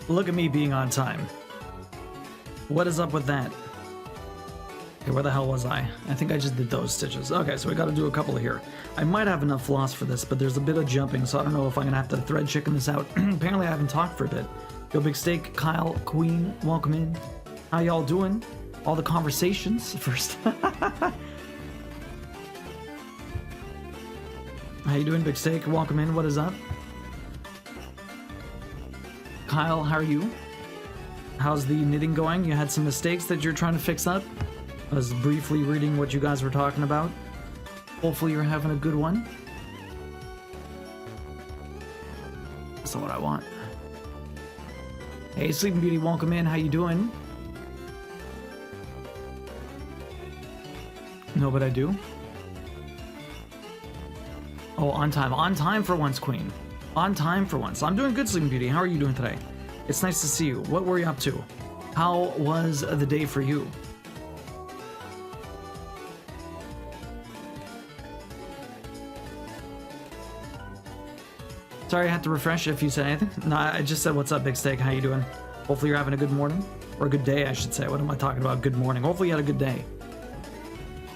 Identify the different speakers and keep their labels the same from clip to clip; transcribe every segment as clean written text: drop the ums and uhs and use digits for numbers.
Speaker 1: Look at me being on time. What is up with that? Okay, where the hell was I? I think I just did those stitches. Okay, so we gotta do a couple here. I might have enough floss for this, but there's a bit of jumping, so I don't know if I'm gonna have to thread chicken this out. Apparently I haven't talked for a bit. Yo, Big Steak, Kyle, Queen, welcome in. How y'all doing? All the conversations first. How you doing, Big Steak? Welcome in. What is up? Kyle, how are you? How's the knitting going? You had some mistakes that you're trying to fix up? I was briefly reading what you guys were talking about. Hopefully you're having a good one. That's not what I want. Hey, Sleeping Beauty, welcome in. How you doing? Know what I do? Oh, on time. On time for once, Queen. On time for once. I'm doing good, Sleeping Beauty. How are you doing today? It's nice to see you. What were you up to? How was the day for you? Sorry, I had to refresh if you said anything. No, I just said, what's up, Big Steak? How you doing? Hopefully you're having a good morning. Or a good day, I should say. What am I talking about? Good morning. Hopefully you had a good day.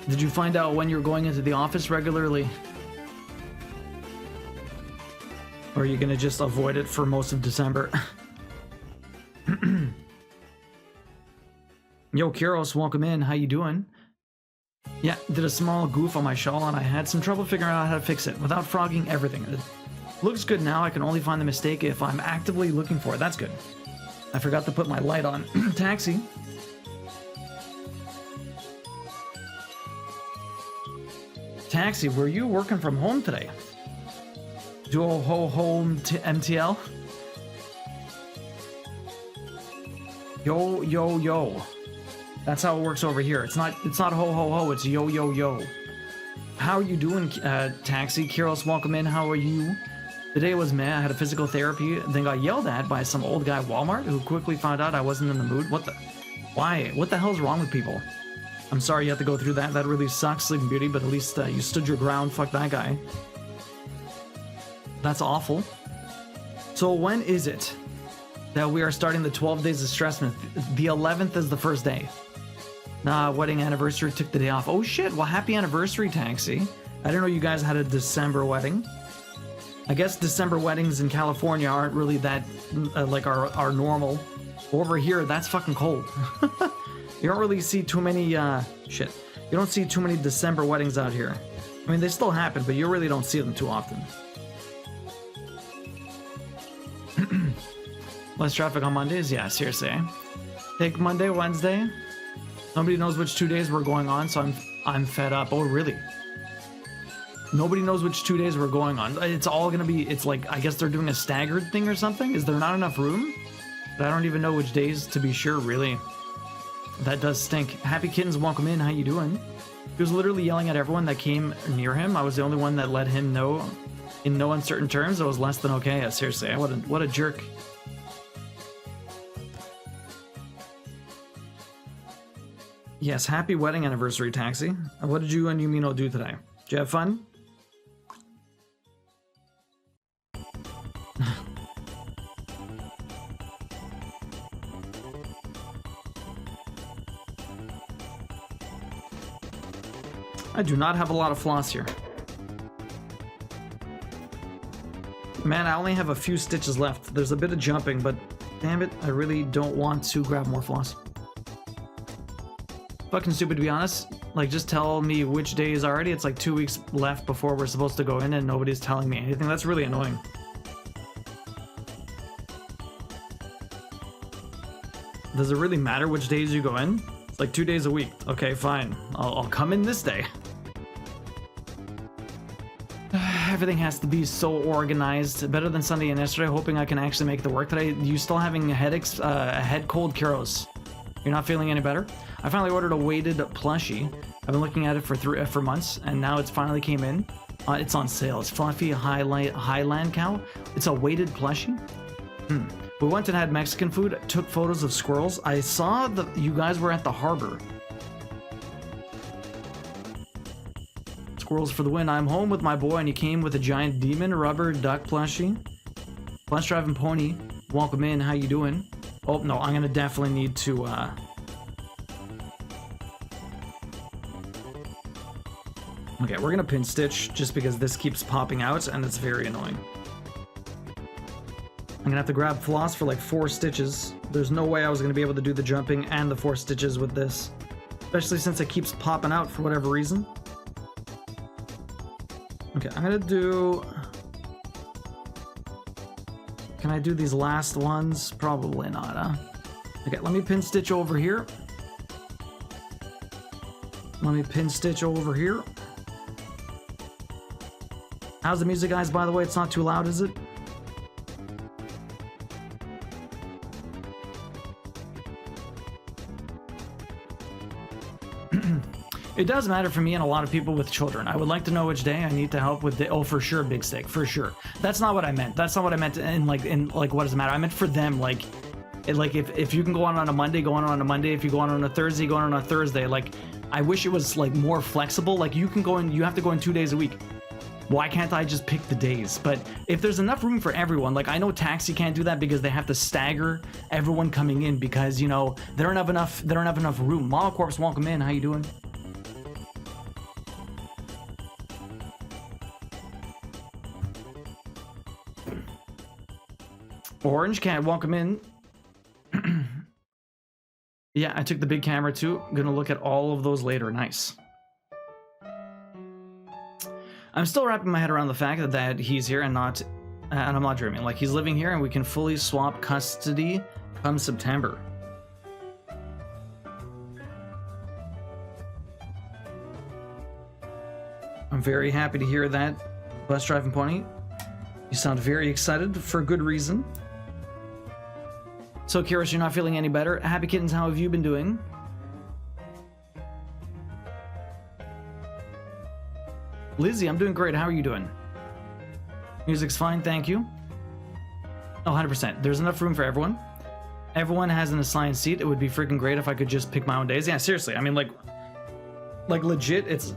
Speaker 1: Did you find out when you're going into the office regularly? Or are you gonna just avoid it for most of December? Yo, Kiros, welcome in. How you doing? Yeah, did a small goof on my shawl and I had some trouble figuring out how to fix it without frogging everything. It looks good now. I can only find the mistake if I'm actively looking for it. That's good. I forgot to put my light on. Taxi. Taxi, were you working from home today? Duo ho home MTL? Yo yo yo. That's how it works over here. It's not ho ho ho, it's yo yo yo. How are you doing, Taxi? Kiros, welcome in. How are you? The day was meh. I had a physical therapy, then got yelled at by some old guy at Walmart who quickly found out I wasn't in the mood. What the? Why? What the hell's wrong with people? I'm sorry you have to go through that. That really sucks, Sleeping Beauty, but at least you stood your ground. Fuck that guy. That's awful. So when is it that we are starting the 12 days of stress myth? The 11th is the first day. Nah, wedding anniversary, took the day off. Oh shit, well happy anniversary, Taxi. I didn't know you guys had a December wedding. I guess December weddings in California aren't really that, like our normal. Over here, that's fucking cold. You don't really see too many, shit. You don't see too many December weddings out here. I mean, they still happen, but you really don't see them too often. Less traffic on Mondays? Yeah, seriously. Take Monday, Wednesday. Nobody knows which 2 days we're going on, so I'm fed up. Oh, really? Nobody knows which 2 days we're going on. It's all gonna be, it's like, I guess they're doing a staggered thing or something? Is there not enough room? But I don't even know which days to be sure, really. That does stink. Happy Kittens, welcome in. How you doing? He was literally yelling at everyone that came near him. I was the only one that let him know in no uncertain terms it was less than okay. Yeah, seriously, what a jerk. Yes, happy wedding anniversary, Taxi. What did you and Yumino do today? Did you have fun? I do not have a lot of floss here. Man, I only have a few stitches left. There's a bit of jumping, but damn it, I really don't want to grab more floss. Fucking stupid, to be honest. Like, just tell me which day is already. It's like 2 weeks left before we're supposed to go in and nobody's telling me anything. That's really annoying. Does it really matter which days you go in? It's like 2 days a week. Okay, fine. I'll come in this day. Everything has to be so organized. Better than Sunday and yesterday. Hoping I can actually make the work today. You still having headaches? A head cold, Kiros? You're not feeling any better? I finally ordered a weighted plushie. I've been looking at it for months, and now it's finally came in. It's on sale. It's fluffy Highland cow. It's a weighted plushie. We went and had Mexican food. Took photos of squirrels. I saw that you guys were at the harbor. Squirrels for the win. I'm home with my boy, and he came with a giant demon rubber duck plushie. Bus driving pony. welcome in. How you doing? Oh, no, I'm gonna definitely need to, Okay, we're gonna pin stitch just because this keeps popping out and it's very annoying. I'm gonna have to grab floss for like 4 stitches. There's no way I was gonna be able to do the jumping and the 4 stitches with this. Especially since it keeps popping out for whatever reason. Okay, I'm gonna do... Can I do these last ones? Probably not, huh? Okay, let me pin stitch over here. Let me pin stitch over here. How's the music, guys, by the way? It's not too loud, is it? It does matter for me and a lot of people with children. I would like to know which day I need to help with the... Oh, for sure, Big Stick, for sure. That's not what I meant. That's not what I meant in like what does it matter? I meant for them, like if you can go on a Monday, go on a Monday. If you go on a Thursday, go on a Thursday. Like, I wish it was like more flexible. Like, you can go in, you have to go in 2 days a week. Why can't I just pick the days? But if there's enough room for everyone, like I know Taxi can't do that because they have to stagger everyone coming in because, you know, they don't have enough room. Monocorp's, welcome in. How you doing? Orange Cat, welcome in. Yeah, I took the big camera too. I'm gonna look at all of those later. Nice. I'm still wrapping my head around the fact that he's here and not, and I'm not dreaming. Like, he's living here and we can fully swap custody come September. I'm very happy to hear that, Bus Driving Pony. You sound very excited for good reason. So, Kyrus, you're not feeling any better? Happy Kittens, how have you been doing? Lizzie, I'm doing great. How are you doing? Music's fine, thank you. Oh, 100%. There's enough room for everyone. Everyone has an assigned seat. It would be freaking great if I could just pick my own days. Yeah, seriously. I mean, like legit, it's...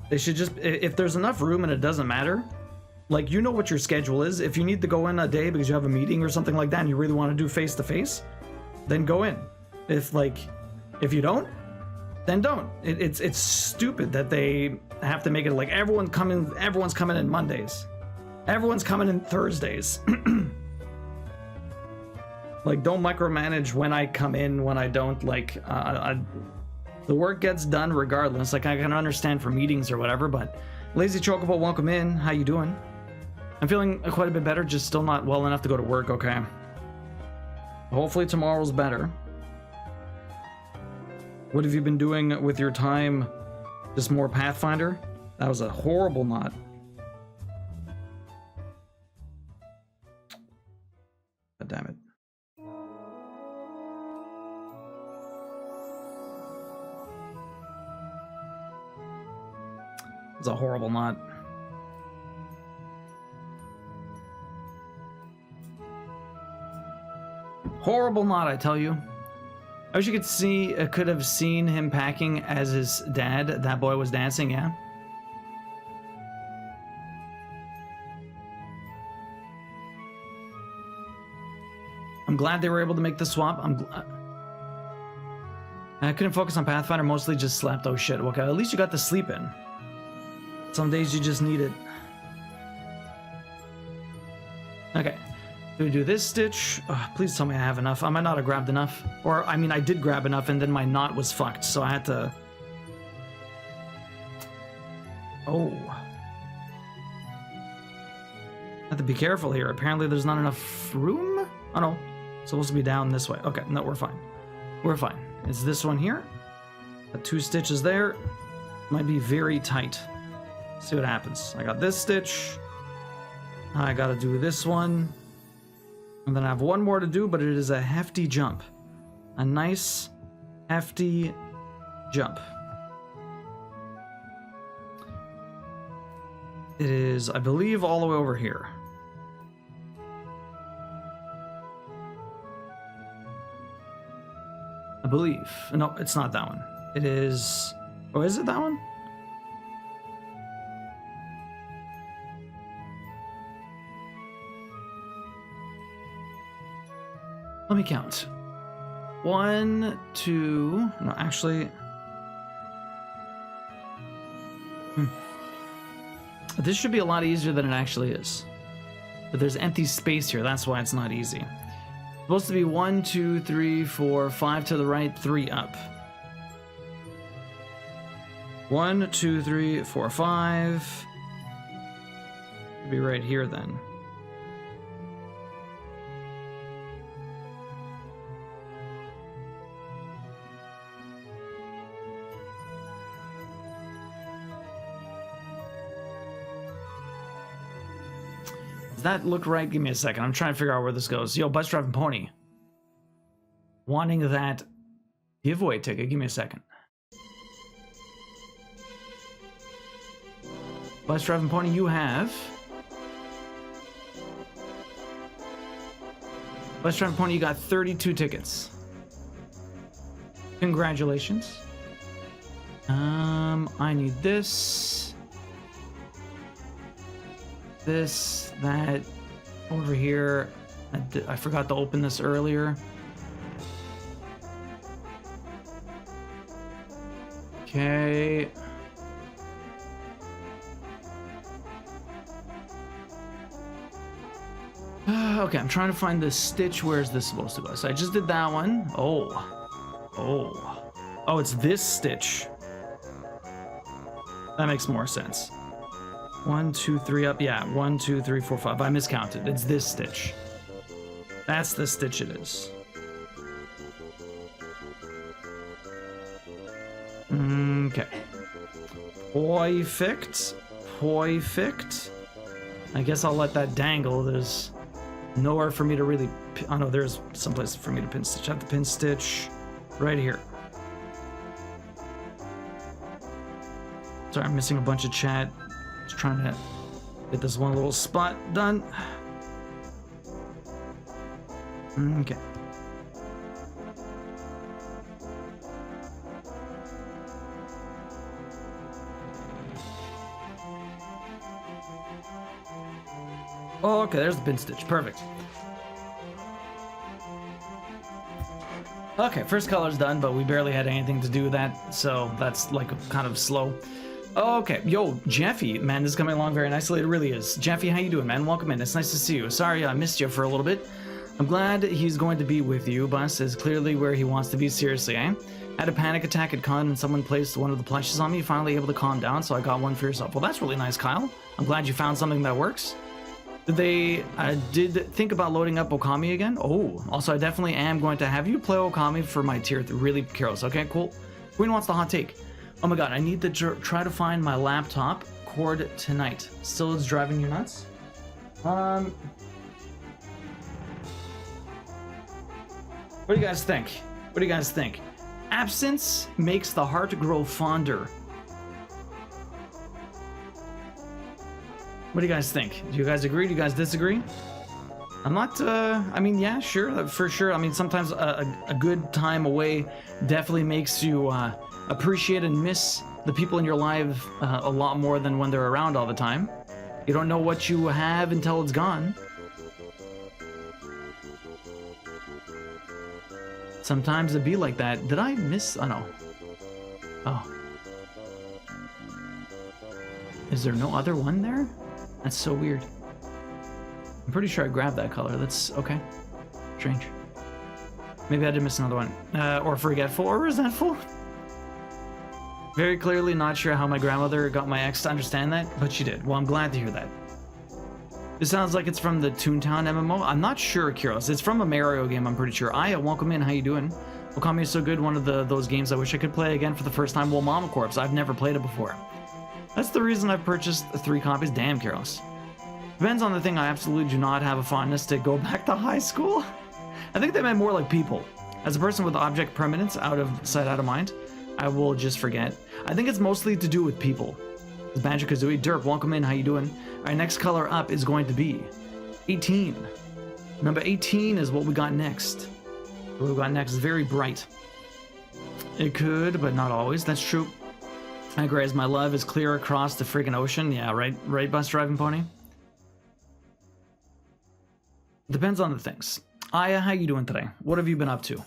Speaker 1: They should just... If there's enough room and it doesn't matter... Like, you know what your schedule is. If you need to go in a day because you have a meeting or something like that and you really want to do face-to-face, then go in. If you don't, then don't. It's stupid that they have to make it like everyone's coming in Mondays. Everyone's coming in Thursdays. Like, don't micromanage when I come in, when I don't. Like, the work gets done regardless. Like, I can understand for meetings or whatever, but Lazy Chocobo, welcome in. How you doing? I'm feeling quite a bit better, just still not well enough to go to work, okay? Hopefully tomorrow's better. What have you been doing with your time? Just more Pathfinder? That was a horrible knot. God damn it. It's a horrible knot. Horrible knot, I tell you. I wish you could have seen him packing as his dad. That boy was dancing, yeah. I'm glad they were able to make the swap. I couldn't focus on Pathfinder, mostly just slept. Oh shit, okay, at least you got to sleep in. Some days you just need it. Okay. Do we do this stitch? Oh, please tell me I have enough. I might not have grabbed enough. Or, I mean, I did grab enough and then my knot was fucked, so I had to... Oh. I have to be careful here. Apparently there's not enough room? Oh no. It's supposed to be down this way. Okay, no, we're fine. We're fine. It's this one here. Got 2 stitches there. Might be very tight. See what happens. I got this stitch. I gotta do this one. And then I have one more to do, but it is a hefty jump. A nice, hefty jump. It is, I believe, all the way over here. I believe. No, it's not that one. It is... Oh, is it that one? Let me count. 1, 2... No, actually... This should be a lot easier than it actually is. But there's empty space here, that's why it's not easy. It's supposed to be 1, 2, 3, 4, 5 to the right, 3 up. 1, 2, 3, 4, 5. It'll be right here then. Does that look right? Give me a second. I'm trying to figure out where this goes. Yo, bus driving pony. Wanting that giveaway ticket. Give me a second. Bus driving pony, you have. Bus driving pony, you got 32 tickets. Congratulations. I need this. This, that, over here. I forgot to open this earlier. Okay. Okay, I'm trying to find this stitch. Where's this supposed to go? So I just did that one. Oh, it's this stitch. That makes more sense. 1, 2, 3 up. Yeah, 1, 2, 3, 4, 5. I miscounted. It's this stitch. That's the stitch it is. Okay. Perfect. Perfect. I guess I'll let that dangle. There's nowhere for me to really... Oh no, there's some place for me to pin stitch. I have to pin stitch right here. Sorry, I'm missing a bunch of chat. Just trying to get this one little spot done. Okay. Oh, okay, there's the pin stitch. Perfect. Okay, first color's done, but we barely had anything to do with that, so that's like kind of slow. Okay, yo, Jeffy, man, this is coming along very nicely. It really is. Jeffy, how you doing, man? Welcome in. It's nice to see you. Sorry I missed you for a little bit. I'm glad he's going to be with you. Bus is clearly where he wants to be. Seriously, eh? Had a panic attack at con and someone placed one of the plushes on me. Finally able to calm down, so I got one for yourself. Well, that's really nice, Kyle. I'm glad you found something that works. Did they did think about loading up Okami again? Oh, also I definitely am going to have you play Okami for my tier 3. Really curious. Okay, cool. Queen wants the hot take. Oh my god, I need to try to find my laptop cord tonight. Still is driving you nuts? What do you guys think? What do you guys think? Absence makes the heart grow fonder. What do you guys think? Do you guys agree? Do you guys disagree? I'm not, I mean, yeah, sure, for sure. I mean, sometimes a good time away definitely makes you appreciate and miss the people in your life a lot more than when they're around all the time. You don't know what you have until it's gone. Sometimes it'd be like that. Did I miss? Oh, no. Oh. Is there no other one there? That's so weird. I'm pretty sure I grabbed that color. That's okay. Strange. Maybe I did miss another one. Or forgetful or resentful. Very clearly not sure how my grandmother got my ex to understand that, but she did. Well, I'm glad to hear that. This sounds like it's from the Toontown MMO. I'm not sure, Kyros. It's from a Mario game, I'm pretty sure. Aya, welcome in. How you doing? Okami is so good. One of those games I wish I could play again for the first time. Well, Mama Corpse. I've never played it before. That's the reason I've purchased 3 copies. Damn, Kyros. Depends on the thing. I absolutely do not have a fondness to go back to high school. I think they meant more like people. As a person with object permanence, out of sight, out of mind, I will just forget. I think it's mostly to do with people. It's Banjo-Kazooie. Derp, welcome in. How you doing? Our next color up is going to be 18. Number 18 is what we got next. What we got next is very bright. It could, but not always. That's true. I agree, as my love is clear across the friggin' ocean. Yeah, right, bus driving pony? Depends on the things. Aya, how you doing today? What have you been up to?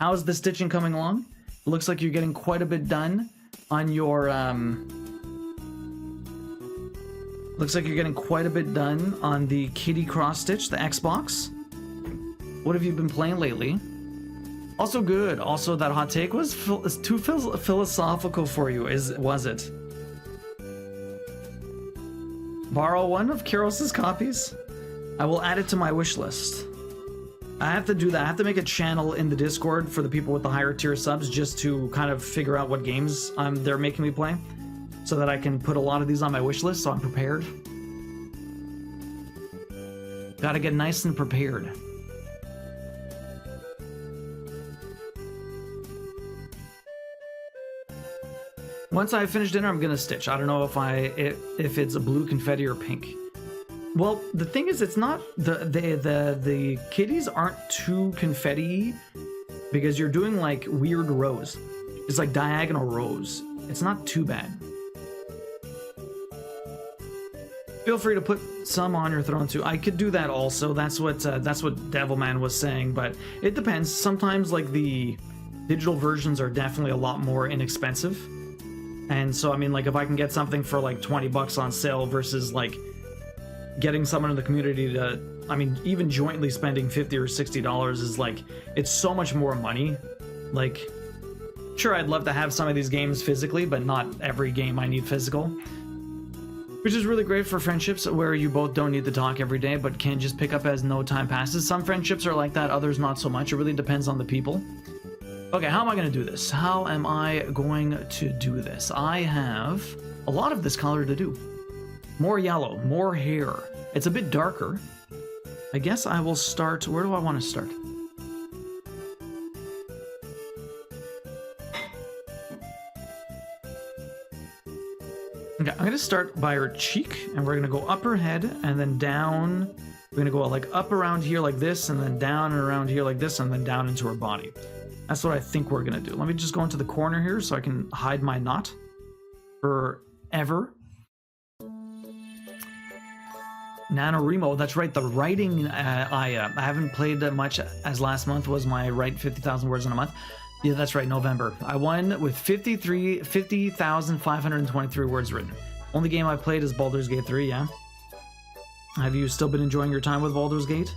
Speaker 1: How's the stitching coming along? It looks like you're getting quite a bit done on your, looks like you're getting quite a bit done on the Kitty cross stitch, the Xbox. What have you been playing lately? Also good. Also, that hot take was too philosophical for you, was it? Borrow one of Kiros's copies? I will add it to my wish list. I have to do that. I have to make a channel in the Discord for the people with the higher tier subs just to kind of figure out what games they're making me play so that I can put a lot of these on my wish list so I'm prepared. Gotta get nice and prepared. Once I finish dinner, I'm gonna stitch. I don't know if it's a blue confetti or pink. Well, the thing is, it's not the kitties aren't too confetti because you're doing like weird rows. It's like diagonal rows. It's not too bad. Feel free to put some on your throne too. I could do that also. That's what Devilman was saying, but it depends. Sometimes like the digital versions are definitely a lot more inexpensive. And so, I mean, like, if I can get something for, like, 20 bucks on sale versus, like, getting someone in the community to, I mean, even jointly spending $50 or $60 is, like, it's so much more money. Like, sure, I'd love to have some of these games physically, but not every game I need physical. Which is really great for friendships where you both don't need to talk every day, but can just pick up as no time passes. Some friendships are like that, others not so much. It really depends on the people. Okay, how am I going to do this? How am I going to do this? I have a lot of this color to do. More yellow, more hair. It's a bit darker. I guess I will start... Where do I want to start? Okay, I'm going to start by her cheek, and we're going to go up her head, and then down. We're going to go like up around here like this, and then down and around here like this, and then down into her body. That's what I think we're going to do. Let me just go into the corner here so I can hide my knot forever. NaNoWriMo, that's right, the writing I haven't played that much as last month was my write 50,000 words in a month. Yeah, that's right, November. I won with 50,523 words written. Only game I've played is Baldur's Gate 3, yeah? Have you still been enjoying your time with Baldur's Gate?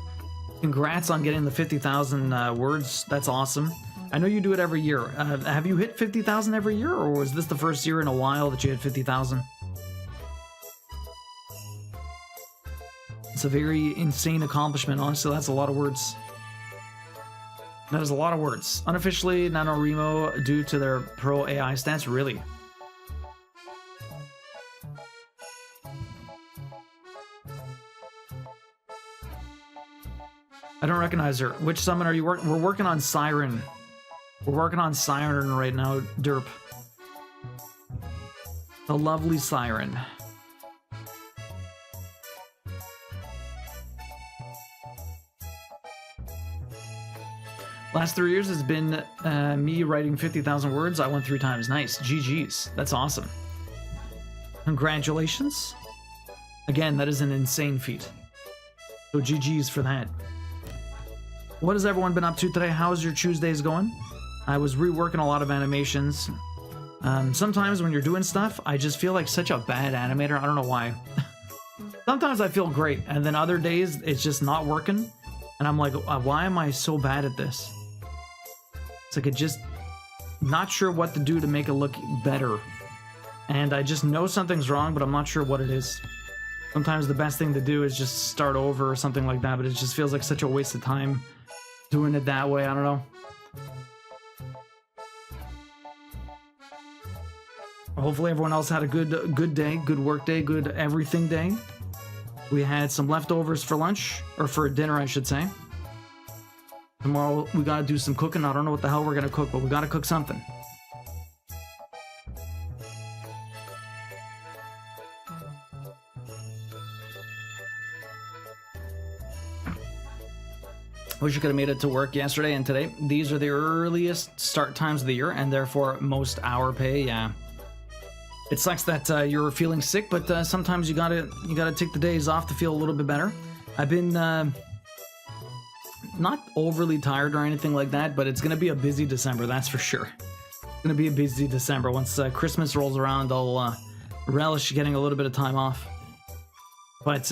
Speaker 1: Congrats on getting the 50,000 words, that's awesome. I know you do it every year. Have you hit 50,000 every year, or was this the first year in a while that you hit 50,000? It's a very insane accomplishment, honestly. That's a lot of words. That is a lot of words. Unofficially, NaNoWriMo due to their pro AI stance, really. I don't recognize her. Which summon are you working? We're working on Siren. We're working on Siren right now, derp. The lovely Siren. Last 3 years has been me writing 50,000 words. I won 3 times. Nice. GG's. That's awesome. Congratulations. Again, that is an insane feat. So GG's for that. What has everyone been up to today? How's your Tuesdays going? I was reworking a lot of animations. Sometimes when you're doing stuff, I just feel like such a bad animator. I don't know why. Sometimes I feel great, and then other days it's just not working. And I'm like, why am I so bad at this? It's like, not sure what to do to make it look better. And I just know something's wrong, but I'm not sure what it is. Sometimes the best thing to do is just start over or something like that, but it just feels like such a waste of time doing it that way. I don't know. Hopefully everyone else had a good day, good work day, good everything day. We had some leftovers for lunch, or for dinner, I should say. Tomorrow we gotta do some cooking. I don't know what the hell we're gonna cook, but we gotta cook something. Wish you could have made it to work yesterday and today. These are the earliest start times of the year, and therefore most hour pay. Yeah, it sucks that you're feeling sick, but sometimes you gotta take the days off to feel a little bit better. I've been not overly tired or anything like that, but it's gonna be a busy December, that's for sure. It's gonna be a busy December. Once Christmas rolls around, I'll relish getting a little bit of time off. But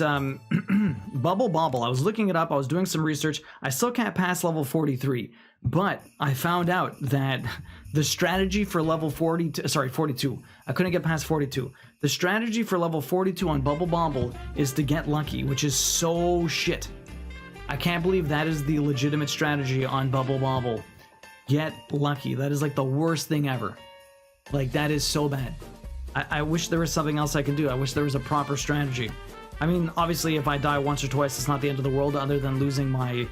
Speaker 1: Bubble Bobble, I was looking it up, I was doing some research. I still can't pass level 43, but I found out that the strategy for level 42, I couldn't get past 42. The strategy for level 42 on Bubble Bobble is to get lucky, which is so shit. I can't believe that is the legitimate strategy on Bubble Bobble. Get lucky. That is like the worst thing ever. Like, that is so bad. I wish there was something else I could do. I wish there was a proper strategy. I mean, obviously, if I die once or twice, it's not the end of the world other than losing my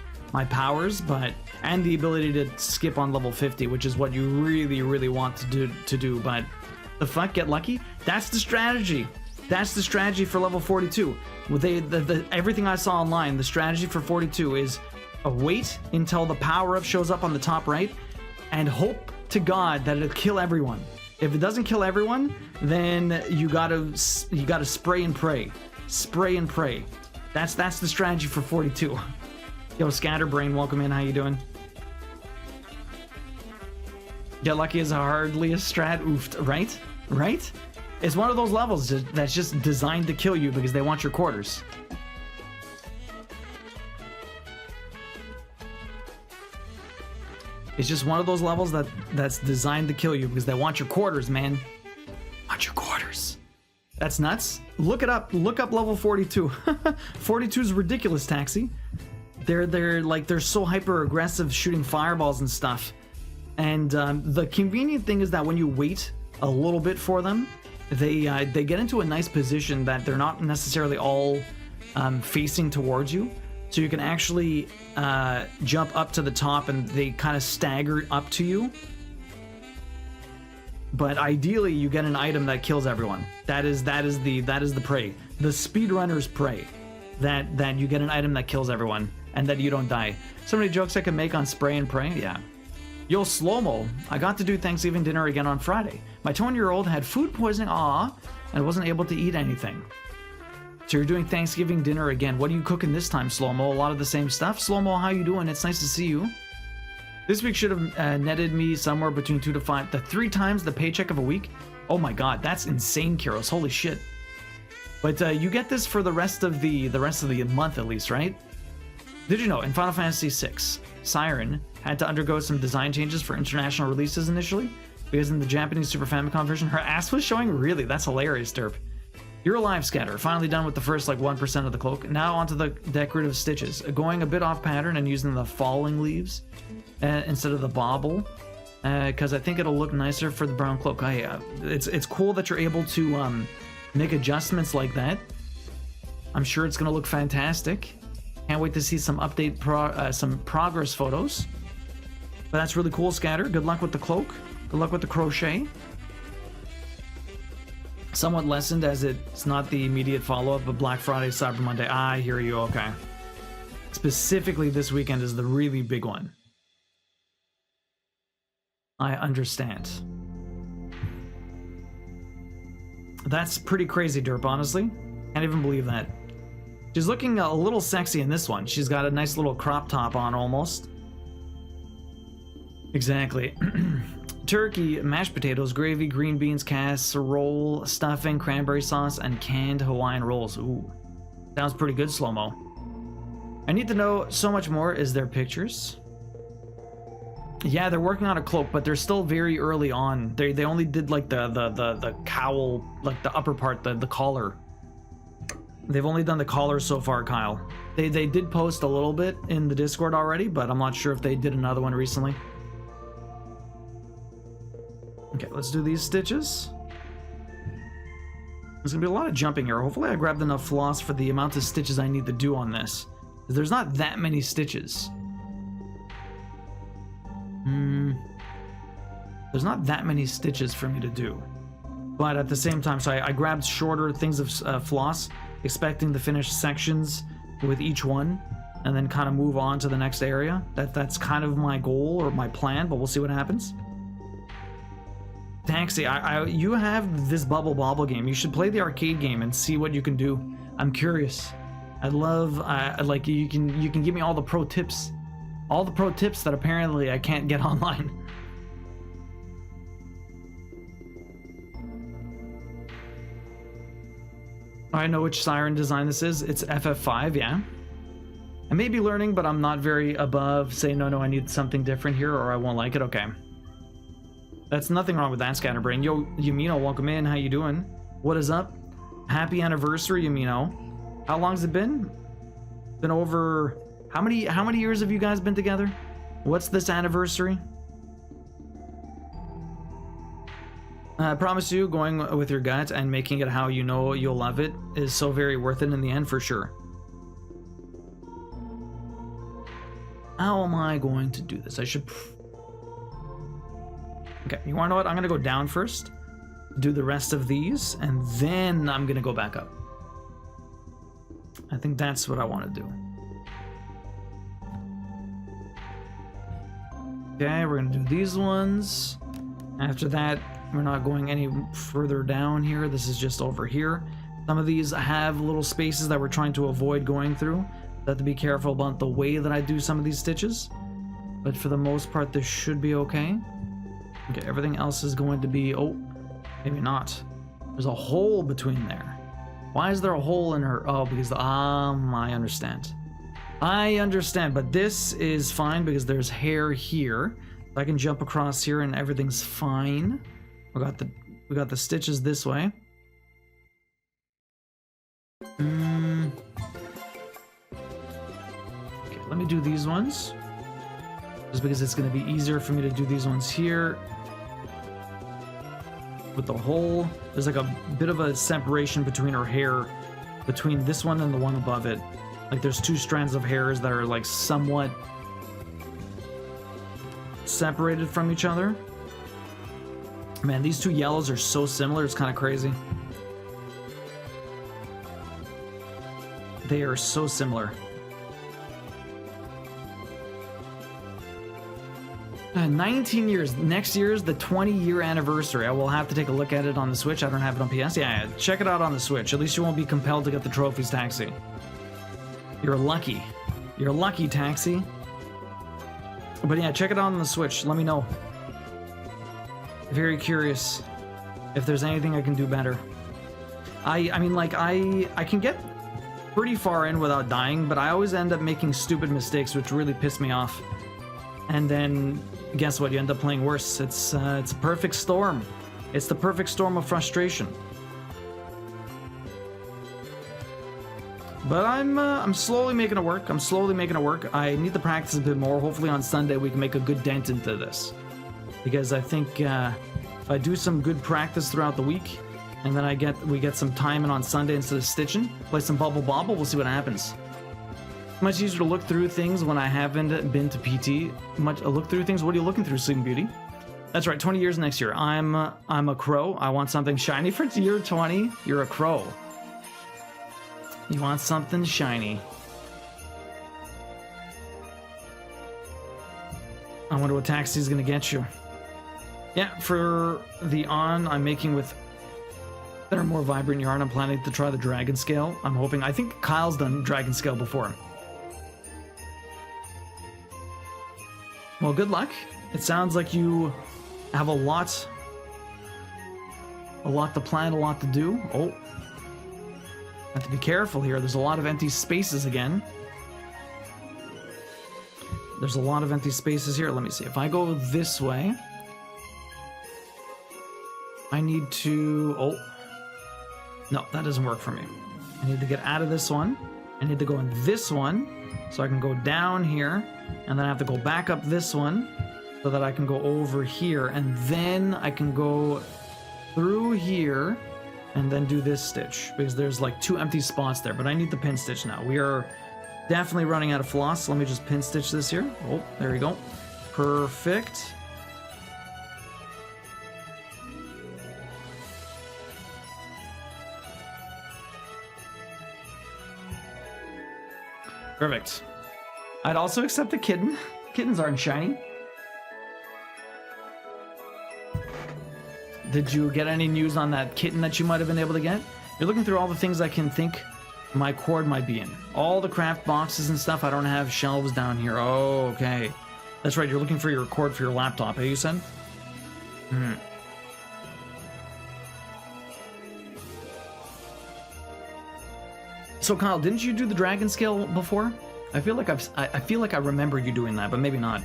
Speaker 1: powers, but and the ability to skip on level 50, which is what you really, really want to do. But the fuck, get lucky? That's the strategy. That's the strategy for level 42. Everything I saw online, the strategy for 42 is wait until the power-up shows up on the top right and hope to God that it'll kill everyone. If it doesn't kill everyone, then you gotta spray and pray. Spray and pray. That's the strategy for 42. Yo, Scatterbrain, welcome in. How you doing? Get lucky is hardly a strat. Oofed, right? Right? It's one of those levels that's just designed to kill you because they want your quarters. It's just one of those levels that's designed to kill you because they want your quarters, man. Want your quarters. That's nuts. Look it up. Look up level 42. 42 is ridiculous, Taxi. They're so hyper aggressive, shooting fireballs and stuff. And the convenient thing is that when you wait a little bit for them, they get into a nice position that they're not necessarily all facing towards you. So you can actually jump up to the top and they kind of stagger up to you. But ideally, you get an item that kills everyone. That is the prey. The speedrunner's prey. That you get an item that kills everyone and that you don't die. So many jokes I can make on spray and pray. Yeah. Yo, Slow-Mo, I got to do Thanksgiving dinner again on Friday. My 20-year-old had food poisoning, and wasn't able to eat anything. So you're doing Thanksgiving dinner again. What are you cooking this time, Slow-Mo? A lot of the same stuff? Slow-Mo, how you doing? It's nice to see you. This week should have netted me somewhere between 2 to 5, 3 times the paycheck of a week. Oh my god, that's insane, Kiros. Holy shit. But you get this for the rest of the month at least, right? Did you know in Final Fantasy VI, Siren had to undergo some design changes for international releases initially? Because in the Japanese Super Famicom version, her ass was showing? Really? That's hilarious, Derp. You're alive, Scatter. Finally done with the first 1% of the cloak. Now onto the decorative stitches. Going a bit off pattern and using the falling leaves instead of the bobble. Because I think it'll look nicer for the brown cloak. It's cool that you're able to make adjustments like that. I'm sure it's going to look fantastic. Can't wait to see some some progress photos. But that's really cool, Scatter. Good luck with the cloak. Good luck with the crochet. Somewhat lessened as it's not the immediate follow-up of Black Friday, Cyber Monday. I hear you, okay. Specifically this weekend is the really big one. I understand. That's pretty crazy, Derp, honestly. Can't even believe that. She's looking a little sexy in this one. She's got a nice little crop top on almost. Exactly. Turkey, mashed potatoes, gravy, green beans, casserole, stuffing, cranberry sauce, and canned Hawaiian rolls. Ooh. Sounds pretty good, Slow-Mo. I need to know so much more. Is there pictures? Yeah, they're working on a cloak, but they're still very early on. They only did the cowl, the upper part, the collar. They've only done the collar so far, Kyle. They did post a little bit in the Discord already, but I'm not sure if they did another one recently. Okay, let's do these stitches. There's gonna be a lot of jumping here. Hopefully I grabbed enough floss for the amount of stitches I need to do on this. There's not that many stitches. There's not that many stitches for me to do. But at the same time, so I grabbed shorter things of floss, expecting to finish sections with each one, and then kind of move on to the next area. That's kind of my goal or my plan, but we'll see what happens. Taxi, you have this Bubble Bobble game. You should play the arcade game and see what you can do. I'm curious. I love, like, you can give me all the pro tips. All the pro tips that apparently I can't get online. I know which siren design this is. It's FF5, yeah. I may be learning, but I'm not very above say, no, I need something different here or I won't like it. Okay. That's nothing wrong with that, Scatterbrain. Yo, Yumino, welcome in. How you doing? What is up? Happy anniversary, Yumino. How long's it been? Been over... How many years have you guys been together? What's this anniversary? I promise you, going with your gut and making it how you know you'll love it is so very worth it in the end, for sure. How am I going to do this? I should... Okay, you wanna know what? I'm gonna go down first, do the rest of these, and then I'm gonna go back up. I think that's what I want to do. Okay, we're gonna do these ones. After that, we're not going any further down here. This is just over here. Some of these have little spaces that we're trying to avoid going through. I have to be careful about the way that I do some of these stitches. But for the most part, this should be okay. Okay, everything else is going to be... Oh, maybe not. There's a hole between there. Why is there a hole in her? Oh, because the... I understand. I understand, but this is fine because there's hair here. I can jump across here and everything's fine. We got the stitches this way. Okay, let me do these ones. Just because it's going to be easier for me to do these ones here. With the hole, there's like a bit of a separation between her hair, between this one and the one above it. Like there's two strands of hairs that are like somewhat separated from each other. Man, these two yellows are so similar, it's kind of crazy. They are so similar. 19 years. Next year's the 20-year anniversary. I will have to take a look at it on the Switch. I don't have it on PS. Yeah, check it out on the Switch. At least you won't be compelled to get the trophies, Taxi. You're lucky. You're lucky, Taxi. But yeah, check it out on the Switch. Let me know. Very curious if there's anything I can do better. I mean, like, I can get pretty far in without dying, but I always end up making stupid mistakes, which really piss me off. And then, guess what? You end up playing worse. It's a perfect storm. It's the perfect storm of frustration. But I'm slowly making it work. I'm slowly making it work. I need to practice a bit more. Hopefully on Sunday we can make a good dent into this. Because I think if I do some good practice throughout the week, and then we get some time in on Sunday instead of stitching, play some Bubble Bobble, we'll see what happens. Much easier to look through things when I haven't been to PT. Look through things. What are you looking through, Sleeping Beauty? That's right, 20 years next year. I'm a crow. I want something shiny for year 20. You're a crow. You want something shiny. I wonder what Taxi's gonna get you. Yeah, for the I'm making with that are more vibrant yarn. I'm planning to try the dragon scale. I'm hoping. I think Kyle's done dragon scale before. Well, good luck. It sounds like you have a lot to plan, a lot to do. Oh. Have to be careful here. There's a lot of empty spaces again. There's a lot of empty spaces here. Let me see. If I go this way, I need to... Oh. No, that doesn't work for me. I need to get out of this one. I need to go in this one so I can go down here. And then I have to go back up this one so that I can go over here. And then I can go through here and then do this stitch, because there's like two empty spots there, but I need the pin stitch now. We are definitely running out of floss. Let me just pin stitch this here. Oh, there we go. Perfect. Perfect. I'd also accept a kitten. Kittens aren't shiny. Did you get any news on that kitten that you might have been able to get? You're looking through all the things I can think my cord might be in. All the craft boxes and stuff, I don't have shelves down here. Oh, okay. That's right, you're looking for your cord for your laptop, eh, you said? Hmm. So Kyle, didn't you do the dragon scale before? I feel like I feel like I remember you doing that, but maybe not.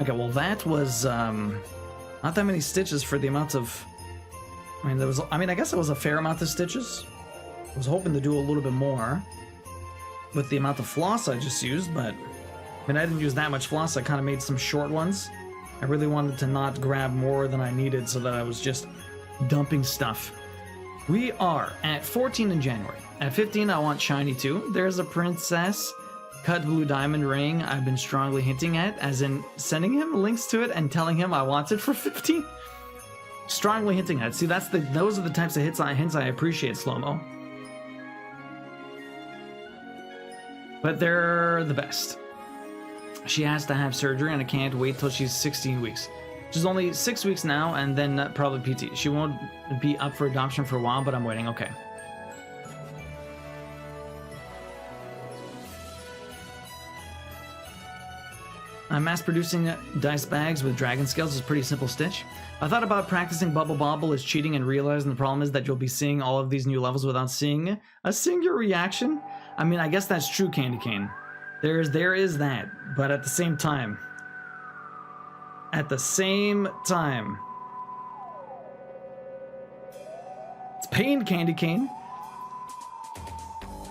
Speaker 1: Okay, well that was not that many stitches for the amount of. I mean, I guess it was a fair amount of stitches. I was hoping to do a little bit more with the amount of floss I just used, but I mean, I didn't use that much floss. I kind of made some short ones. I really wanted to not grab more than I needed so that I was just dumping stuff. We are at 14 in January. At 15, I want shiny too. There's a princess cut blue diamond ring I've been strongly hinting at, as in sending him links to it and telling him I want it for 15. Strongly hinting at. See, those are the types of hints I appreciate, Slow-mo. But they're the best. She has to have surgery and I can't wait till she's 16 weeks. She's only 6 weeks now and then probably PT. She won't be up for adoption for a while, but I'm waiting. Okay. Mass producing dice bags with dragon scales is a pretty simple stitch. I thought about practicing Bubble Bobble as cheating and realizing the problem is that you'll be seeing all of these new levels without seeing a single reaction. I mean, I guess that's true, Candy Cane. There is that, but at the same time, it's pain, Candy Cane.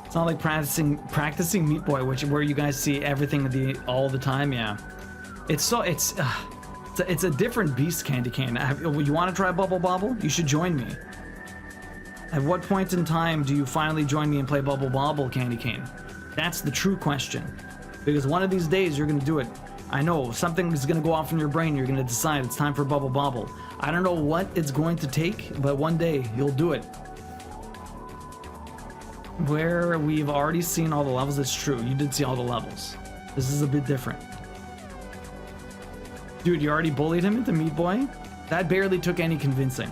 Speaker 1: It's not like practicing Meat Boy, where you guys see everything all the time. Yeah, it's a different beast, Candy Cane. You want to try Bubble Bobble? You should join me. At what point in time do you finally join me and play Bubble Bobble, Candy Cane? That's the true question. Because one of these days you're gonna do it. I know something is gonna go off in your brain. You're gonna decide it's time for Bubble Bobble. I don't know what it's going to take, but one day you'll do it. Where we've already seen all the levels, it's true. You did see all the levels. This is a bit different. Dude, you already bullied him into Meat Boy? That barely took any convincing.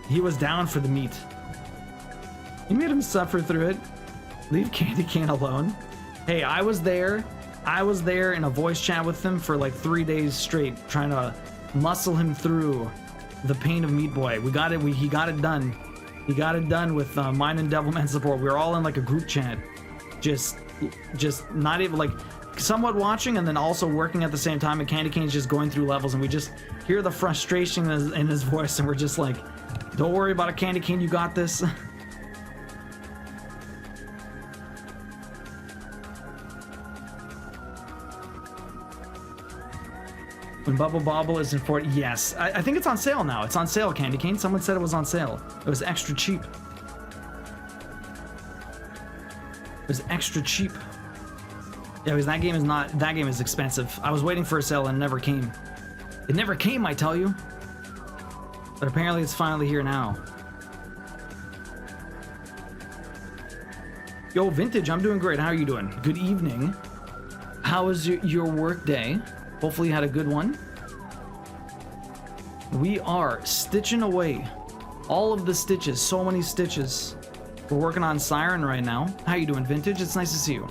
Speaker 1: He was down for the meat. You made him suffer through it. Leave Candy Cane alone. Hey, I was there in a voice chat with him for like 3 days straight, trying to muscle him through the pain of Meat Boy. We got it. He got it done. He got it done with mine and Devilman support. We were all in like a group chat, just not even like somewhat watching and then also working at the same time. And Candy Cane's just going through levels, and we just hear the frustration in his voice, and we're just like, "Don't worry about it, Candy Cane. You got this." When Bubble Bobble is in 40, yes. I think it's on sale now. It's on sale, Candy Cane. Someone said it was on sale. It was extra cheap. It was extra cheap. Yeah, because that game is expensive. I was waiting for a sale and it never came. It never came, I tell you. But apparently it's finally here now. Yo, Vintage, I'm doing great. How are you doing? Good evening. How was your work day? Hopefully you had a good one. We are stitching away all of the stitches. So many stitches. We're working on Siren right now. How you doing, Vintage? It's nice to see you.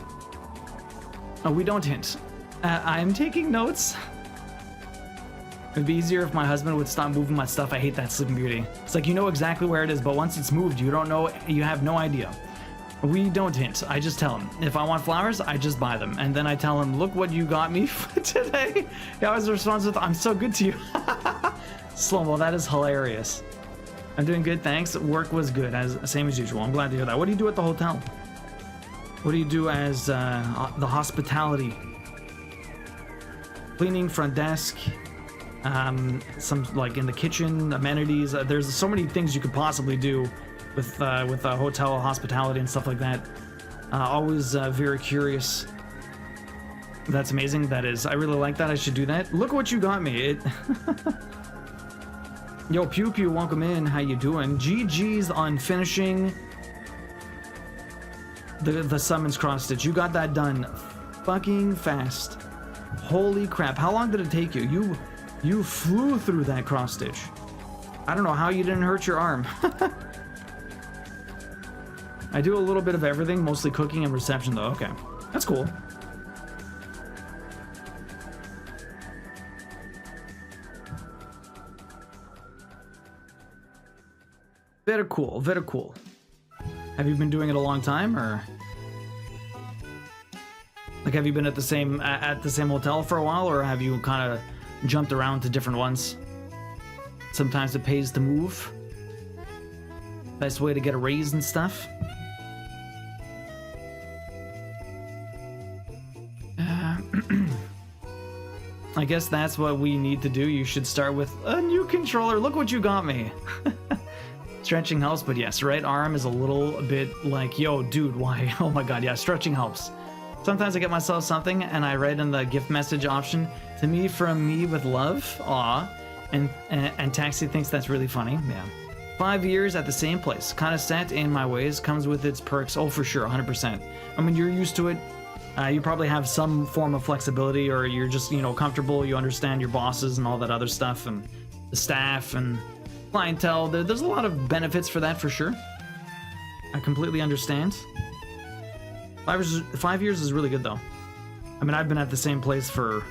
Speaker 1: Oh, we don't hint. I'm taking notes. It'd be easier if my husband would stop moving my stuff. I hate that, Sleeping Beauty. It's like you know exactly where it is, but once it's moved, you don't know. You have no idea. We don't hint. I just tell him. If I want flowers, I just buy them. And then I tell him, look what you got me for today. He always responds with, I'm so good to you. Slow-mo, that is hilarious. I'm doing good, thanks. Work was good, same as usual. I'm glad to hear that. What do you do at the hotel? What do you do as the hospitality? Cleaning, front desk, some like in the kitchen, amenities. There's so many things you could possibly do with hotel hospitality and stuff like that. Always very curious. That's amazing. That is. I really like that. I should do that. Look what you got me. Yo, Pew Pew, welcome in. How you doing? GG's on finishing the summons cross stitch. You got that done fucking fast. Holy crap. How long did it take you? You flew through that cross stitch. I don't know how you didn't hurt your arm. I do a little bit of everything, mostly cooking and reception though. Okay, that's cool. Very cool, very cool. Have you been doing it a long time, or like have you been at the same hotel for a while, or have you kind of jumped around to different ones? Sometimes it pays to move. Best way to get a raise and stuff. I guess that's what we need to do. You should start with a new controller. Look what you got me. Stretching helps, but yes, right arm is a little bit like, yo, dude, why? Oh my god, yeah, stretching helps. Sometimes I get myself something and I write in the gift message option, to me from me with love, aw, and Taxi thinks that's really funny. Yeah. 5 years at the same place, kind of set in my ways, comes with its perks. Oh, for sure, 100%. I mean, you're used to it. You probably have some form of flexibility, or you're just, you know, comfortable. You understand your bosses and all that other stuff, and the staff and clientele. There's a lot of benefits for that, for sure. I completely understand. 5 years is really good, though. I mean, I've been at the same place for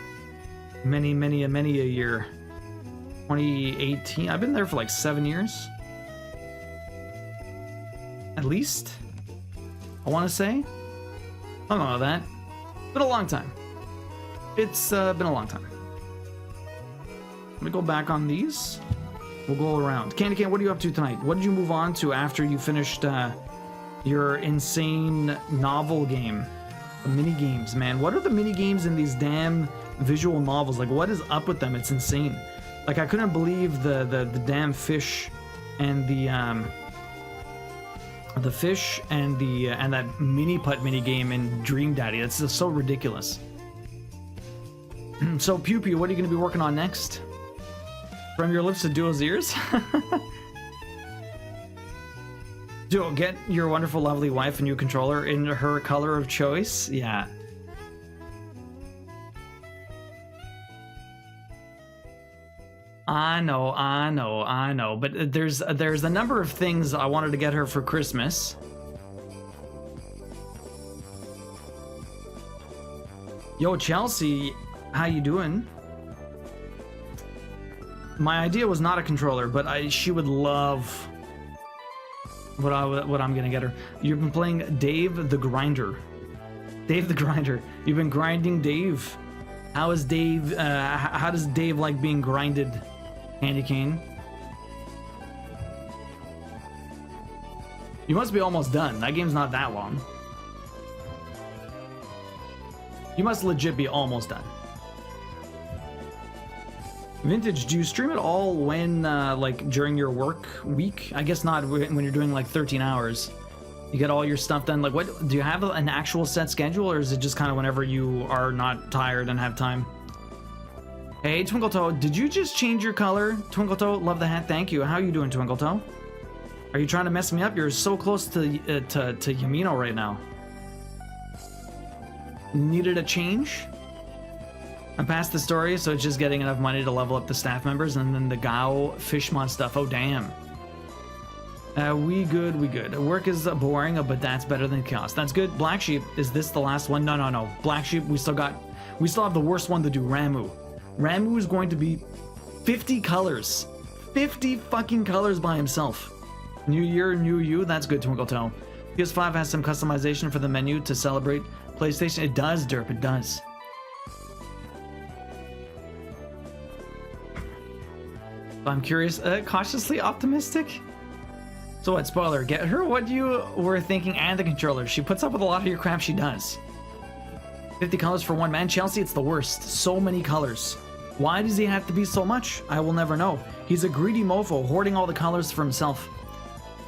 Speaker 1: many a year. 2018. I've been there for like 7 years. At least. I want to say. I don't know that. Been a long time. It's been a long time. Let me go back on these. We'll go around. Candy Cane, what are you up to tonight? What did you move on to after you finished your insane novel game? The mini games, man. What are the mini games in these damn visual novels? Like, what is up with them? It's insane. Like, I couldn't believe the damn fish and the fish and that mini putt mini game in Dream Daddy. It's just so ridiculous. So Pew Pew, what are you going to be working on next? From your lips to Duo's ears? Duo, get your wonderful, lovely wife a new controller in her color of choice. Yeah. I know. But there's a number of things I wanted to get her for Christmas. Yo, Chelsea, how you doing? My idea was not a controller, but she would love what I'm gonna get her. You've been playing Dave the Grinder. Dave the Grinder. You've been grinding Dave. How is Dave? How does Dave like being grinded? Candy Cane. You must be almost done. That game's not that long. You must legit be almost done. Vintage, do you stream it all when, like, during your work week? I guess not when you're doing, like, 13 hours. You get all your stuff done. Like, what, do you have an actual set schedule, or is it just kind of whenever you are not tired and have time? Hey, Twinkletoe, did you just change your color? Twinkletoe, love the hat, thank you. How you doing, Twinkletoe? Are you trying to mess me up? You're so close to Yamino right now. Needed a change? I'm past the story, so it's just getting enough money to level up the staff members, and then the Gao Fishmon stuff. Oh, damn. We good. Work is boring, but that's better than chaos. That's good. Black Sheep, is this the last one? No. Black Sheep, we still have the worst one to do, Ramu. Ramu is going to be 50 colors. 50 fucking colors by himself. New year, new you. That's good, Twinkletoe. PS5 has some customization for the menu to celebrate PlayStation. It does, Derp, it does. I'm curious, cautiously optimistic? So what, spoiler, get her what you were thinking and the controller. She puts up with a lot of your crap, she does. 50 colors for one man. Chelsea, it's the worst. So many colors. Why does he have to be so much? I will never know. He's a greedy mofo, hoarding all the colors for himself.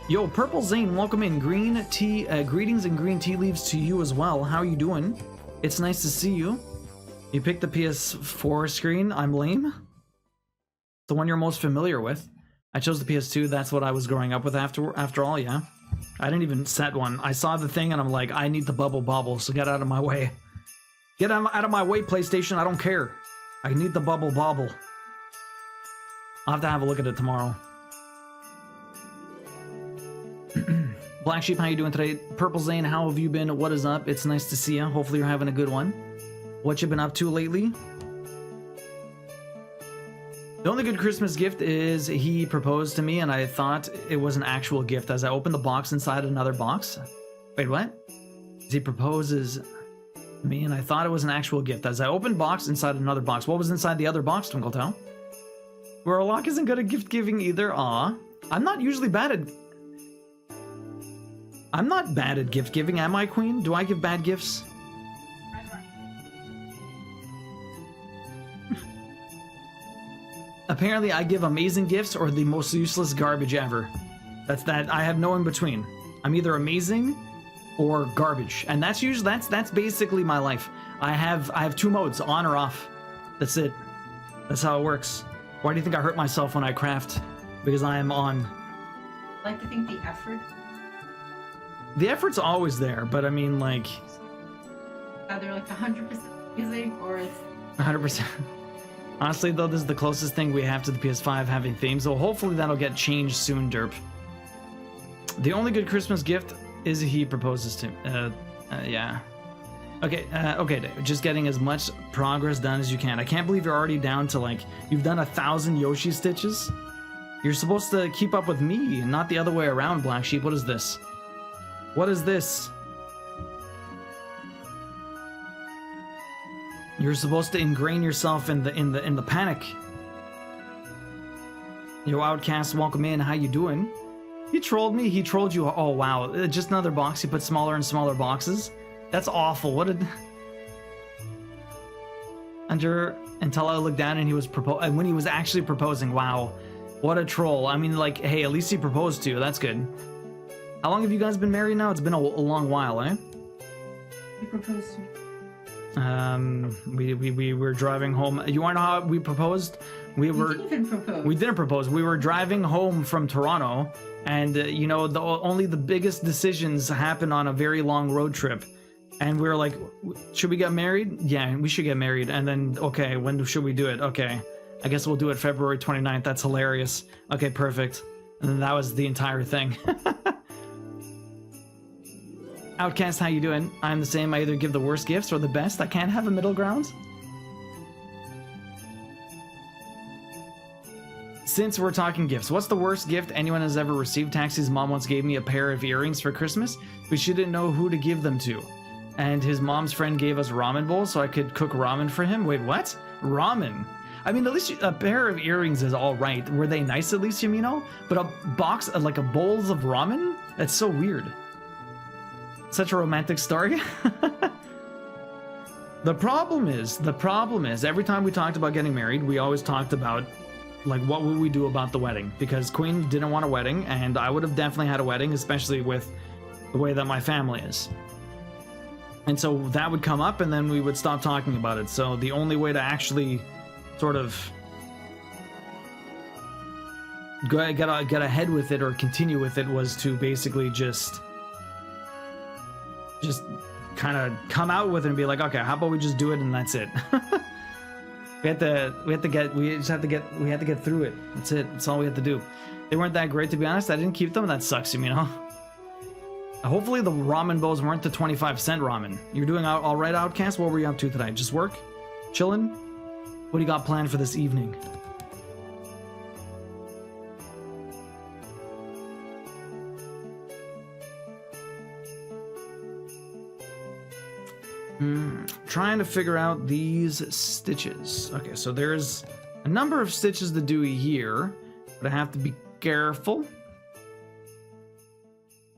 Speaker 1: Yo, Purple Zane, welcome in. Green tea, greetings and green tea leaves to you as well. How are you doing? It's nice to see you. You picked the PS4 screen. I'm lame. The one you're most familiar with. I chose the PS2. That's what I was growing up with after all, yeah. I didn't even set one. I saw the thing and I'm like, I need the bubble bobble, so get out of my way. Get out of my way, PlayStation. I don't care. I need the bubble bobble. I'll have to have a look at it tomorrow. Black Sheep, how you doing today? Purple Zane, how have you been? What is up? It's nice to see you. Hopefully you're having a good one. What you been up to lately? The only good Christmas gift is he proposed to me, and I thought it was an actual gift as I opened the box inside another box. Wait, what? He proposes to me, and I thought it was an actual gift as I opened box inside another box. What was inside the other box, Twinkletown? Warlock isn't good at gift giving either. Aw. I'm not usually bad at... I'm not bad at gift giving, am I, Queen? Do I give bad gifts? Apparently, I give amazing gifts or the most useless garbage ever. That's that. I have no in between. I'm either amazing or garbage, and that's usually that's basically my life. I have two modes, on or off. That's it. That's how it works. Why do you think I hurt myself when I craft? Because I am on.
Speaker 2: I like to think the effort.
Speaker 1: The effort's always there, but I mean, like.
Speaker 2: Either like 100% music or it's
Speaker 1: 100%. Honestly, though, this is the closest thing we have to the PS5 having themes, so hopefully that'll get changed soon, derp. The only good Christmas gift is he proposes to. Yeah. Okay, okay, Dave. Just getting as much progress done as you can. I can't believe you're already down to, like, you've done 1,000 Yoshi stitches. You're supposed to keep up with me, not the other way around, Black Sheep. What is this? What is this? You're supposed to ingrain yourself in the panic. Yo, Outcast, welcome in. How you doing? He trolled me. He trolled you. Oh wow, just another box. He put smaller and smaller boxes. That's awful. What did? Until I looked down and he was and when he was actually proposing. Wow, what a troll. I mean, like, hey, at least he proposed to you. That's good. How long have you guys been married now? It's been a long while, eh?
Speaker 2: he proposed to me.
Speaker 1: We were driving home. You want to know how we proposed? We
Speaker 2: didn't even propose.
Speaker 1: We didn't propose. We were driving home from Toronto, and you know, only the biggest decisions happen on a very long road trip. And we were like, should we get married? Yeah, we should get married. And then, okay, when should we do it? Okay, I guess we'll do it February 29th. That's hilarious. Okay, perfect. And then that was the entire thing. Outcast, how you doing? I'm the same. I either give the worst gifts or the best. I can't have a middle ground. Since we're talking gifts, what's the worst gift anyone has ever received? Taxi's mom once gave me a pair of earrings for Christmas, but she didn't know who to give them to. And his mom's friend gave us ramen bowls so I could cook ramen for him. Wait, what? Ramen? I mean, at least a pair of earrings is all right. Were they nice at least, Yumino? But a box, like a bowls of ramen? That's so weird. Such a romantic story. The problem is, every time we talked about getting married, we always talked about, like, what would we do about the wedding? Because Queen didn't want a wedding, and I would have definitely had a wedding, especially with the way that my family is. And so that would come up, and then we would stop talking about it. So the only way to actually sort of get ahead with it or continue with it was to basically just kind of come out with it and be like, okay, how about we just do it and that's it. we had to get through it. That's it. That's all we had to do. They weren't that great, to be honest. I didn't keep them. That sucks, you know. Hopefully the ramen bowls weren't the 25-cent ramen. You're doing all right, Outcast? What were you up to today? Just work? Chilling? What do you got planned for this evening? Trying to figure out these stitches. Okay, so there's a number of stitches to do here, but I have to be careful.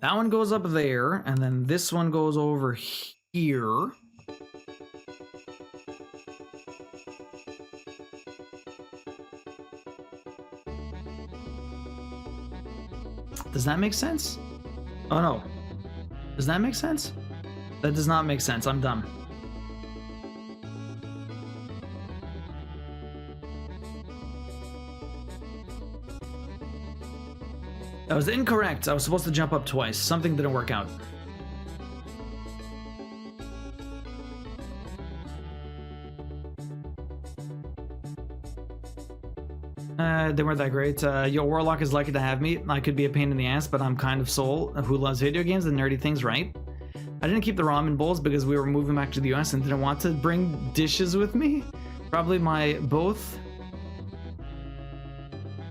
Speaker 1: That one goes up there, and then this one goes over here. Does that make sense? Oh no. Does that make sense? That does not make sense. I'm dumb. That was incorrect. I was supposed to jump up twice. Something didn't work out. They weren't that great. Yo, Warlock is lucky to have me. I could be a pain in the ass, but I'm kind of soul who loves video games and nerdy things, right? I didn't keep the ramen bowls because we were moving back to the US and didn't want to bring dishes with me. Probably my both.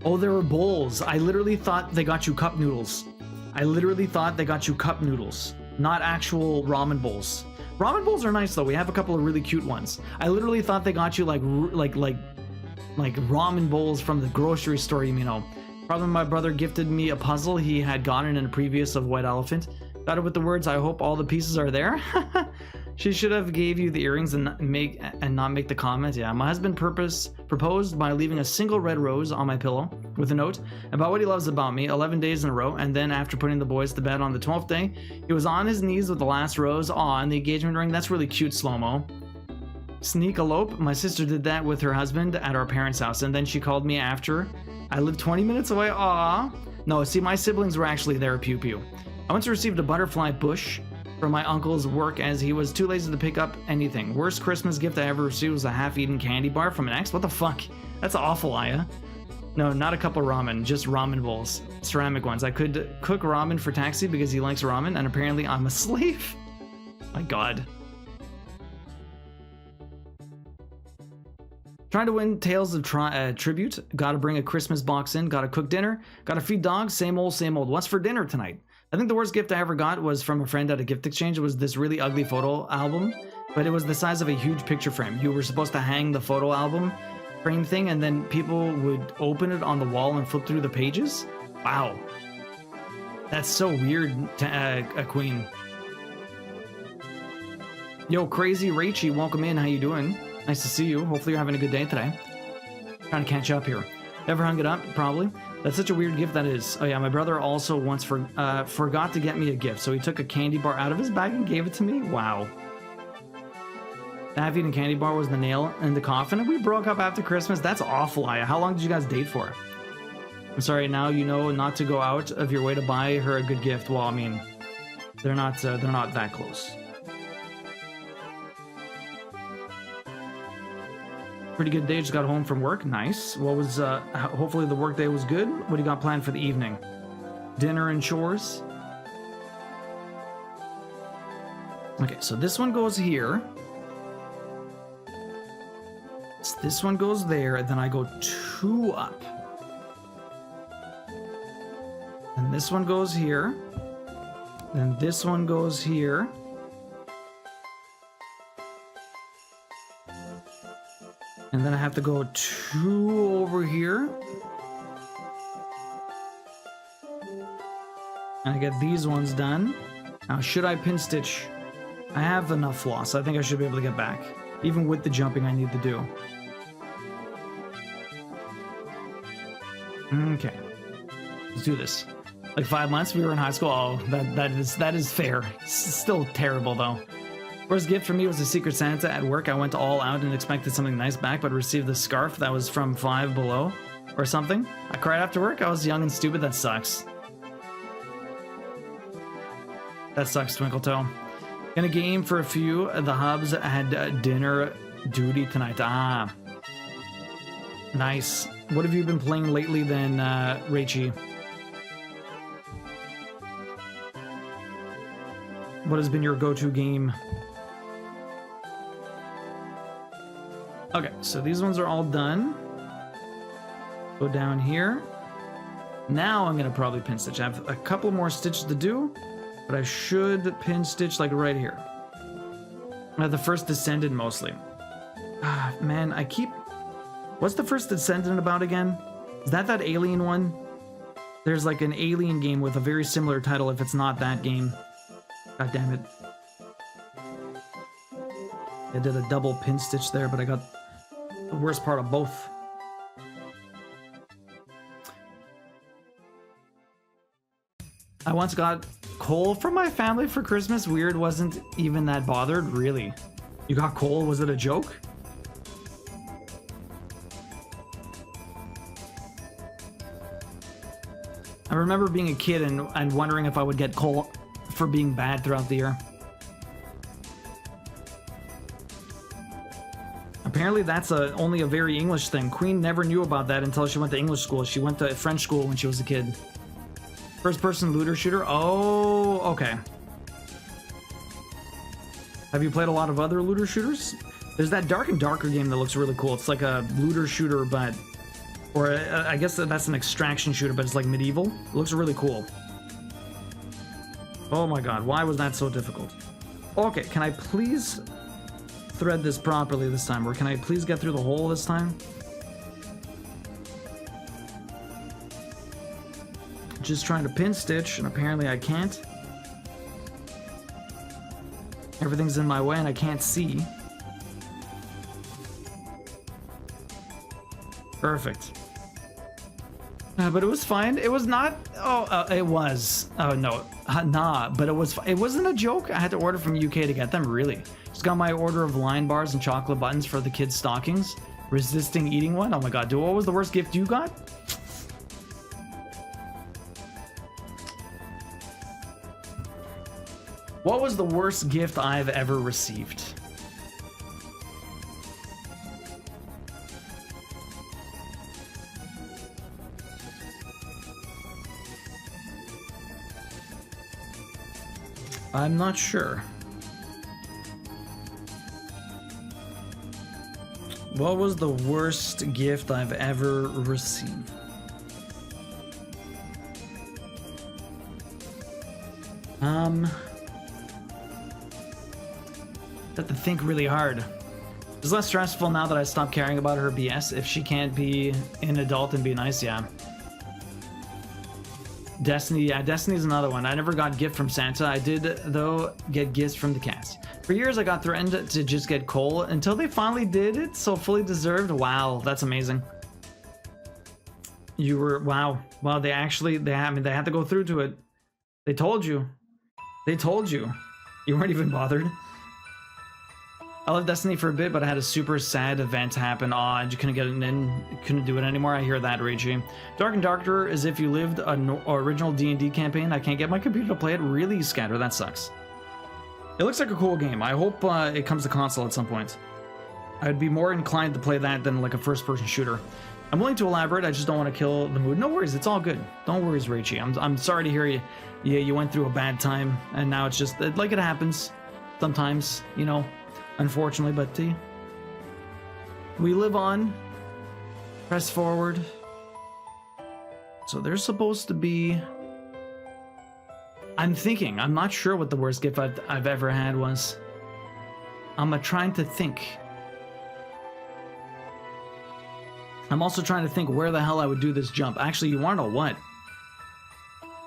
Speaker 1: Oh, there were bowls. I literally thought they got you cup noodles. I literally thought they got you cup noodles, not actual ramen bowls. Ramen bowls are nice though. We have a couple of really cute ones. I literally thought they got you like ramen bowls from the grocery store, you know. Probably my brother gifted me a puzzle he had gotten in a previous of White Elephant. Got it with the words, I hope all the pieces are there. She should have gave you the earrings and not make the comment. Yeah, my husband proposed by leaving a single red rose on my pillow with a note about what he loves about me 11 days in a row, and then after putting the boys to bed on the 12th day, he was on his knees with the last rose on the engagement ring. That's really cute, slow-mo. Sneak elope. My sister did that with her husband at our parents' house, and then she called me after. I lived 20 minutes away. Aww. No, see, my siblings were actually there, pew pew. I once received a butterfly bush from my uncle's work as he was too lazy to pick up anything. Worst Christmas gift I ever received was a half-eaten candy bar from an ex. What the fuck? That's awful, Aya. No, not a cup of ramen, just ramen bowls. Ceramic ones. I could cook ramen for Taxi because he likes ramen, and apparently I'm a slave. My god. Trying to win Tales of Tribute. Gotta bring a Christmas box in. Gotta cook dinner. Gotta feed dogs. Same old, same old. What's for dinner tonight? I think the worst gift I ever got was from a friend at a gift exchange. It was this really ugly photo album, but it was the size of a huge picture frame. You were supposed to hang the photo album frame thing, and then people would open it on the wall and flip through the pages. Wow. That's so weird, a queen. Yo, Crazy Rachy, welcome in. How you doing? Nice to see you. Hopefully you're having a good day today. Trying to catch up here. Ever hung it up? Probably. That's such a weird gift that is. Oh yeah, my brother also once forgot to get me a gift, so he took a candy bar out of his bag and gave it to me. Wow. The half-eaten candy bar was the nail in the coffin, and we broke up after Christmas. That's awful, Aya. How long did you guys date for? I'm sorry, now you know not to go out of your way to buy her a good gift. Well, I mean, they're not that close. Pretty good day, just got home from work. Nice. What was, hopefully the work day was good. What do you got planned for the evening? Dinner and chores? Okay, so this one goes here. This one goes there, and then I go 2 up. And this one goes here. Then this one goes here. And then I have to go 2 over here. And I get these ones done. Now, should I pin stitch? I have enough floss. I think I should be able to get back. Even with the jumping I need to do. Okay. Let's do this. Like 5 months we were in high school. Oh, that is fair. It's still terrible though. First gift for me was a Secret Santa at work. I went all out and expected something nice back, but received the scarf that was from Five Below or something. I cried after work. I was young and stupid. That sucks. That sucks, Twinkletoe. Gonna game for a few. The Hubs had dinner duty tonight. Ah. Nice. What have you been playing lately then, Rachie? What has been your go-to game? Okay, so these ones are all done. Go down here. Now I'm gonna probably pin stitch. I have a couple more stitches to do, but I should pin stitch like right here. The first Descendant mostly. Ah, man, I keep... What's the first Descendant about again? Is that alien one? There's like an alien game with a very similar title if it's not that game. God damn it. I did a double pin stitch there, but I got the worst part of both. I once got coal from my family for Christmas. Weird, wasn't even that bothered. Really? You got coal? Was it a joke? I remember being a kid and wondering if I would get coal for being bad throughout the year. I Apparently that's only a very English thing. Queen never knew about that until she went to English school. She went to French school when she was a kid. First person looter shooter? Oh, okay. Have you played a lot of other looter shooters? There's that Dark and Darker game that looks really cool. It's like a looter shooter, but... Or I guess that's an extraction shooter, but it's like medieval. It looks really cool. Oh my god, why was that so difficult? Okay, can I please thread this properly this time? Or can I please get through the hole this time? Just trying to pin stitch, and apparently I can't. Everything's in my way and I can't see. Perfect. But it was fine. It was not. Oh, it was. Oh no, nah. But it was. It wasn't a joke. I had to order from UK to get them. Really. Just got my order of line bars and chocolate buttons for the kids' stockings. Resisting eating one. Oh my god, dude. What was the worst gift you got? What was the worst gift I've ever received? I'm not sure. What was the worst gift I've ever received? I have to think really hard. It's less stressful now that I stopped caring about her BS. If she can't be an adult and be nice, yeah. Destiny, yeah, Destiny's another one. I never got a gift from Santa. I did, though, get gifts from the cast. For years, I got threatened to just get coal until they finally did it, so fully deserved. Wow, that's amazing. You were, wow. Wow, they actually, they had to go through to it. They told you. They told you. You weren't even bothered. I love Destiny for a bit, but I had a super sad event happen. Aw, you couldn't get it in, couldn't do it anymore. I hear that, Ragey. Dark and Darker is if you lived an original D&D campaign. I can't get my computer to play it. Really, Scatter, that sucks. It looks like a cool game. I hope it comes to console at some point. I'd be more inclined to play that than like a first-person shooter. I'm willing to elaborate. I just don't want to kill the mood. No worries, it's all good. Don't worry, Ragey. I'm sorry to hear you. Yeah, you went through a bad time, and now it's just like it happens sometimes, you know. Unfortunately, but we live on, press forward. So there's supposed to be, I'm thinking, I'm not sure what the worst gift I've ever had was. I'm trying to think. I'm also trying to think where the hell I would do this jump. Actually, you want to know what?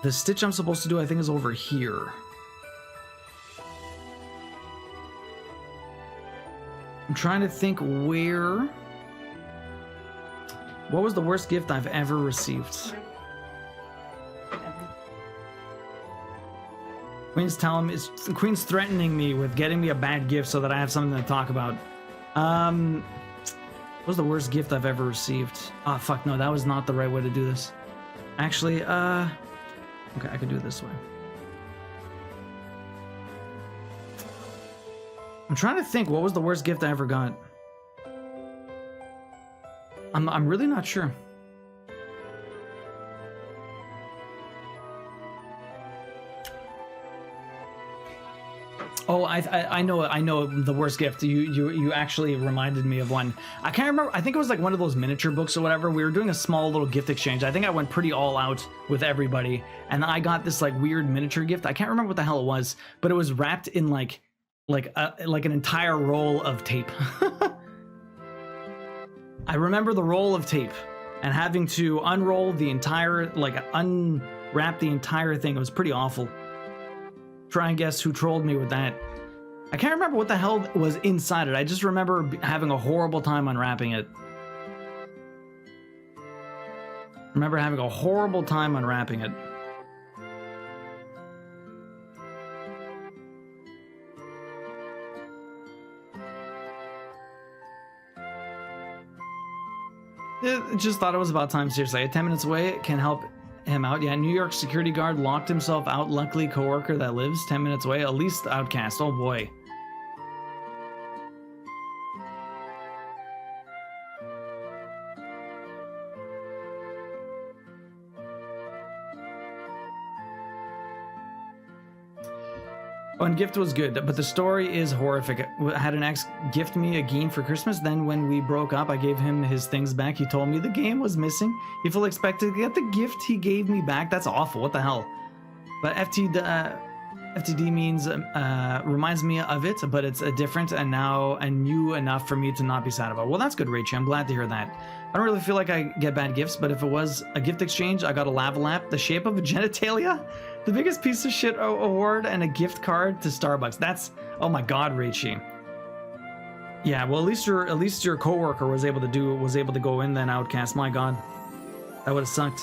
Speaker 1: The stitch I'm supposed to do, I think, is over here. I'm trying to think where... What was the worst gift I've ever received? Queen's Queen's threatening me with getting me a bad gift so that I have something to talk about. What was the worst gift I've ever received? Ah, fuck, no, that was not the right way to do this. Actually, okay, I could do it this way. I'm trying to think, what was the worst gift I ever got? I'm really not sure. Oh, I know the worst gift. You actually reminded me of one. I can't remember. I think it was like one of those miniature books or whatever. We were doing a small little gift exchange. I think I went pretty all out with everybody, and I got this like weird miniature gift. I can't remember what the hell it was, but it was wrapped in like an entire roll of tape. I remember the roll of tape and having to unroll the entire, like unwrap the entire thing. It was pretty awful. Try and guess who trolled me with that. I can't remember what the hell was inside it. I just remember having a horrible time unwrapping it. Remember having a horrible time unwrapping it. Just thought it was about time, seriously. 10 minutes away can help him out. Yeah, New York security guard locked himself out. Luckily, coworker that lives 10 minutes away. At least outcast. Oh boy. Oh, and gift was good, but the story is horrific. I had an ex gift me a game for Christmas. Then when we broke up, I gave him his things back. He told me the game was missing. He fully expected to get the gift he gave me back. That's awful. What the hell? But FTD means reminds me of it, but it's a different and now and new enough for me to not be sad about. Well, that's good, Rachel. I'm glad to hear that. I don't really feel like I get bad gifts, but if it was a gift exchange, I got a lava lamp the shape of a genitalia, the biggest piece of shit award, and a gift card to Starbucks. That's, oh my god, Rachel. Yeah, well, at least your coworker was able to go in then, Outcast. My god, that would have sucked.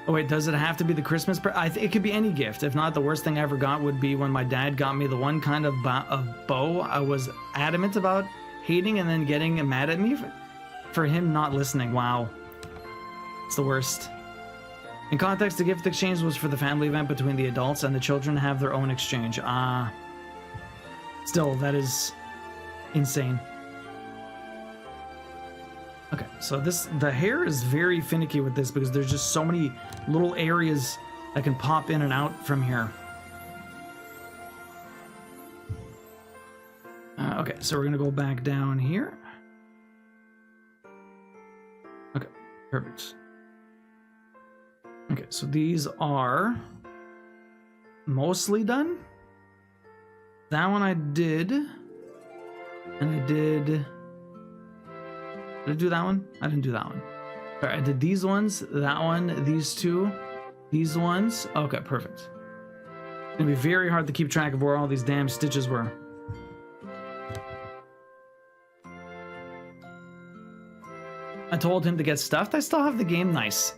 Speaker 1: Oh wait, does it have to be the Christmas? I think it could be any gift. If not, the worst thing I ever got would be when my dad got me the one kind of bow I was adamant about hating and then getting mad at me for him not listening. Wow. It's the worst. In context, the gift exchange was for the family event between the adults, and the children have their own exchange. Still, that is insane. Okay, so the hair is very finicky with this because there's just so many little areas that can pop in and out from here. Okay, so we're gonna go back down here. Okay, perfect. Okay, so these are mostly done. That one I did, and I did. Did I do that one? I didn't do that one. All right, I did these ones, that one, these two, these ones. Okay, perfect. It's gonna be very hard to keep track of where all these damn stitches were. I told him to get stuffed. I still have the game. Nice.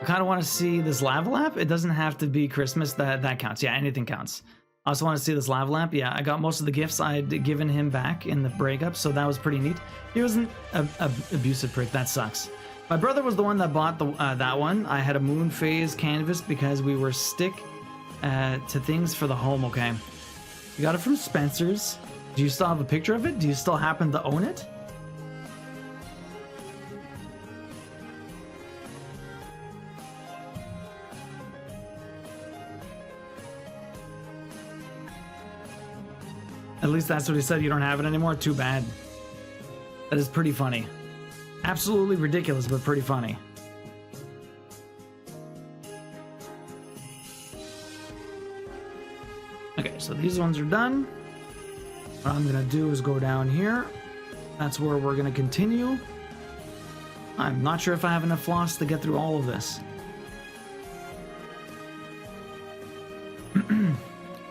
Speaker 1: I kind of want to see this lava lamp. It doesn't have to be Christmas. That counts. Yeah, anything counts. I also want to see this lava lamp. Yeah, I got most of the gifts I'd given him back in the breakup, so that was pretty neat. He wasn't an abusive prick. That sucks. My brother was the one that bought that one. I had a moon phase canvas because we were stick to things for the home. Okay. You got it from Spencer's. Do you still have a picture of it? Do you still happen to own it? At least that's what he said. You don't have it anymore? Too bad. That is pretty funny. Absolutely ridiculous, but pretty funny. Okay, so these ones are done. What I'm gonna do is go down here. That's where we're gonna continue. I'm not sure if I have enough floss to get through all of this.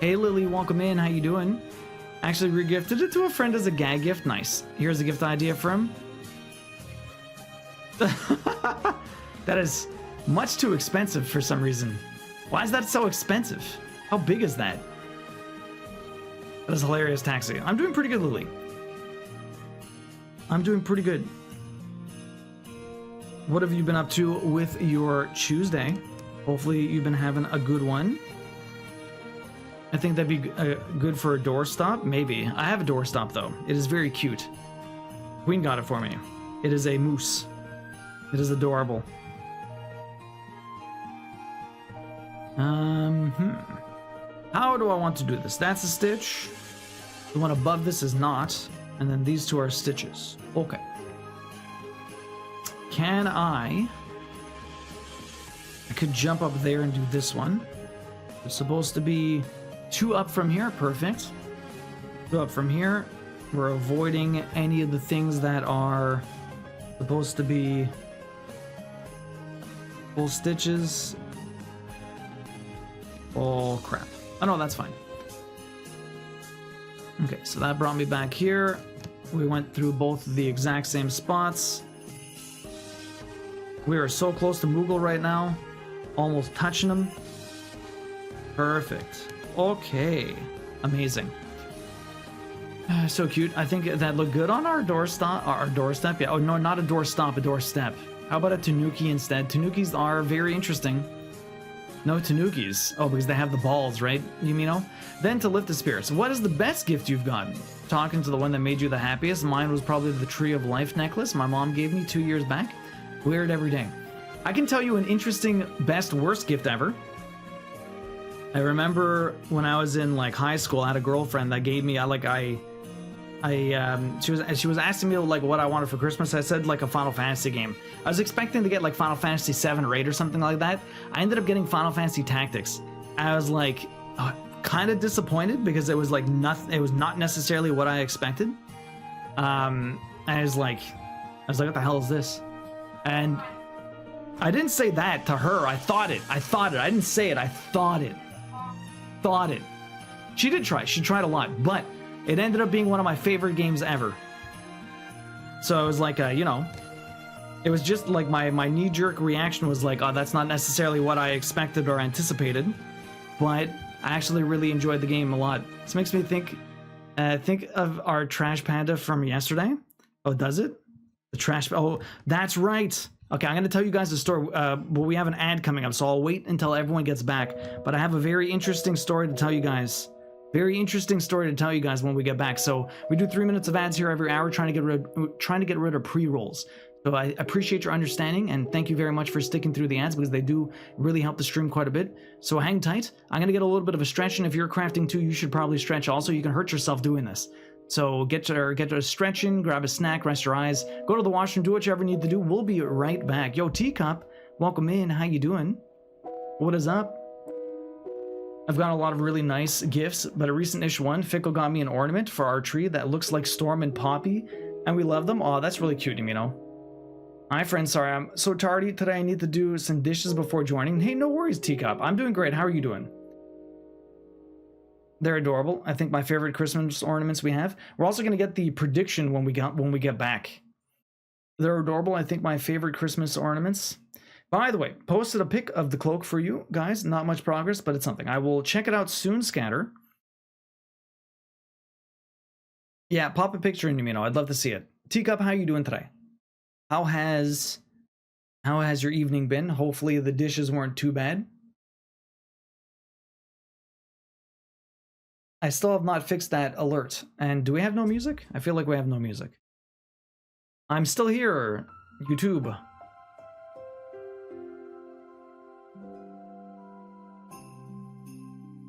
Speaker 1: Hey Lily, welcome in. How you doing? Actually regifted it to a friend as a gag gift. Nice. Here's a gift idea for him. That is much too expensive for some reason. Why is that so expensive? How big is that? That is hilarious, Taxi. I'm doing pretty good, Lily. I'm doing pretty good. What have you been up to with your Tuesday? Hopefully you've been having a good one. I think that'd be good for a doorstop. Maybe. I have a doorstop, though. It is very cute. Queen got it for me. It is a moose. It is adorable. How do I want to do this? That's a stitch. The one above this is not. And then these two are stitches. Okay. Can I could jump up there and do this one. It's supposed to be 2 up from here. Perfect. 2 up from here. We're avoiding any of the things that are supposed to be full stitches. Oh crap. Oh no, that's fine. Okay, so that brought me back here. We went through both the exact same spots. We are so close to Moogle right now. Almost touching him. Perfect. Okay. Amazing. So cute. I think that looked good on our doorstep. Yeah. Oh no, not a doorstop, a doorstep. How about a tanuki instead? Tanukis are very interesting. No tanukis. Oh, because they have the balls, right, Yumino? Then to lift the spirits. What is the best gift you've gotten? Talking to the one that made you the happiest. Mine was probably the Tree of Life necklace my mom gave me 2 years back. Wear it every day. I can tell you an interesting best worst gift ever. I remember when I was in like high school, I had a girlfriend that gave me she was asking me like what I wanted for Christmas. I said like a Final Fantasy game. I was expecting to get like Final Fantasy 7 or 8 or something like that. I ended up getting Final Fantasy Tactics. I was like kind of disappointed because it was like nothing. It was not necessarily what I expected. I was like, what the hell is this? And I didn't say that to her. I thought it. I didn't say it. I thought it. She did try. She tried a lot, but it ended up being one of my favorite games ever. So it was like, you know, it was just like my knee-jerk reaction was like, oh, that's not necessarily what I expected or anticipated, but I actually really enjoyed the game a lot. This makes me think of our trash panda from yesterday. Oh, does it? The trash. Oh, that's right. Okay, I'm going to tell you guys the story. Well, we have an ad coming up, so I'll wait until everyone gets back. But I have a very interesting story to tell you guys. Very interesting story to tell you guys when we get back. So we do 3 minutes of ads here every hour, trying to get rid of pre-rolls. So I appreciate your understanding, and thank you very much for sticking through the ads because they do really help the stream quite a bit. So hang tight. I'm going to get a little bit of a stretch, and if you're crafting too, you should probably stretch also. You can hurt yourself doing this. So get to a stretching, grab a snack, rest your eyes, go to the washroom, do whatever you need to do. We'll be right back. Yo, Teacup, welcome in. How you doing? What is up? I've got a lot of really nice gifts, but a recent-ish one, Fickle got me an ornament for our tree that looks like Storm and Poppy, and we love them. Oh, that's really cute, you know. Hi, friends. Sorry, I'm so tardy today. I need to do some dishes before joining. Hey, no worries, Teacup. I'm doing great. How are you doing? They're adorable. I think my favorite Christmas ornaments we have. We're also going to get the prediction when we get back. They're adorable. I think my favorite Christmas ornaments. By the way, posted a pic of the cloak for you guys. Not much progress, but it's something. I will check it out soon, Scatter. Yeah, pop a picture into me, I'd love to see it. Teacup, how you doing today? How has your evening been? Hopefully the dishes weren't too bad. I still have not fixed that alert. And do we have no music? I feel like we have no music. I'm still here, YouTube.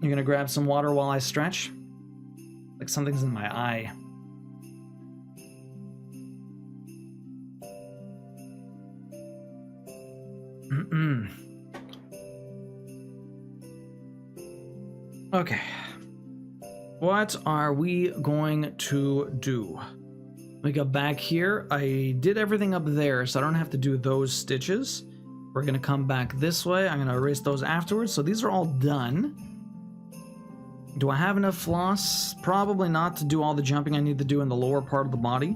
Speaker 1: You're gonna grab some water while I stretch? Like something's in my eye. Okay. What are we going to do? We go back here. I did everything up there, so I don't have to do those stitches. We're gonna come back this way. I'm gonna erase those afterwards. So these are all done. Do I have enough floss? Probably not to do all the jumping I need to do in the lower part of the body.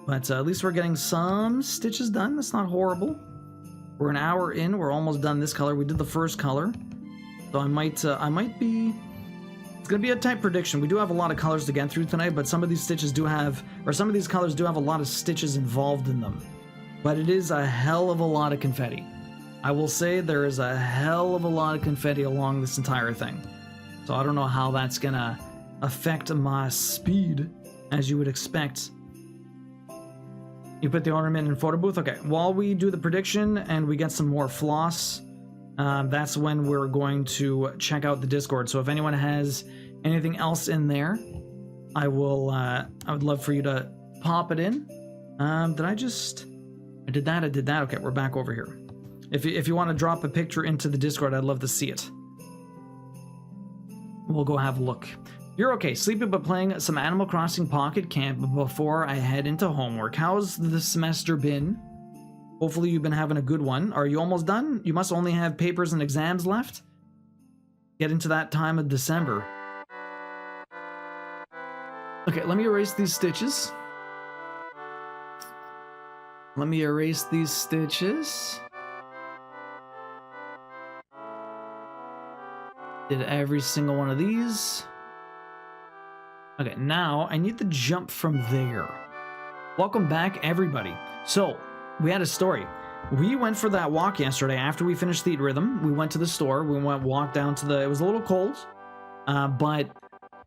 Speaker 1: But at least we're getting some stitches done. That's not horrible. We're an hour in. We're almost done this color. We did the first color. So I might be... It's going to be a tight prediction. We do have a lot of colors to get through tonight, but some of these stitches do have... Or some of these colors do have a lot of stitches involved in them. But it is a hell of a lot of confetti. I will say there is a hell of a lot of confetti along this entire thing. So I don't know how that's going to affect my speed, as you would expect. You put the ornament in photo booth? Okay, while we do the prediction and we get some more floss, that's when we're going to check out the Discord. So if anyone has anything else in there, I would love for you to pop it in. I did that. Okay, we're back over here. If you want to drop a picture into the Discord, I'd love to see it. We'll go have a look. You're okay, sleeping but playing some Animal Crossing Pocket Camp before I head into homework. How's the semester been? Hopefully you've been having a good one. Are you almost done? You must only have papers and exams left. Get into that time of December. Okay, let me erase these stitches. Did every single one of these. Okay, now I need to jump from there. Welcome back, everybody. So, we had a story. We went for that walk yesterday after we finished the rhythm. We went to the store. We walked down to the... It was a little cold, but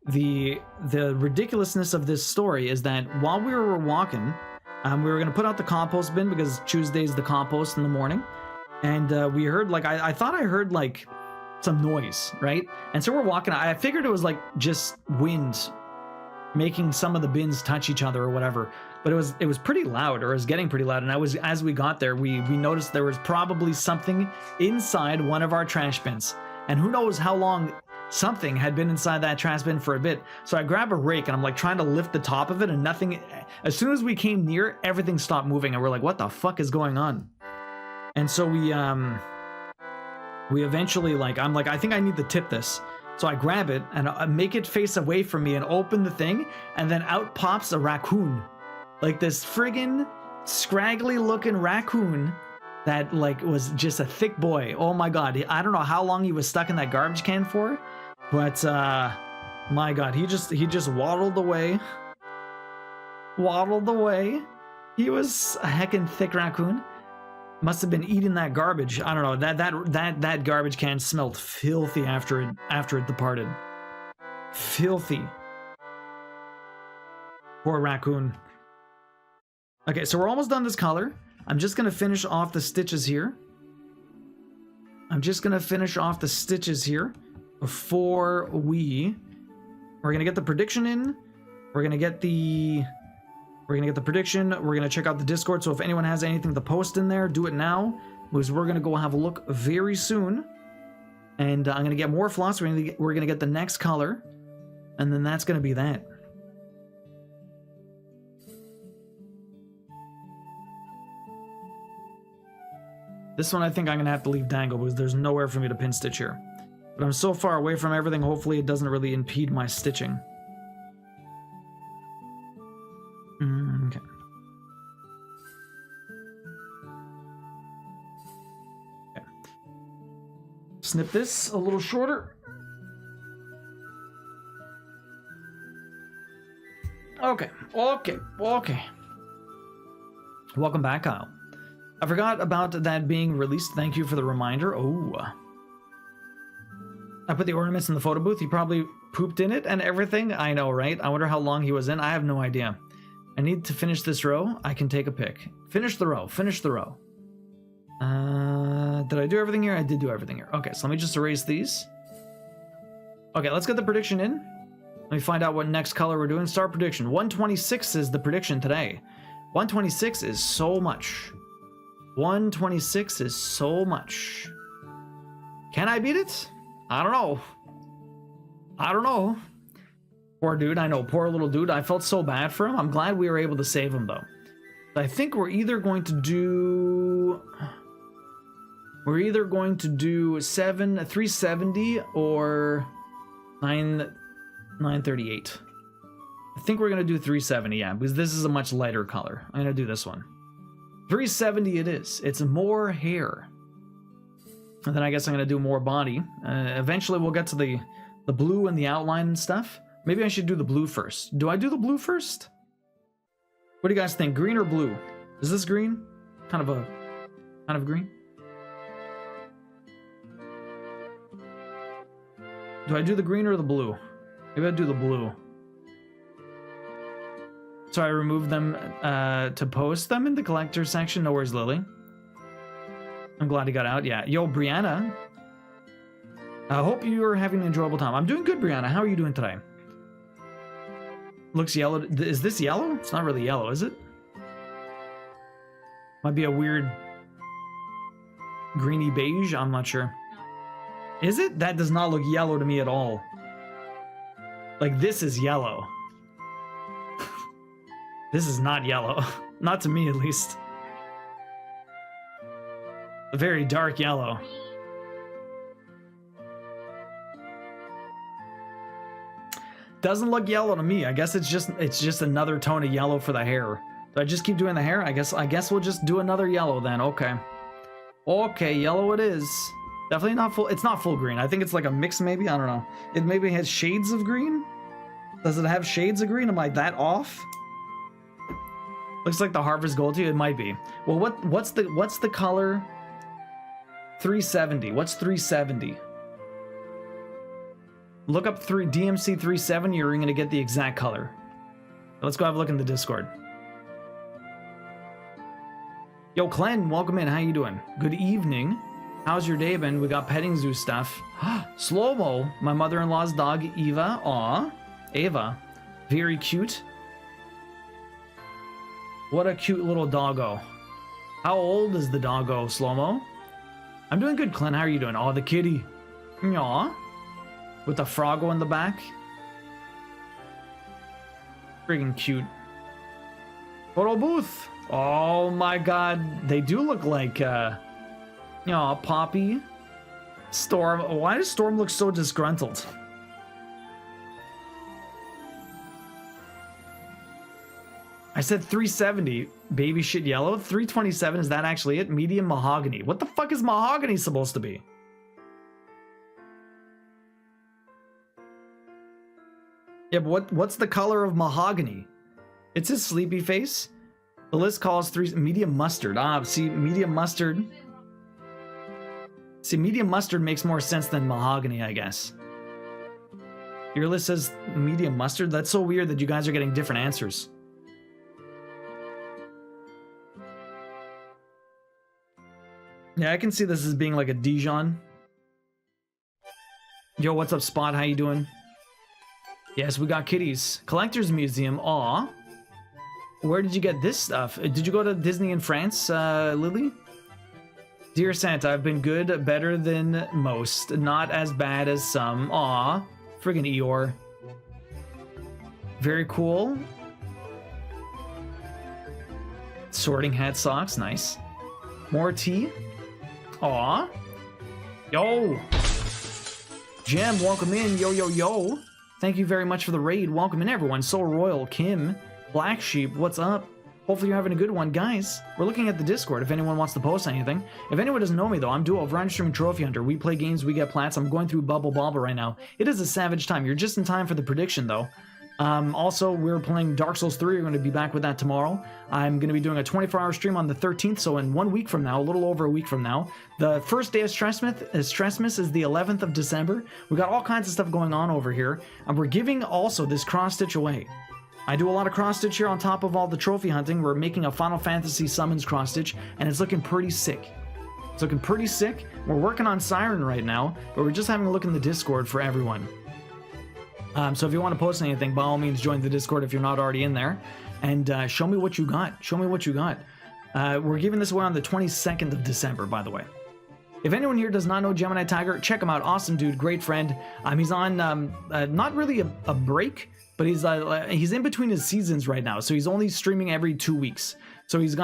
Speaker 1: the ridiculousness of this story is that while we were walking, we were going to put out the compost bin because Tuesday's the compost in the morning. And we heard like I thought I heard like some noise, right? And so we're walking. I figured it was like just wind making some of the bins touch each other or whatever. But it was pretty loud, or it was getting pretty loud. And as we got there, we noticed there was probably something inside one of our trash bins. And who knows how long something had been inside that trash bin for a bit. So I grab a rake and I'm like trying to lift the top of it, and nothing. As soon as we came near, everything stopped moving, and we're like, what the fuck is going on? And so we eventually, like, I'm like, I think I need to tip this. So I grab it and I make it face away from me and open the thing, and then out pops a raccoon. Like this friggin' scraggly looking raccoon that like was just a thick boy. Oh my god, I don't know how long he was stuck in that garbage can for, but my god, he just waddled away. Waddled away. He was a heckin' thick raccoon. Must have been eating that garbage. I don't know. That garbage can smelled filthy after it departed. Filthy. Poor raccoon. Okay, so we're almost done this color. I'm just gonna finish off the stitches here. Before we're gonna get the prediction in. We're gonna get the prediction. We're going to check out the Discord. So if anyone has anything to post in there, do it now, because we're going to go have a look very soon. And I'm going to get more floss. We're going to get the next color. And then that's going to be that. This one I think I'm going to have to leave dangle, because there's nowhere for me to pin stitch here. But I'm so far away from everything, hopefully it doesn't really impede my stitching. Okay. Snip this a little shorter. Okay. Welcome back, Kyle. I forgot about that being released. Thank you for the reminder. Oh. I put the ornaments in the photo booth. He probably pooped in it and everything. I know, right? I wonder how long he was in. I have no idea. I need to finish this row. I can take a pic. Finish the row. Did I do everything here? I did do everything here. Okay, so let me just erase these. Okay, let's get the prediction in. Let me find out what next color we're doing. Start prediction. 126 is the prediction today. 126 is so much. 126 is so much. Can I beat it? I don't know. Poor dude, I know, poor little dude. I felt so bad for him. I'm glad we were able to save him, though. I think we're either going to do 370 or 938. I think we're gonna do 370, yeah, because this is a much lighter color. I'm gonna do this one. 370 it is. It's more hair. And then I guess I'm gonna do more body. Eventually we'll get to the blue and the outline and stuff. Maybe I should do the blue first. Do I do the blue first? What do you guys think? Green or blue? Is this green? Kind of green? Do I do the green or the blue? Maybe I'll do the blue. So I removed them to post them in the collector section. No worries, Lily. I'm glad he got out. Yeah. Yo, Brianna. I hope you're having an enjoyable time. I'm doing good, Brianna. How are you doing today? Looks yellow. Is this yellow? It's not really yellow, is it? Might be a weird greeny beige. I'm not sure. Is it? That does not look yellow to me at all. Like, this is yellow. This is not yellow. Not to me, at least. A very dark yellow. Doesn't look yellow to me. I guess it's just another tone of yellow for the hair. Do I just keep doing the hair? I guess we'll just do another yellow then. Okay. Okay, yellow it is. Definitely not full. It's not full green. I think it's like a mix maybe. I don't know. It maybe has shades of green. Does it have shades of green? Am I that off? Looks like the Harvest Gold to you. It might be. Well, what's the color? 370. What's 370? Look up DMC 370. You're gonna get the exact color. Let's go have a look in the Discord. Yo, Glenn, welcome in. How you doing? Good evening. How's your day been? We got petting zoo stuff. Slow-mo, my mother-in-law's dog, Eva. Aw, Ava. Very cute. What a cute little doggo. How old is the doggo, Slow-mo? I'm doing good, Clint. How are you doing? Oh, the kitty. Aw. With the froggo in the back. Friggin' cute. Photo booth. Oh my god. They do look like, Poppy. Storm. Why does Storm look so disgruntled? I said 370. Baby shit yellow. 327. Is that actually it? Medium mahogany. What the fuck is mahogany supposed to be? Yeah, but what's the color of mahogany? It's his sleepy face. The list calls medium mustard. Ah, see, medium mustard. See, medium mustard makes more sense than mahogany, I guess. Your list says medium mustard? That's so weird that you guys are getting different answers. Yeah, I can see this as being like a Dijon. Yo, what's up, Spot? How you doing? Yes, we got kitties. Collector's Museum. Aw. Where did you get this stuff? Did you go to Disney in France, Lily? Dear Santa, I've been good, better than most. Not as bad as some. Aw. Friggin' Eeyore. Very cool. Sorting Hat socks. Nice. More tea. Aw. Yo. Gem, welcome in. Yo, yo, yo. Thank you very much for the raid. Welcome in, everyone. Soul Royal, Kim, Black Sheep, what's up? Hopefully you're having a good one. Guys, we're looking at the Discord if anyone wants to post anything. If anyone doesn't know me, though, I'm Duo, Ryan Streaming Trophy Hunter. We play games, we get plats. I'm going through Bubble Bobble right now. It is a savage time. You're just in time for the prediction, though. Also, we're playing Dark Souls 3. We're going to be back with that tomorrow. I'm going to be doing a 24-hour stream on the 13th, so in 1 week from now, a little over a week from now. The first day of Stressmas is the 11th of December. We got all kinds of stuff going on over here, and we're giving also this cross-stitch away. I do a lot of cross-stitch here on top of all the trophy hunting. We're making a Final Fantasy Summons cross-stitch, and it's looking pretty sick. It's looking pretty sick. We're working on Siren right now, but we're just having a look in the Discord for everyone. So if you want to post anything, by all means, join the Discord if you're not already in there. And show me what you got. Show me what you got. We're giving this away on the 22nd of December, by the way. If anyone here does not know Gemini Tiger, check him out. Awesome dude, great friend. He's on not really a break, but he's in between his seasons right now. So he's only streaming every 2 weeks. So he's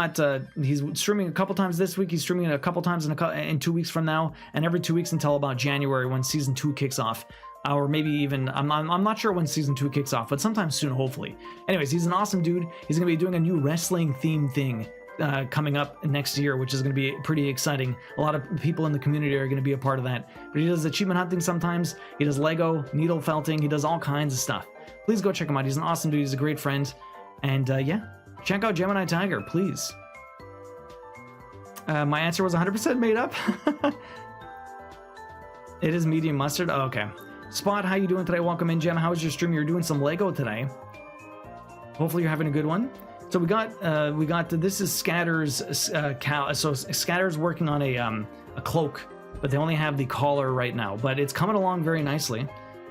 Speaker 1: streaming a couple times this week. He's streaming a couple times in 2 weeks from now, and every 2 weeks until about January when season 2 kicks off. Or maybe even, I'm not sure when season 2 kicks off, but sometime soon, hopefully. Anyways, he's an awesome dude. He's going to be doing a new wrestling theme thing coming up next year, which is going to be pretty exciting. A lot of people in the community are going to be a part of that. But he does achievement hunting sometimes. He does Lego, needle felting. He does all kinds of stuff. Please go check him out. He's an awesome dude. He's a great friend. And yeah, check out Gemini Tiger, please. My answer was 100% made up. It is medium mustard. Oh, okay. Spot, how you doing today? Welcome in, Gem. How was your stream? You're doing some Lego today. Hopefully you're having a good one. So we got this is Scatter's cow. So Scatter's working on a cloak, but they only have the collar right now. But it's coming along very nicely.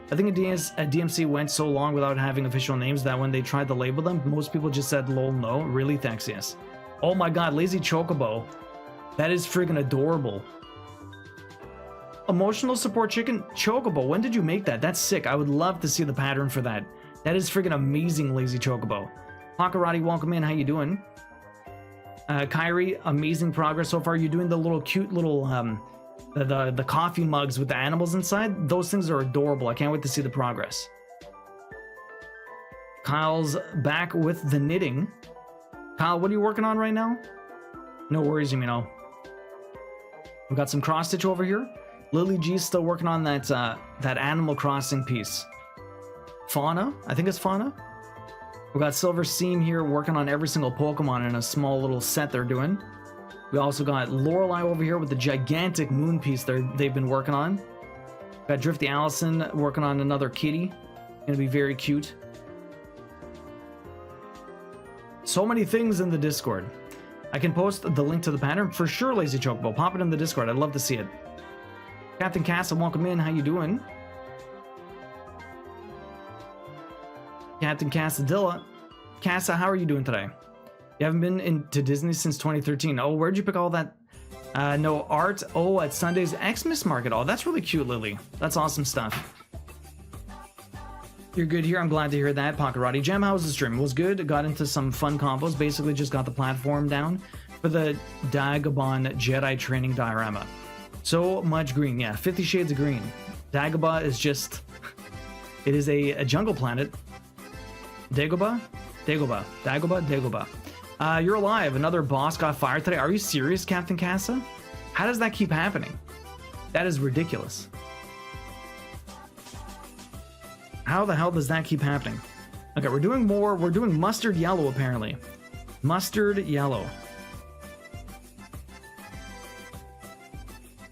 Speaker 1: I think a DMC went so long without having official names that when they tried to label them, most people just said lol no. Really? Thanks, yes. Oh my god, Lazy Chocobo. That is friggin' adorable. Emotional support chicken Chocobo. When did you make that? That's sick. I would love to see the pattern for that. That is friggin' amazing, Lazy Chocobo. Hakarati, welcome in. How you doing? Kyrie, amazing progress so far. You're doing the little cute little the coffee mugs with the animals inside. Those things are adorable. I can't wait to see the progress. Kyle's back with the knitting. Kyle, what are you working on right now? No worries, you know. We got some cross stitch over here. Lily G's still working on that that Animal Crossing piece. Fauna, I think it's Fauna. We got Silver Seam here working on every single Pokemon in a small little set they're doing. We also got Lorelei over here with the gigantic moon piece they've been working on. Got Drifty Allison working on another kitty. Gonna be very cute. So many things in the Discord. I can post the link to the pattern for sure, Lazy Chocobo. Pop it in the Discord. I'd love to see it. Captain Casa, welcome in. How you doing? Captain Casadilla. Casa, how are you doing today? You haven't been into Disney since 2013. Oh, where'd you pick all that? No art. Oh, at Sunday's Xmas Market. Oh, that's really cute, Lily. That's awesome stuff. You're good here. I'm glad to hear that. Pokerati Gem, how was the stream? It was good. Got into some fun combos. Basically just got the platform down for the Dagobah Jedi training diorama. So much green. Yeah, 50 shades of green. Dagobah is just... It is a jungle planet. Dagobah? Dagobah. Dagobah? Dagobah. You're alive. Another boss got fired today. Are you serious, Captain Casa? How does that keep happening? That is ridiculous. How the hell does that keep happening? Okay, we're doing more. We're doing mustard yellow, apparently. Mustard yellow.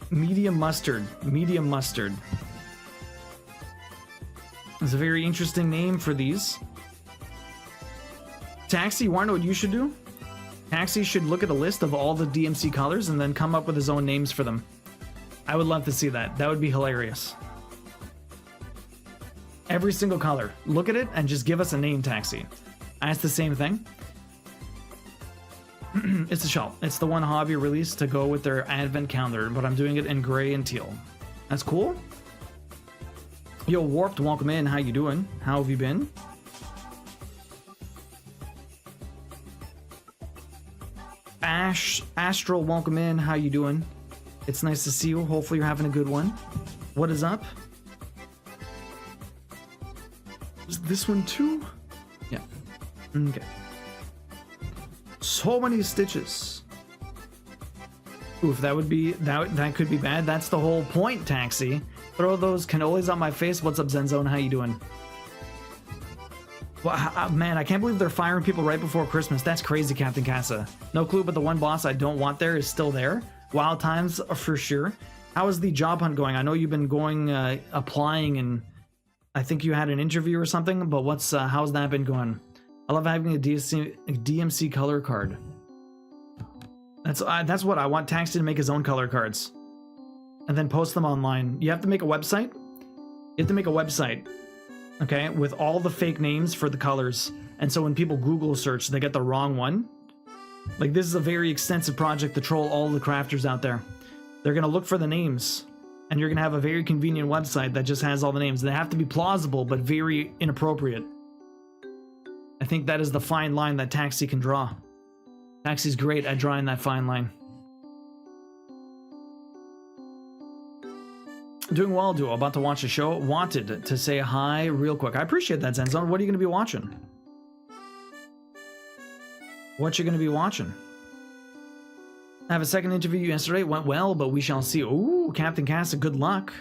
Speaker 1: Medium mustard. Medium mustard. It's a very interesting name for these. Taxi, you want to know what you should do? Taxi should look at a list of all the DMC colors and then come up with his own names for them. I would love to see that. That would be hilarious. Every single color. Look at it and just give us a name, Taxi. I asked the same thing. It's a shell. It's the one hobby release to go with their advent calendar, but I'm doing it in gray and teal. That's cool. Yo, Warped, welcome in. How you doing? How have you been? Astral, welcome in. How you doing? It's nice to see you. Hopefully you're having a good one. What is up? Is this one too? Yeah. Okay. So many stitches. Oof, that would be that could be bad. That's the whole point, Taxi. Throw those cannolis on my face. What's up, Zenzone? How you doing? Well, man, I can't believe they're firing people right before Christmas. That's crazy, Captain Casa. No clue, but the one boss I don't want there is still there. Wild times for sure. How is the job hunt going? I know you've been going applying, and I think you had an interview or something. But how's that been going? I love having a DMC color card. That's what I want Taxi to make his own color cards, and then post them online. You have to make a website. You have to make a website. Okay, with all the fake names for the colors, and so when people Google search, they get the wrong one. Like, this is a very extensive project to troll all the crafters out there. They're gonna look for the names, and you're gonna have a very convenient website that just has all the names. They have to be plausible, but very inappropriate. I think that is the fine line that Taxi can draw. Taxi's great at drawing that fine line. Doing well, Duo. About to watch a show. Wanted to say hi real quick. I appreciate that, Zenzone. What are you going to be watching? What you going to be watching? I have a second interview yesterday. Went well, but we shall see. Ooh, Captain Casa, good luck.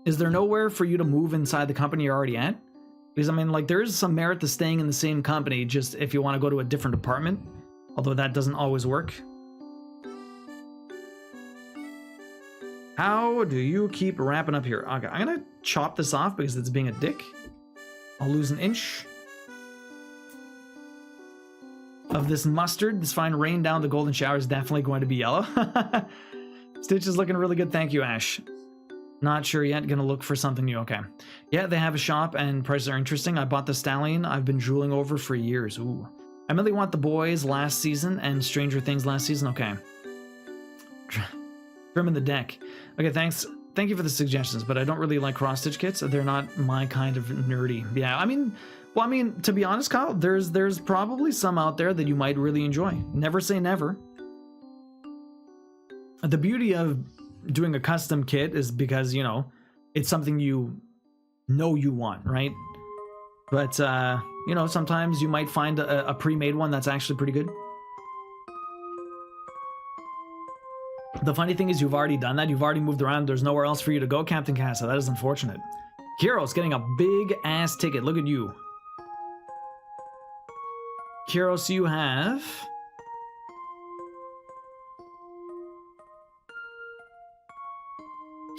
Speaker 1: Is there nowhere for you to move inside the company you're already at? Because, I mean, like, there is some merit to staying in the same company just if you want to go to a different department. Although that doesn't always work. How do you keep wrapping up here? Okay, I'm gonna chop this off because it's being a dick. I'll lose an inch of this mustard. This fine rain down the golden shower is definitely going to be yellow. Stitch is looking really good. Thank you, Ash. Not sure yet. Gonna look for something new. Okay. Yeah, they have a shop and prices are interesting. I bought the stallion I've been drooling over for years. Ooh. I really want the boys last season and Stranger Things last season. Okay. Trimming the deck. Okay, thanks. Thank you for the suggestions, but I don't really like cross-stitch kits. They're not my kind of nerdy. Yeah, I mean, to be honest, Kyle, there's probably some out there that you might really enjoy. Never say never. The beauty of doing a custom kit is because, you know, it's something you know you want, right? But, you know, sometimes you might find a pre-made one that's actually pretty good. The funny thing is you've already done that. You've already moved around. There's nowhere else for you to go, Captain Casa. That is unfortunate. Kiro's getting a big-ass ticket. Look at you. Kiros, you have...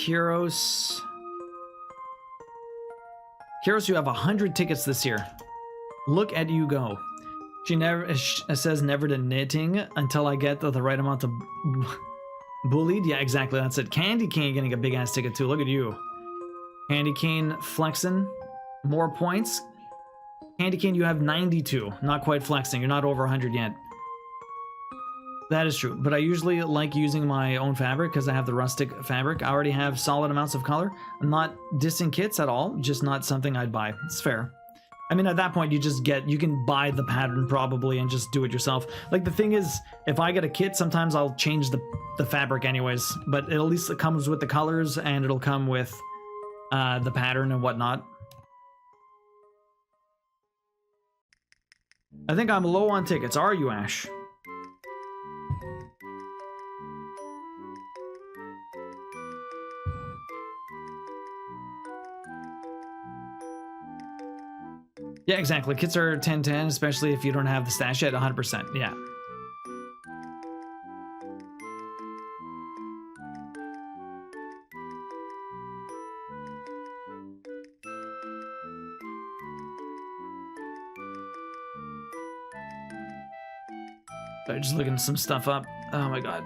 Speaker 1: Kiros, you have 100 tickets this year. Look at you go. She never says never to knitting until I get the right amount of bullied. Yeah, exactly. That's it. Candy Cane getting a big ass ticket too. Look at you. Candy Cane flexing. More points. Candy Cane, you have 92. Not quite flexing. You're not over 100 yet. That is true. But I usually like using my own fabric because I have the rustic fabric. I already have solid amounts of color. I'm not dissing kits at all. Just not something I'd buy. It's fair. I mean, at that point, you can buy the pattern probably and just do it yourself. Like, the thing is, if I get a kit, sometimes I'll change the fabric anyways. But at least it comes with the colors and it'll come with the pattern and whatnot. I think I'm low on tickets. Are you, Ash? Yeah, exactly. Kits are 10-10, especially if you don't have the stash yet. 100%. Yeah. Sorry, just looking some stuff up. Oh my god.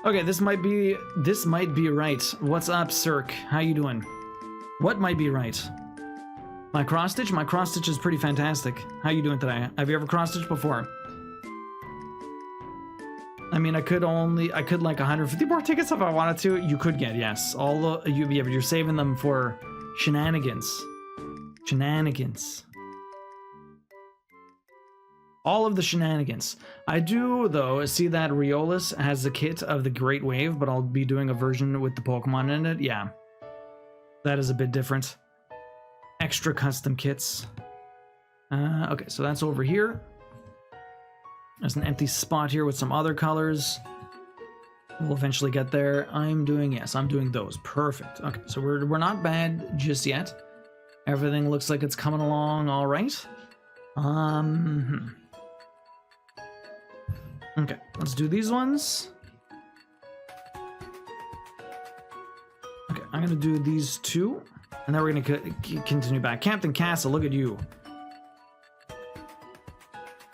Speaker 1: Okay, this might be right. What's up, Cirque? How you doing? What might be right? My cross stitch? My cross stitch is pretty fantastic. How you doing today? Have you ever cross stitched before? I mean, I could like 150 more tickets if I wanted to. You could get, yes. But you're saving them for shenanigans. Shenanigans. All of the shenanigans. I do, though, see that Riolis has the kit of the Great Wave, but I'll be doing a version with the Pokemon in it. Yeah. That is a bit different. Extra custom kits. Okay, so that's over here. There's an empty spot here with some other colors. We'll eventually get there. I'm doing those. Perfect. Okay, so we're not bad just yet. Everything looks like it's coming along all right. Okay, let's do these ones. Okay, I'm gonna do these two, and then we're gonna continue back. Captain Castle, look at you.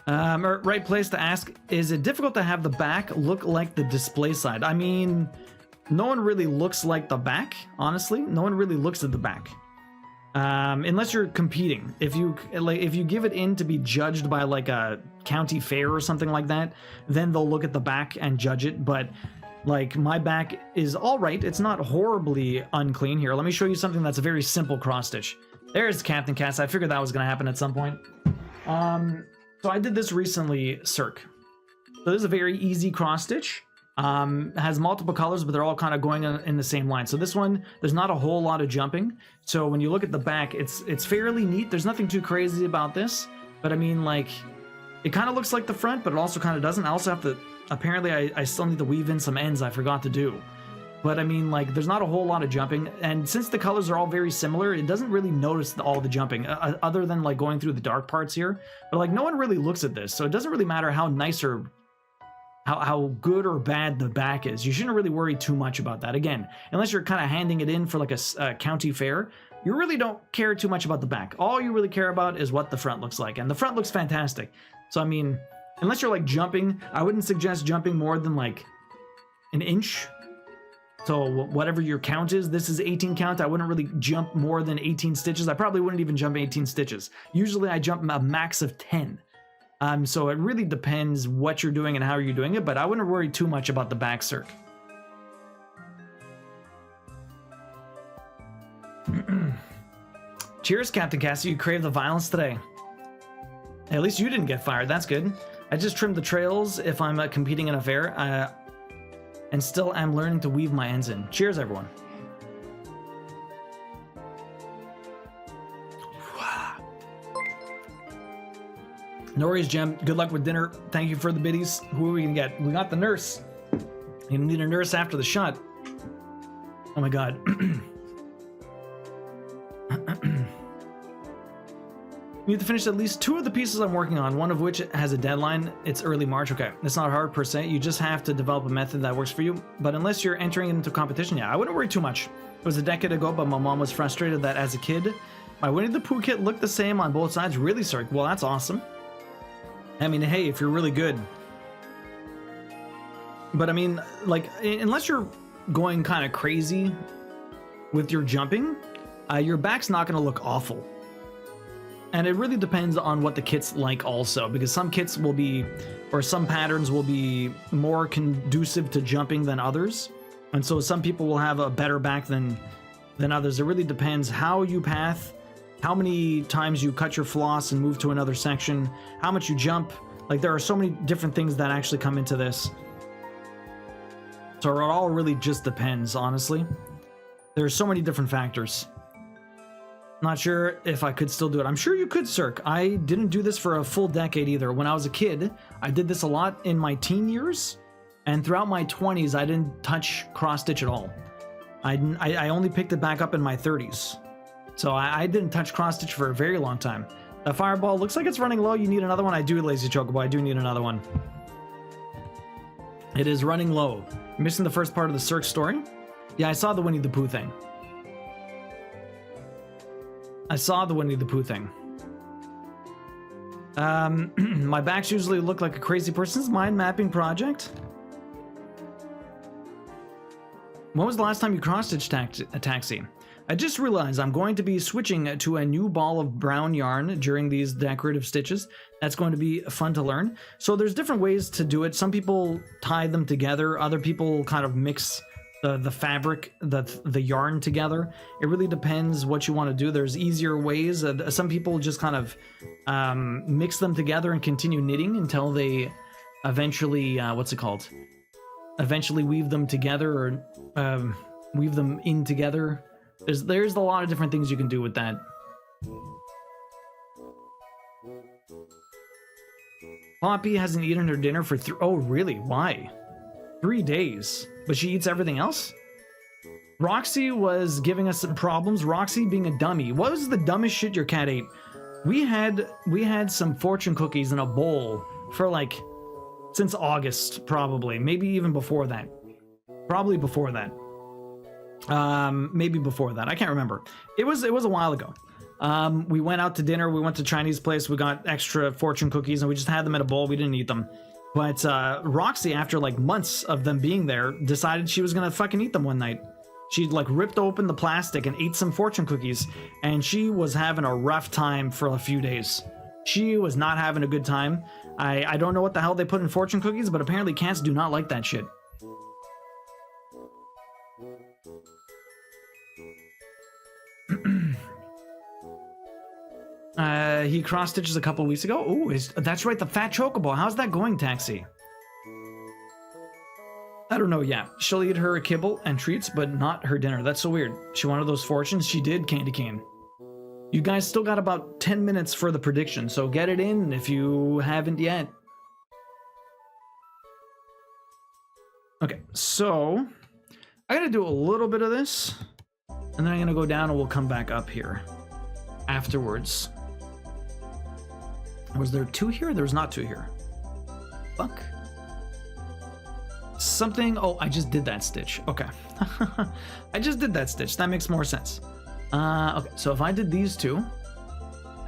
Speaker 1: Right place to ask, is it difficult to have the back look like the display side? I mean, no one really looks like the back, honestly. No one really looks at the back. Unless you're competing. If you give it in to be judged by like a county fair or something like that, then they'll look at the back and judge it. But like, my back is all right. It's not horribly unclean. Here, let me show you something that's a very simple cross stitch. There's Captain Cass. I figured that was going to happen at some point. So I did this recently, Cirque. So this is a very easy cross stitch. Has multiple colors, but they're all kind of going in the same line. So this one, there's not a whole lot of jumping. So when you look at the back, it's fairly neat. There's nothing too crazy about this, but I mean, like, it kind of looks like the front, but it also kind of doesn't. I also have to, apparently I still need to weave in some ends I forgot to do. But I mean, like, there's not a whole lot of jumping. And since the colors are all very similar, it doesn't really notice all the jumping, other than like going through the dark parts here. But like, no one really looks at this. So it doesn't really matter how nice or how good or bad the back is. You shouldn't really worry too much about that. Again, unless you're kind of handing it in for like a county fair, you really don't care too much about the back. All you really care about is what the front looks like. And the front looks fantastic. So I mean, unless you're like jumping, I wouldn't suggest jumping more than like an inch. So whatever your count is, this is 18 count. I wouldn't really jump more than 18 stitches. I probably wouldn't even jump 18 stitches. Usually I jump a max of 10. So it really depends what you're doing and how you're doing it, but I wouldn't worry too much about the back circ. Cheers, Captain Cassie. You crave the violence today. At least you didn't get fired. That's good. I just trimmed the trails if I'm competing in a fair, and still am learning to weave my ends in. Cheers, everyone. No worries, Jem. Good luck with dinner. Thank you for the biddies. Who are we gonna get? We got the nurse. You need a nurse after the shot. Oh my god. You need to finish at least 2 of the pieces I'm working on, one of which has a deadline. It's early March. Okay, it's not hard per se. You just have to develop a method that works for you. But unless you're entering into competition, yeah, I wouldn't worry too much. It was a decade ago, but my mom was frustrated that as a kid, my Winnie the Pooh kit looked the same on both sides. Really, sorry. Well, that's awesome. I mean, hey, if you're really good. But I mean, like, unless you're going kind of crazy with your jumping, your back's not going to look awful. And it really depends on what the kit's like also, because some kits will be, or some patterns will be more conducive to jumping than others. And so some people will have a better back than others. It really depends how you path, how many times you cut your floss and move to another section, how much you jump. Like, there are so many different things that actually come into this. So it all really just depends, honestly. There's so many different factors. Not sure if I could still do it. I'm sure you could, Cirque. I didn't do this for a full decade either. When I was a kid, I did this a lot in my teen years, and throughout my 20s, I didn't touch cross-stitch at all. I only picked it back up in my 30s. So I didn't touch cross-stitch for a very long time. The fireball looks like it's running low. You need another one? I do, Lazy Chocobo. I do need another one. It is running low. Missing the first part of the Cirque story? Yeah, I saw the Winnie the Pooh thing. My backs usually look like a crazy person's mind mapping project. When was the last time you cross-stitched a taxi? I just realized I'm going to be switching to a new ball of brown yarn during these decorative stitches. That's going to be fun to learn. So there's different ways to do it. Some people tie them together. Other people kind of mix the fabric, the yarn together. It really depends what you want to do. There's easier ways. Some people just kind of mix them together and continue knitting until they eventually, eventually weave them together or weave them in together. There's a lot of different things you can do with that. Poppy hasn't eaten her dinner for oh, really? Why? 3 days. But she eats everything else? Roxy was giving us some problems. Roxy being a dummy. What was the dumbest shit your cat ate? We had some fortune cookies in a bowl for like since August, probably. Maybe even before that. Probably before that. Maybe before that. I can't remember. It was a while ago. We went out to dinner. We went to Chinese place. We got extra fortune cookies and we just had them in a bowl. We didn't eat them. But Roxy, after like months of them being there, decided she was gonna fucking eat them one night. She like ripped open the plastic and ate some fortune cookies, and she was having a rough time for a few days. She was not having a good time. I don't know what the hell they put in fortune cookies, but apparently cats do not like that shit. He cross stitches a couple weeks ago. Oh, that's right, the fat chocobo. How's that going, Taxi? I don't know. Yeah, she'll eat her kibble and treats, but not her dinner. That's so weird. She wanted those fortunes. She did, Candy Cane. You guys still got about 10 minutes for the prediction, so get it in if you haven't yet. Okay, so I gotta do a little bit of this, and then I'm gonna go down and we'll come back up here afterwards. Was there 2 here? There's not 2 here. Fuck. Something. Oh, I just did that stitch. Okay. I just did that stitch. That makes more sense. Okay, so if I did these 2,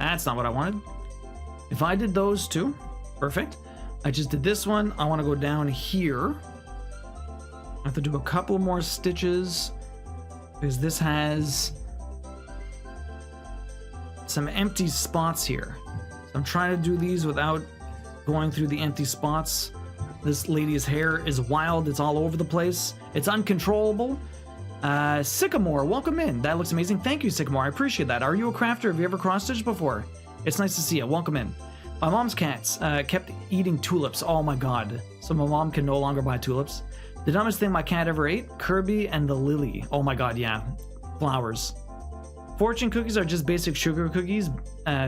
Speaker 1: that's not what I wanted. If I did those 2, perfect. I just did this one. I want to go down here. I have to do a couple more stitches because this has some empty spots here. So I'm trying to do these without going through the empty spots. This lady's hair is wild. It's all over the place. It's uncontrollable. Sycamore, welcome in. That looks amazing. Thank you, Sycamore. I appreciate that. Are you a crafter? Have you ever cross-stitched before? It's nice to see you. Welcome in. My mom's cats kept eating tulips. Oh my god. So my mom can no longer buy tulips. The dumbest thing my cat ever ate? Kirby and the lily. Oh my god, yeah. Flowers. Fortune cookies are just basic sugar cookies,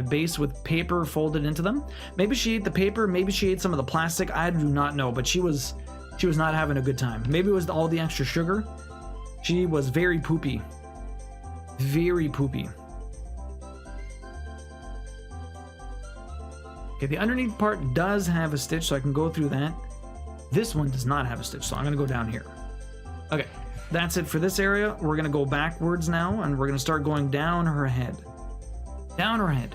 Speaker 1: based with paper folded into them. Maybe she ate the paper, maybe she ate some of the plastic. I do not know, but she was not having a good time. Maybe it was all the extra sugar. She was very poopy. Very poopy. Okay, the underneath part does have a stitch, so I can go through that. This one does not have a stitch, so I'm gonna go down here. Okay, that's it for this area. We're gonna go backwards now, and we're gonna start going down her head. Down her head.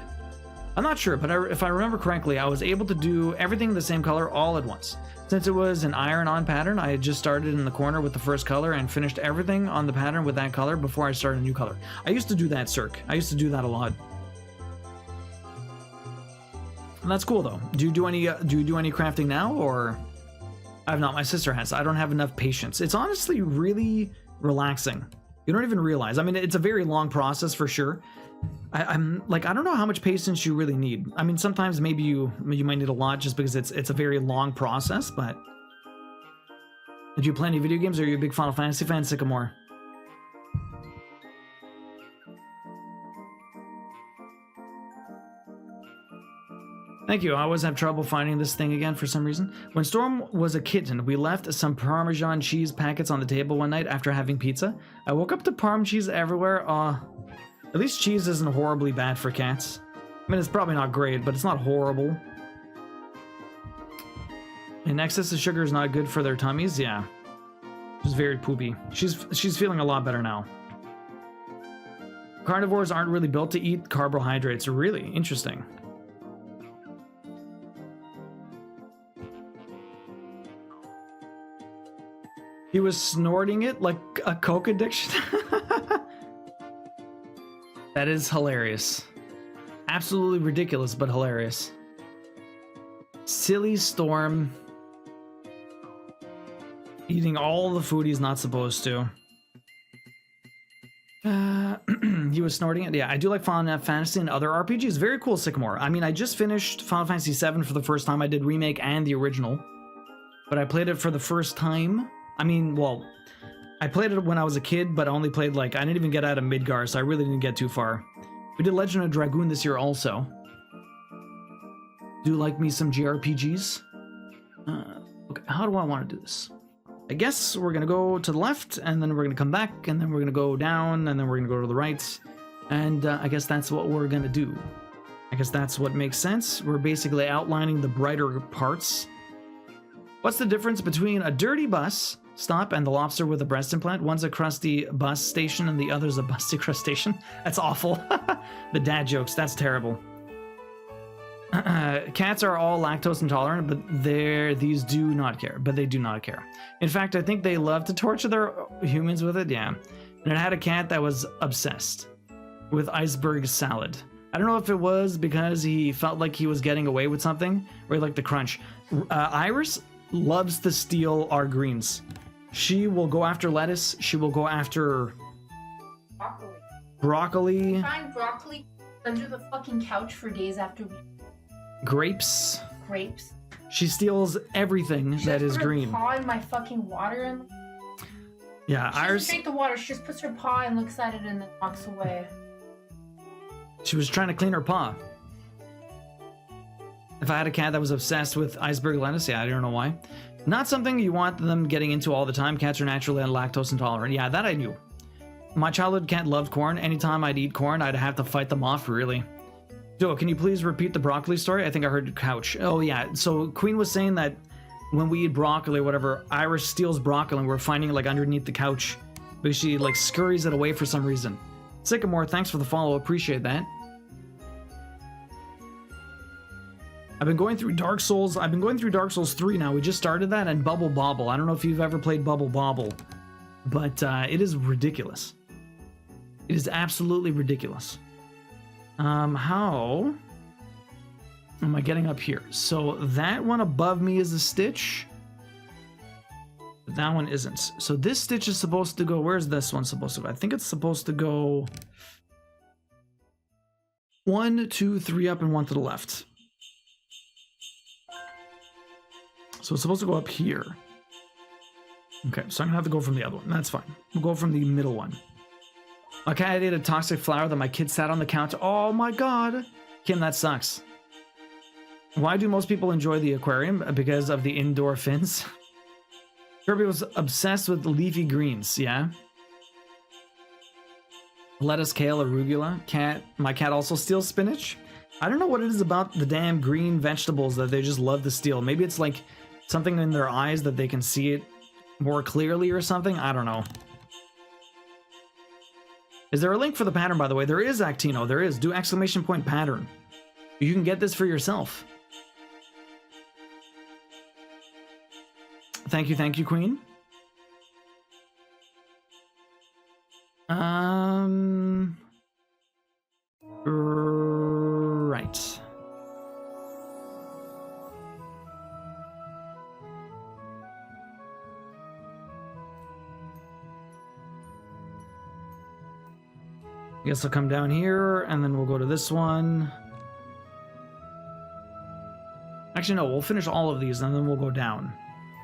Speaker 1: I'm not sure, but if I remember correctly, I was able to do everything the same color all at once. Since it was an iron-on pattern, I had just started in the corner with the first color and finished everything on the pattern with that color before I started a new color. I used to do that, Cirque. I used to do that a lot. And that's cool, though. Do you do any crafting now, or? I've not. My sister has. I don't have enough patience. It's honestly really relaxing. You don't even realize. I mean, it's a very long process for sure. I'm like, I don't know how much patience you really need. I mean, sometimes maybe you might need a lot just because it's a very long process, but did you play any video games, or are you a big Final Fantasy fan, Sycamore? Thank you. I always have trouble finding this thing again for some reason. When Storm was a kitten, we left some Parmesan cheese packets on the table one night after having pizza. I woke up to Parm cheese everywhere. At least cheese isn't horribly bad for cats. I mean, it's probably not great, but it's not horrible. And excess of sugar is not good for their tummies. Yeah, she's very poopy. She's feeling a lot better now. Carnivores aren't really built to eat carbohydrates. Really interesting. He was snorting it like a coke addiction. That is hilarious. Absolutely ridiculous, but hilarious. Silly Storm. Eating all the food he's not supposed to. He was snorting it. Yeah, I do like Final Fantasy and other RPGs. Very cool, Sycamore. I mean, I just finished Final Fantasy VII for the first time. I did remake and the original. But I played it for the first time. I mean, well, I played it when I was a kid, but I only played, like, I didn't even get out of Midgar, so I really didn't get too far. We did Legend of Dragoon this year also. Do like me some JRPGs? Okay, how do I want to do this? I guess we're going to go to the left, and then we're going to come back, and then we're going to go down, and then we're going to go to the right. And I guess that's what we're going to do. I guess that's what makes sense. We're basically outlining the brighter parts. What's the difference between a dirty bus stop and the lobster with a breast implant? One's a crusty bus station and the other's a busty crustacean. That's awful. The dad jokes, that's terrible. Cats are all lactose intolerant, but these do not care. But they do not care. In fact, I think they love to torture their humans with it. Yeah. And it had a cat that was obsessed with iceberg salad. I don't know if it was because he felt like he was getting away with something, or he liked the crunch. Iris loves to steal our greens. She will go after lettuce. She will go after broccoli.
Speaker 2: Find broccoli under the fucking couch for days after we.
Speaker 1: Grapes.
Speaker 2: Grapes.
Speaker 1: She steals everything that is green.
Speaker 2: She paw in my fucking water and.
Speaker 1: Yeah,
Speaker 2: she
Speaker 1: Iris.
Speaker 2: She doesn't drink the water. She just puts her paw and looks at it and then walks away.
Speaker 1: She was trying to clean her paw. If I had a cat that was obsessed with iceberg lettuce, yeah, I don't know why. Not something you want them getting into all the time. Cats are naturally lactose intolerant. Yeah, that I knew. My childhood cat loved corn. Anytime I'd eat corn, I'd have to fight them off, really. Joe, can you please repeat the broccoli story? I think I heard couch. Oh, yeah. So Queen was saying that when we eat broccoli or whatever, Iris steals broccoli and we're finding it, like, underneath the couch. Because she, like, scurries it away for some reason. Sycamore, thanks for the follow. Appreciate that. I've been going through Dark Souls. I've been going through Dark Souls 3 now. We just started that, and Bubble Bobble. I don't know if you've ever played Bubble Bobble, but it is ridiculous. It is absolutely ridiculous. How am I getting up here? So that one above me is a stitch. That one isn't. So this stitch is supposed to go... Where's this one supposed to go? I think it's supposed to go 1, 2, 3 up and 1 to the left. So it's supposed to go up here. Okay, so I'm gonna have to go from the other one. That's fine. We'll go from the middle one. My cat ate a toxic flower that my kid sat on the counter. Oh my god! Kim, that sucks. Why do most people enjoy the aquarium? Because of the indoor fins. Kirby was obsessed with leafy greens, yeah? Lettuce, kale, arugula. My cat also steals spinach. I don't know what it is about the damn green vegetables that they just love to steal. Maybe it's like something in their eyes that they can see it more clearly or something. I don't know. Is there a link for the pattern, by the way? There is, Actino. There is. Do exclamation point pattern. You can get this for yourself. Thank you, Queen. Right. I guess I'll come down here, and then we'll go to this one. Actually, no, we'll finish all of these, and then we'll go down.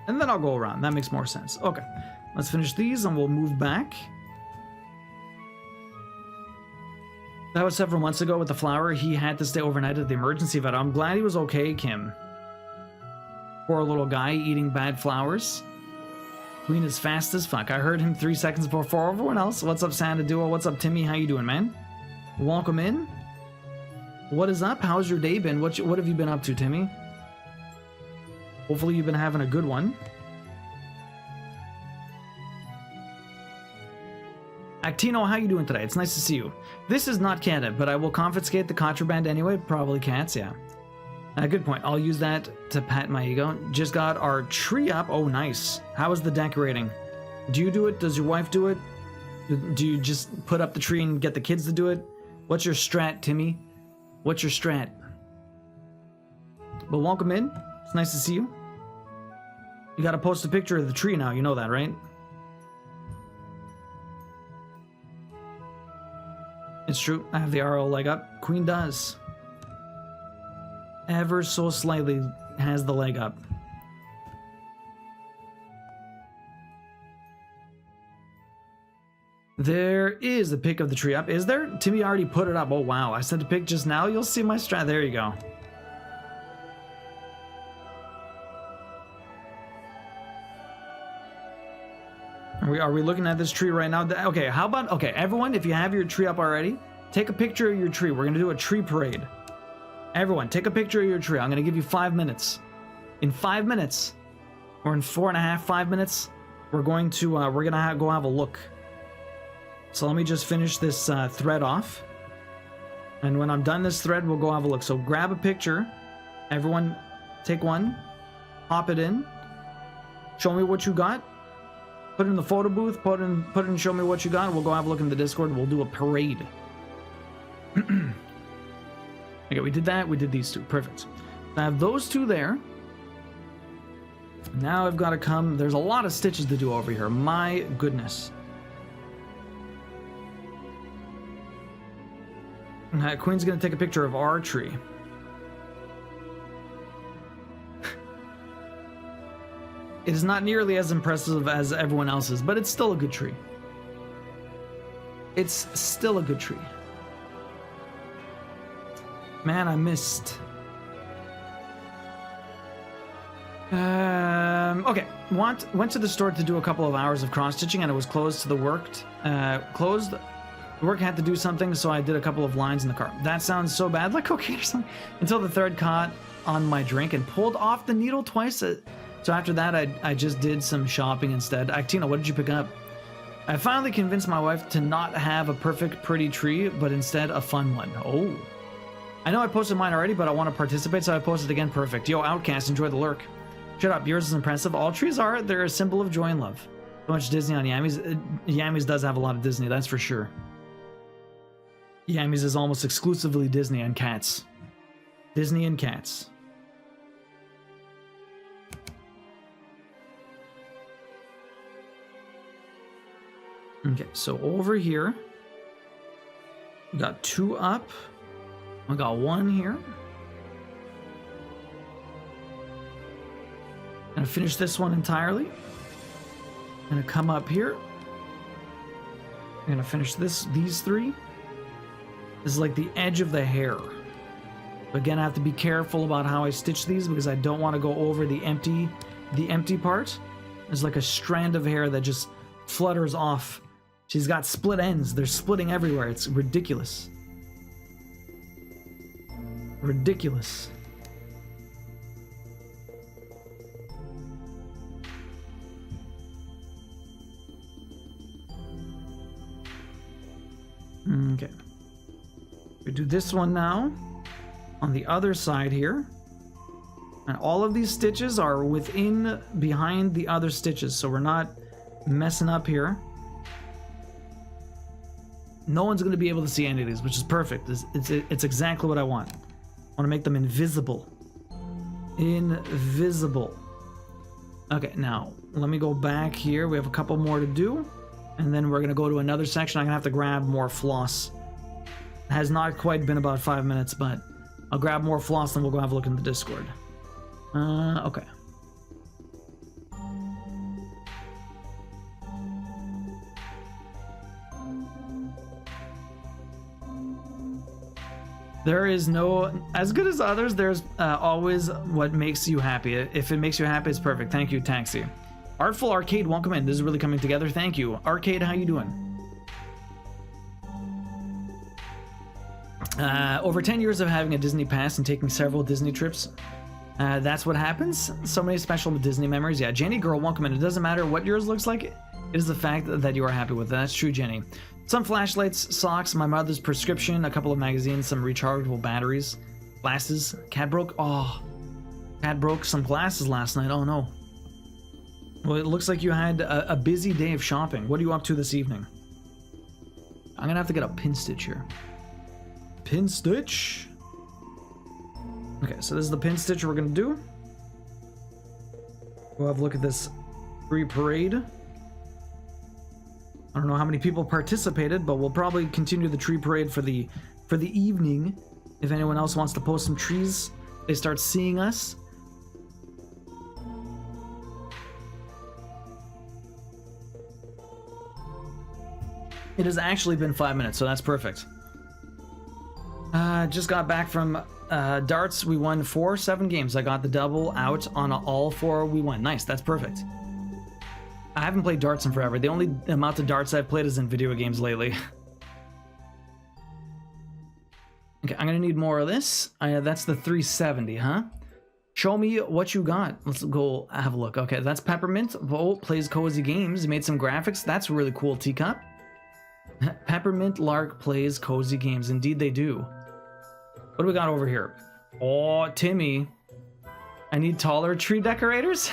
Speaker 1: And then I'll go around. That makes more sense. Okay, let's finish these, and we'll move back. That was several months ago with the flower. He had to stay overnight at the emergency vet. I'm glad he was okay, Kim. Poor little guy eating bad flowers. Queen is fast as fuck. I heard him 3 seconds before everyone else. What's up, Santa Duo? What's up, Timmy? How you doing, man? Welcome in. What is up? How's your day been? What have you been up to, Timmy? Hopefully you've been having a good one. Actino, how you doing today? It's nice to see you. This is not canon, but I will confiscate the contraband anyway. Probably cats, yeah. Good point. I'll use that to pat my ego. Just got our tree up. Oh, nice. How is the decorating? Do you do it? Does your wife do it? Do you just put up the tree and get the kids to do it? What's your strat, Timmy? What's your strat? But welcome in. It's nice to see you. You gotta post a picture of the tree now. You know that, right? It's true. I have the RL leg up. Queen does. Ever so slightly has the leg up. There is a pic of the tree up. Is there? Timmy already put it up. Oh, wow. I sent a pic just now. You'll see my strat. There you go. Are we looking at this tree right now? Okay, how about... Okay, everyone, if you have your tree up already, take a picture of your tree. We're going to do a tree parade. Everyone, take a picture of your tree. I'm going to give you 5 minutes. In 5 minutes, or in 4.5, 5 minutes, we're going to go have a look. So let me just finish this thread off. And when I'm done this thread, we'll go have a look. So grab a picture. Everyone, take one. Pop it in. Show me what you got. Put it in the photo booth. Put it in and show me what you got. We'll go have a look in the Discord. And we'll do a parade. Okay, we did that. We did these two. Perfect. I have those two there. Now I've got to come. There's a lot of stitches to do over here. My goodness. Queen's going to take a picture of our tree. It is not nearly as impressive as everyone else's, but it's still a good tree. It's still a good tree. Man, I missed. Okay. Went to the store to do a couple of hours of cross-stitching, and it was closed to the closed. The work had to do something, so I did a couple of lines in the car. That sounds so bad, like cocaine or something. Until the thread caught on my drink and pulled off the needle twice. So after that, I just did some shopping instead. Actina, what did you pick up? I finally convinced my wife to not have a perfect, pretty tree, but instead a fun one. Oh. I know I posted mine already, but I want to participate, so I posted again. Perfect. Yo, Outcast, enjoy the lurk. Shut up, yours is impressive. All trees are. They're a symbol of joy and love. So much Disney on Yami's. Yami's does have a lot of Disney, that's for sure. Yami's is almost exclusively Disney and cats. Disney and cats. Okay, so over here, we got 2 up. I got 1 here. Gonna finish this one entirely. Gonna come up here. I'm gonna finish these 3. This is like the edge of the hair. Again, I have to be careful about how I stitch these because I don't want to go over the empty part. There's like a strand of hair that just flutters off. She's got split ends. They're splitting everywhere. It's ridiculous. Ridiculous. Okay. We do this one now on the other side here. And all of these stitches are behind the other stitches, so we're not messing up here. No one's going to be able to see any of these, which is perfect. It's exactly what I want. I want to make them invisible. Invisible. Okay, now, let me go back here. We have a couple more to do. And then we're going to go to another section. I'm going to have to grab more floss. It has not quite been about 5 minutes, but I'll grab more floss and we'll go have a look in the Discord. Okay. There is no, as good as others, there's always what makes you happy. If it makes you happy, it's perfect. Thank you, Taxi. Artful Arcade, welcome in. This is really coming together. Thank you. Arcade, how you doing? Over 10 years of having a Disney Pass and taking several Disney trips. That's what happens. So many special Disney memories. Yeah, Jenny girl, welcome in. It doesn't matter what yours looks like. It is the fact that you are happy with it. That's true, Jenny. Some flashlights, socks, my mother's prescription, a couple of magazines, some rechargeable batteries, glasses. Cat broke. Oh, cat broke some glasses last night. Oh no. Well, it looks like you had a busy day of shopping. What are you up to this evening? I'm gonna have to get a pin stitch here. Pin stitch. Okay, so this is the pin stitch we're gonna do. We'll have a look at this free parade. I don't know how many people participated, but we'll probably continue the tree parade for the evening. If anyone else wants to post some trees, they start seeing us. It has actually been 5 minutes, so that's perfect. Just got back from darts. We won 4-7 games. I got the double out on all 4 we won. Nice, that's perfect. I haven't played darts in forever. The only amount of darts I've played is in video games lately. Okay, I'm gonna need more of this. That's the 370, huh? Show me what you got. Let's go have a look. Okay, that's Peppermint. Volt plays cozy games. He made some graphics. That's really cool, Teacup. Peppermint Lark plays cozy games. Indeed they do. What do we got over here? Oh, Timmy. I need taller tree decorators?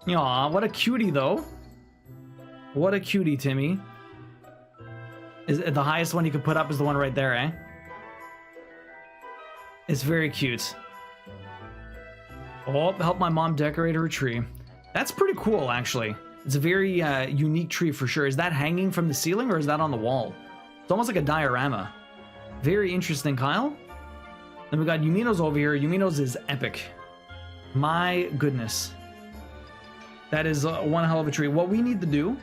Speaker 1: Aw, what a cutie, though. What a cutie, Timmy. Is the highest one you could put up is the one right there, eh? It's very cute. Oh, help my mom decorate her tree. That's pretty cool, actually. It's a very unique tree for sure. Is that hanging from the ceiling or is that on the wall? It's almost like a diorama. Very interesting, Kyle. Then we got Yumino's over here. Yumino's is epic. My goodness. That is one hell of a tree. What we need to do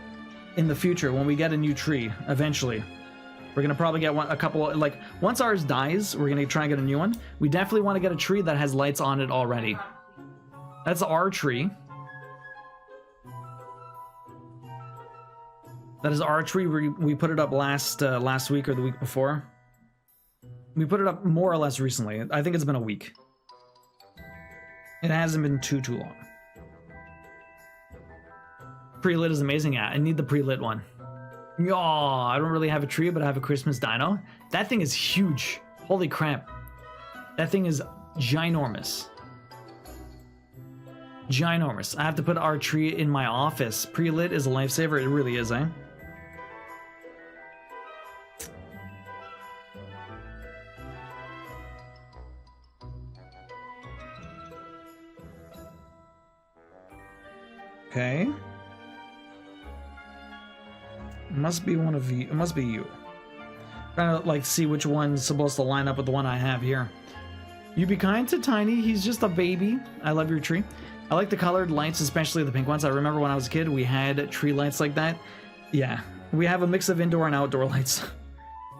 Speaker 1: in the future when we get a new tree, eventually, we're going to probably get a couple, like, once ours dies, we're going to try and get a new one. We definitely want to get a tree that has lights on it already. That's our tree. That is our tree. We put it up last week or the week before. We put it up more or less recently. I think it's been a week. It hasn't been too long. Pre-lit is amazing. Yeah, I need the pre-lit one. Yeah, I don't really have a tree, but I have a Christmas dino. That thing is huge. Holy crap. That thing is ginormous. Ginormous. I have to put our tree in my office. Pre-lit is a lifesaver. It really is, eh? Okay. It must be one of you. It must be you. Trying to like see which one's supposed to line up with the one I have here. You be kind to Tiny. He's just a baby. I love your tree. I like the colored lights, especially the pink ones. I remember when I was a kid, we had tree lights like that. Yeah, we have a mix of indoor and outdoor lights,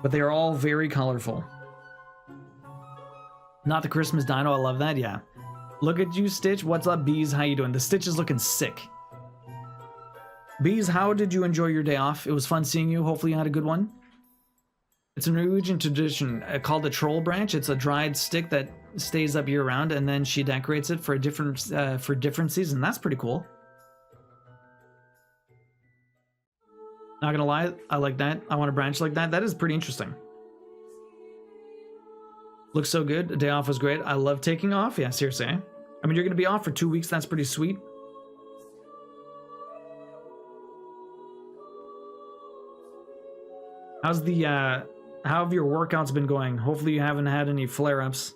Speaker 1: but they are all very colorful. Not the Christmas dino. I love that. Yeah. Look at you, Stitch. What's up, Bees? How you doing? The Stitch is looking sick. Bees, how did you enjoy your day off? It was fun seeing you. Hopefully you had a good one. It's a Norwegian tradition called a troll branch. It's a dried stick that stays up year round, and then she decorates it for a different season. That's pretty cool. Not gonna lie, I like that. I want a branch like that. That is pretty interesting. Looks so good. A day off was great. I love taking off. Yeah, seriously. I mean, you're gonna be off for 2 weeks. That's pretty sweet. How's the how have your workouts been going? Hopefully you haven't had any flare-ups.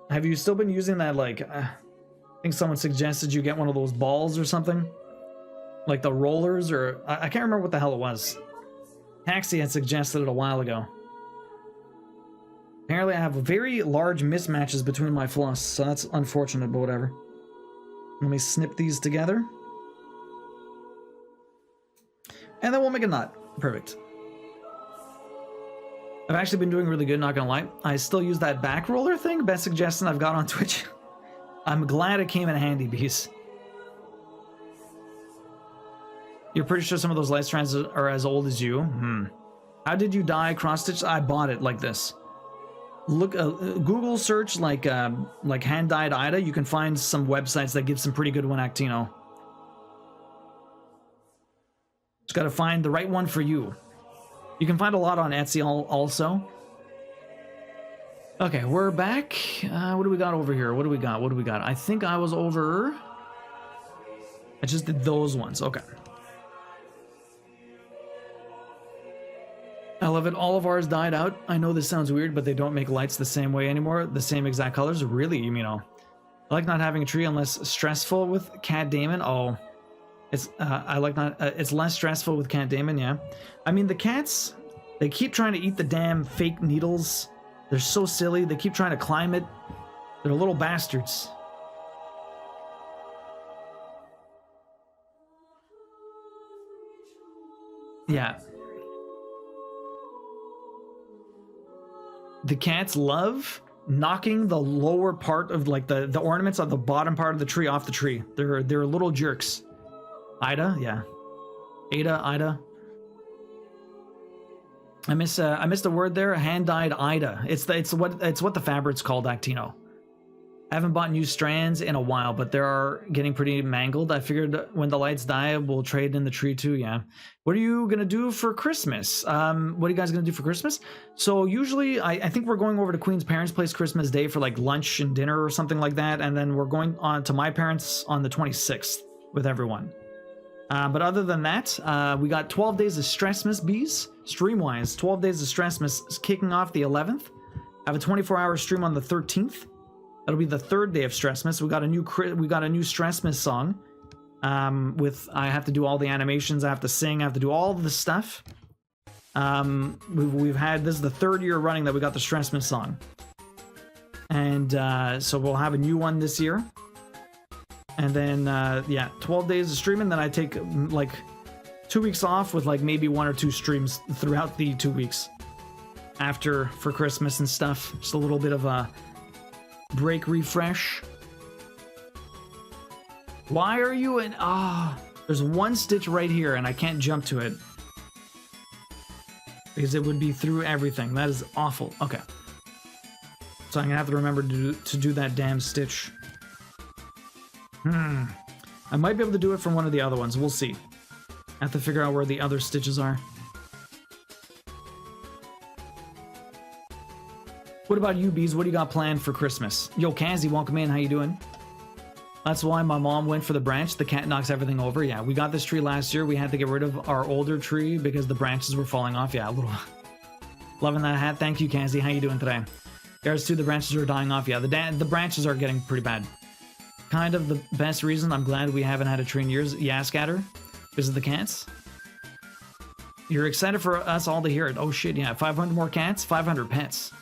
Speaker 1: Have you still been using that, like, I think someone suggested you get one of those balls or something? Like the rollers, or I can't remember what the hell it was. Taxi had suggested it a while ago. Apparently I have very large mismatches between my floss, so that's unfortunate, but whatever. Let me snip these together. And then we'll make a knot. Perfect. I've actually been doing really good, not gonna lie. I still use that back roller thing. Best suggestion I've got on Twitch. I'm glad it came in handy, bees. You're pretty sure some of those light strands are as old as you? How did you dye cross-stitch? I bought it like this. Look, Google search like hand-dyed Ida. You can find some websites that give some pretty good one Actino. Just gotta find the right one for you. You can find a lot on Etsy also. Okay, we're back. What do we got over here? What do we got? I think I was over... I just did those ones. Okay. I love it. All of ours died out. I know this sounds weird, but they don't make lights the same way anymore. The same exact colors. Really, you know. I like not having a tree unless stressful with Cat Damon. Oh... It's I like not it's less stressful with Cat Damon, yeah. I mean, the cats, they keep trying to eat the damn fake needles. They're so silly. They keep trying to climb it. They're little bastards. Yeah. The cats love knocking the lower part of, like, the ornaments on the bottom part of the tree off the tree. They're little jerks. Ida, yeah. Ida. I missed a word there. Hand-dyed Ida. It's what the fabric's called, Actino. I haven't bought new strands in a while, but they are getting pretty mangled. I figured when the lights die, we'll trade in the tree too, yeah. What are you gonna do for Christmas? What are you guys gonna do for Christmas? So usually, I think we're going over to Queen's parents' place Christmas Day for like lunch and dinner or something like that, and then we're going on to my parents on the 26th with everyone. But other than that, we got 12 days of Stressmas, bees. Stream-wise, 12 days of Stressmas is kicking off the 11th. I have a 24-hour stream on the 13th. That'll be the third day of Stressmas. We got a new Stressmas song. I have to do all the animations. I have to sing. I have to do all the stuff. We've had, this is the third year running that we got the Stressmas song, and so we'll have a new one this year. And then, yeah, 12 days of streaming. Then I take, like, 2 weeks off with, like, maybe 1 or 2 streams throughout the 2 weeks for Christmas and stuff. Just a little bit of a break, refresh. Why are you in... there's one stitch right here, and I can't jump to it. Because it would be through everything. That is awful. Okay. So I'm going to have to remember to do that damn stitch. I might be able to do it from one of the other ones. We'll see. I have to figure out where the other stitches are. What about you, bees? What do you got planned for Christmas? Yo, Kazi, welcome in. How you doing? That's why my mom went for the branch. The cat knocks everything over. Yeah, we got this tree last year. We had to get rid of our older tree because the branches were falling off. Yeah, a little... Loving that hat. Thank you, Kazi. How you doing today? There's two. The branches are dying off. Yeah, the branches are getting pretty bad. Kind of the best reason I'm glad we haven't had a tree in years. Yeah, Scatter, because of the cats. You're excited for us all to hear it. Oh shit, yeah, 500 more cats, 500 pets.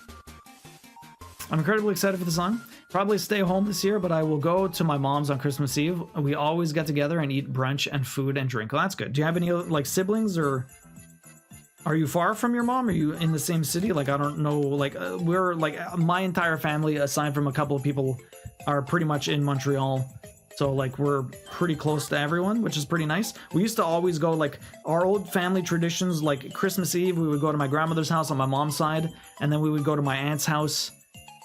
Speaker 1: I'm incredibly excited for the song. Probably stay home this year, but I will go to my mom's on Christmas Eve. We always get together and eat brunch and food and drink. Well, that's good. Do you have any, like, siblings, or are you far from your mom? Are you in the same city? Like, I don't know, like, we're, like, my entire family, aside from a couple of people, are pretty much in Montreal. So like we're pretty close to everyone, which is pretty nice. We used to always go like our old family traditions, like Christmas Eve, we would go to my grandmother's house on my mom's side, and then we would go to my aunt's house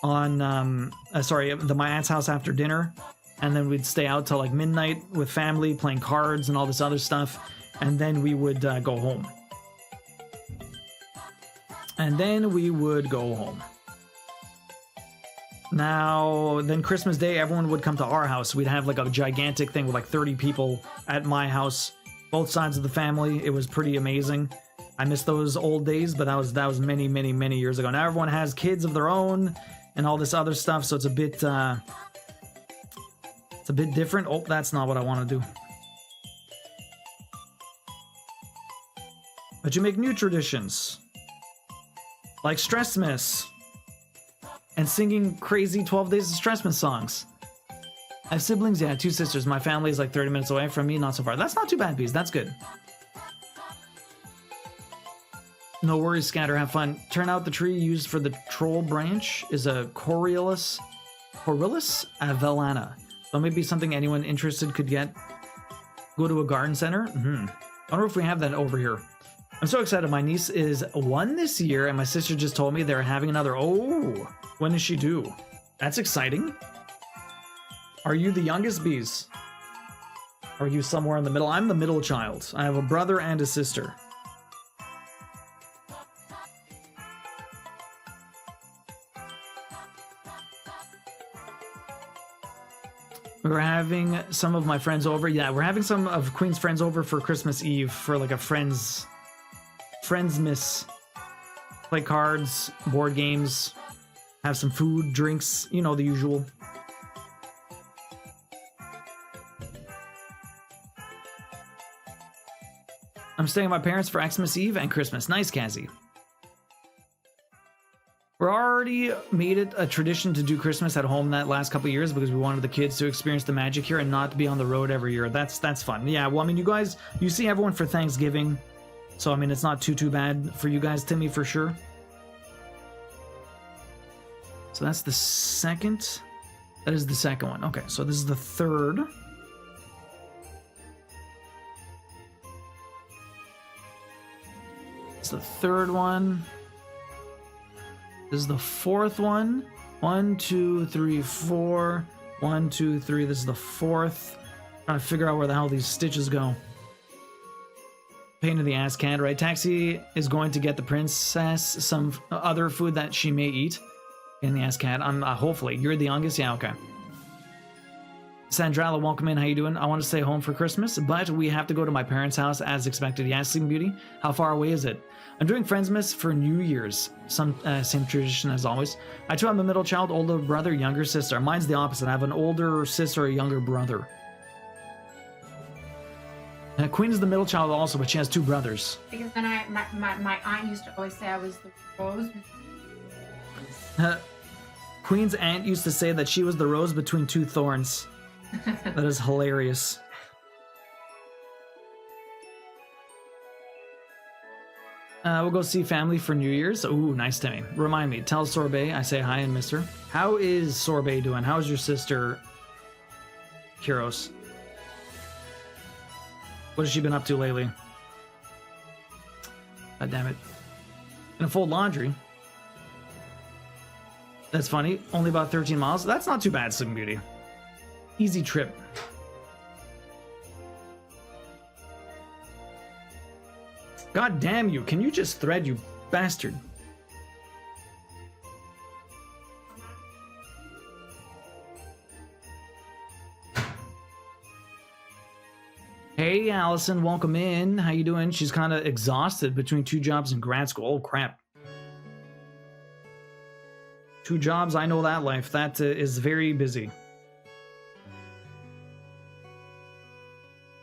Speaker 1: on my aunt's house after dinner, and then we'd stay out till like midnight with family playing cards and all this other stuff, and then we would go home. Now, then Christmas Day, everyone would come to our house. We'd have like a gigantic thing with like 30 people at my house, both sides of the family. It was pretty amazing. I miss those old days, but that was many, many, many years ago. Now everyone has kids of their own and all this other stuff, so it's a bit different. Oh, that's not what I want to do. But you make new traditions, like Stressmas. And singing crazy 12 Days of Stressmas songs. I have siblings, yeah, 2 sisters. My family is like 30 minutes away from me, not so far. That's not too bad, Bees. That's good. No worries, Scatter. Have fun. Turn out the tree used for the troll branch is a Corylus avellana. So maybe something anyone interested could get. Go to a garden center. I wonder if we have that over here. I'm so excited. My niece is 1 this year, and my sister just told me they're having another. Oh, when is she due? That's exciting. Are you the youngest, Bees? Are you somewhere in the middle? I'm the middle child. I have a brother and a sister. We're having some of my friends over. Yeah, we're having some of Queen's friends over for Christmas Eve for like a friends miss. Play cards, board games, have some food, drinks, you know, the usual. I'm staying at my parents for Xmas Eve and Christmas. Nice, Cassie. We're already made it a tradition to do Christmas at home that last couple of years because we wanted the kids to experience the magic here and not to be on the road every year. That's fun. Yeah, well, I mean, you see everyone for Thanksgiving. So, I mean, it's not too bad for you guys, Timmy, for sure. So that's the second. That is the second one. Okay, so this is the third. It's the third one. This is the fourth one. 1, 2, 3, 4. 1, 2, 3. This is the fourth. Trying to figure out where the hell these stitches go. Pain in the ass, Cat, right? Taxi is going to get the princess some other food that she may eat. Pain in the ass, Cat. I'm hopefully. You're the youngest? Yeah, okay. Sandrala, welcome in. How you doing? I want to stay home for Christmas, but we have to go to my parents' house as expected. Yeah, Sleeping Beauty. How far away is it? I'm doing Friendsmas for New Year's. Same tradition as always. I too am a middle child, older brother, younger sister. Mine's the opposite. I have an older sister, a younger brother. Queen is the middle child also, but she has 2 brothers.
Speaker 2: Because then my aunt used to always say I was the rose.
Speaker 1: Queen's aunt used to say that she was the rose between 2 thorns. That is hilarious. We'll go see family for New Year's. Ooh, nice, Timmy. Remind me. Tell Sorbet I say hi and miss her. How is Sorbet doing? How's your sister, Kiros? What has she been up to lately? God damn it. Gonna fold laundry. That's funny. Only about 13 miles. That's not too bad, Sleeping Beauty. Easy trip. God damn you. Can you just thread, you bastard? Hey, Allison, welcome in. How you doing? She's kind of exhausted between 2 jobs and grad school. Oh, crap. 2 jobs, I know that life. That is very busy.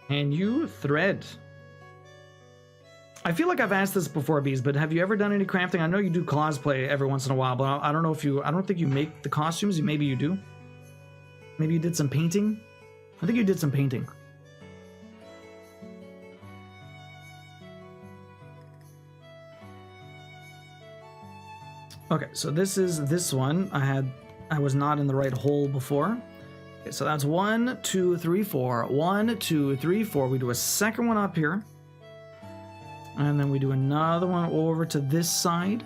Speaker 1: And you thread. I feel like I've asked this before, Bees, but have you ever done any crafting? I know you do cosplay every once in a while, but I don't know if you... I don't think you make the costumes. Maybe you do. Maybe you did some painting. I think you did some painting. Okay, so this is this one. I was not in the right hole before. Okay, so that's 1, 2, 3, 4. 1, 2, 3, 4. We do a second one up here. And then we do another one over to this side.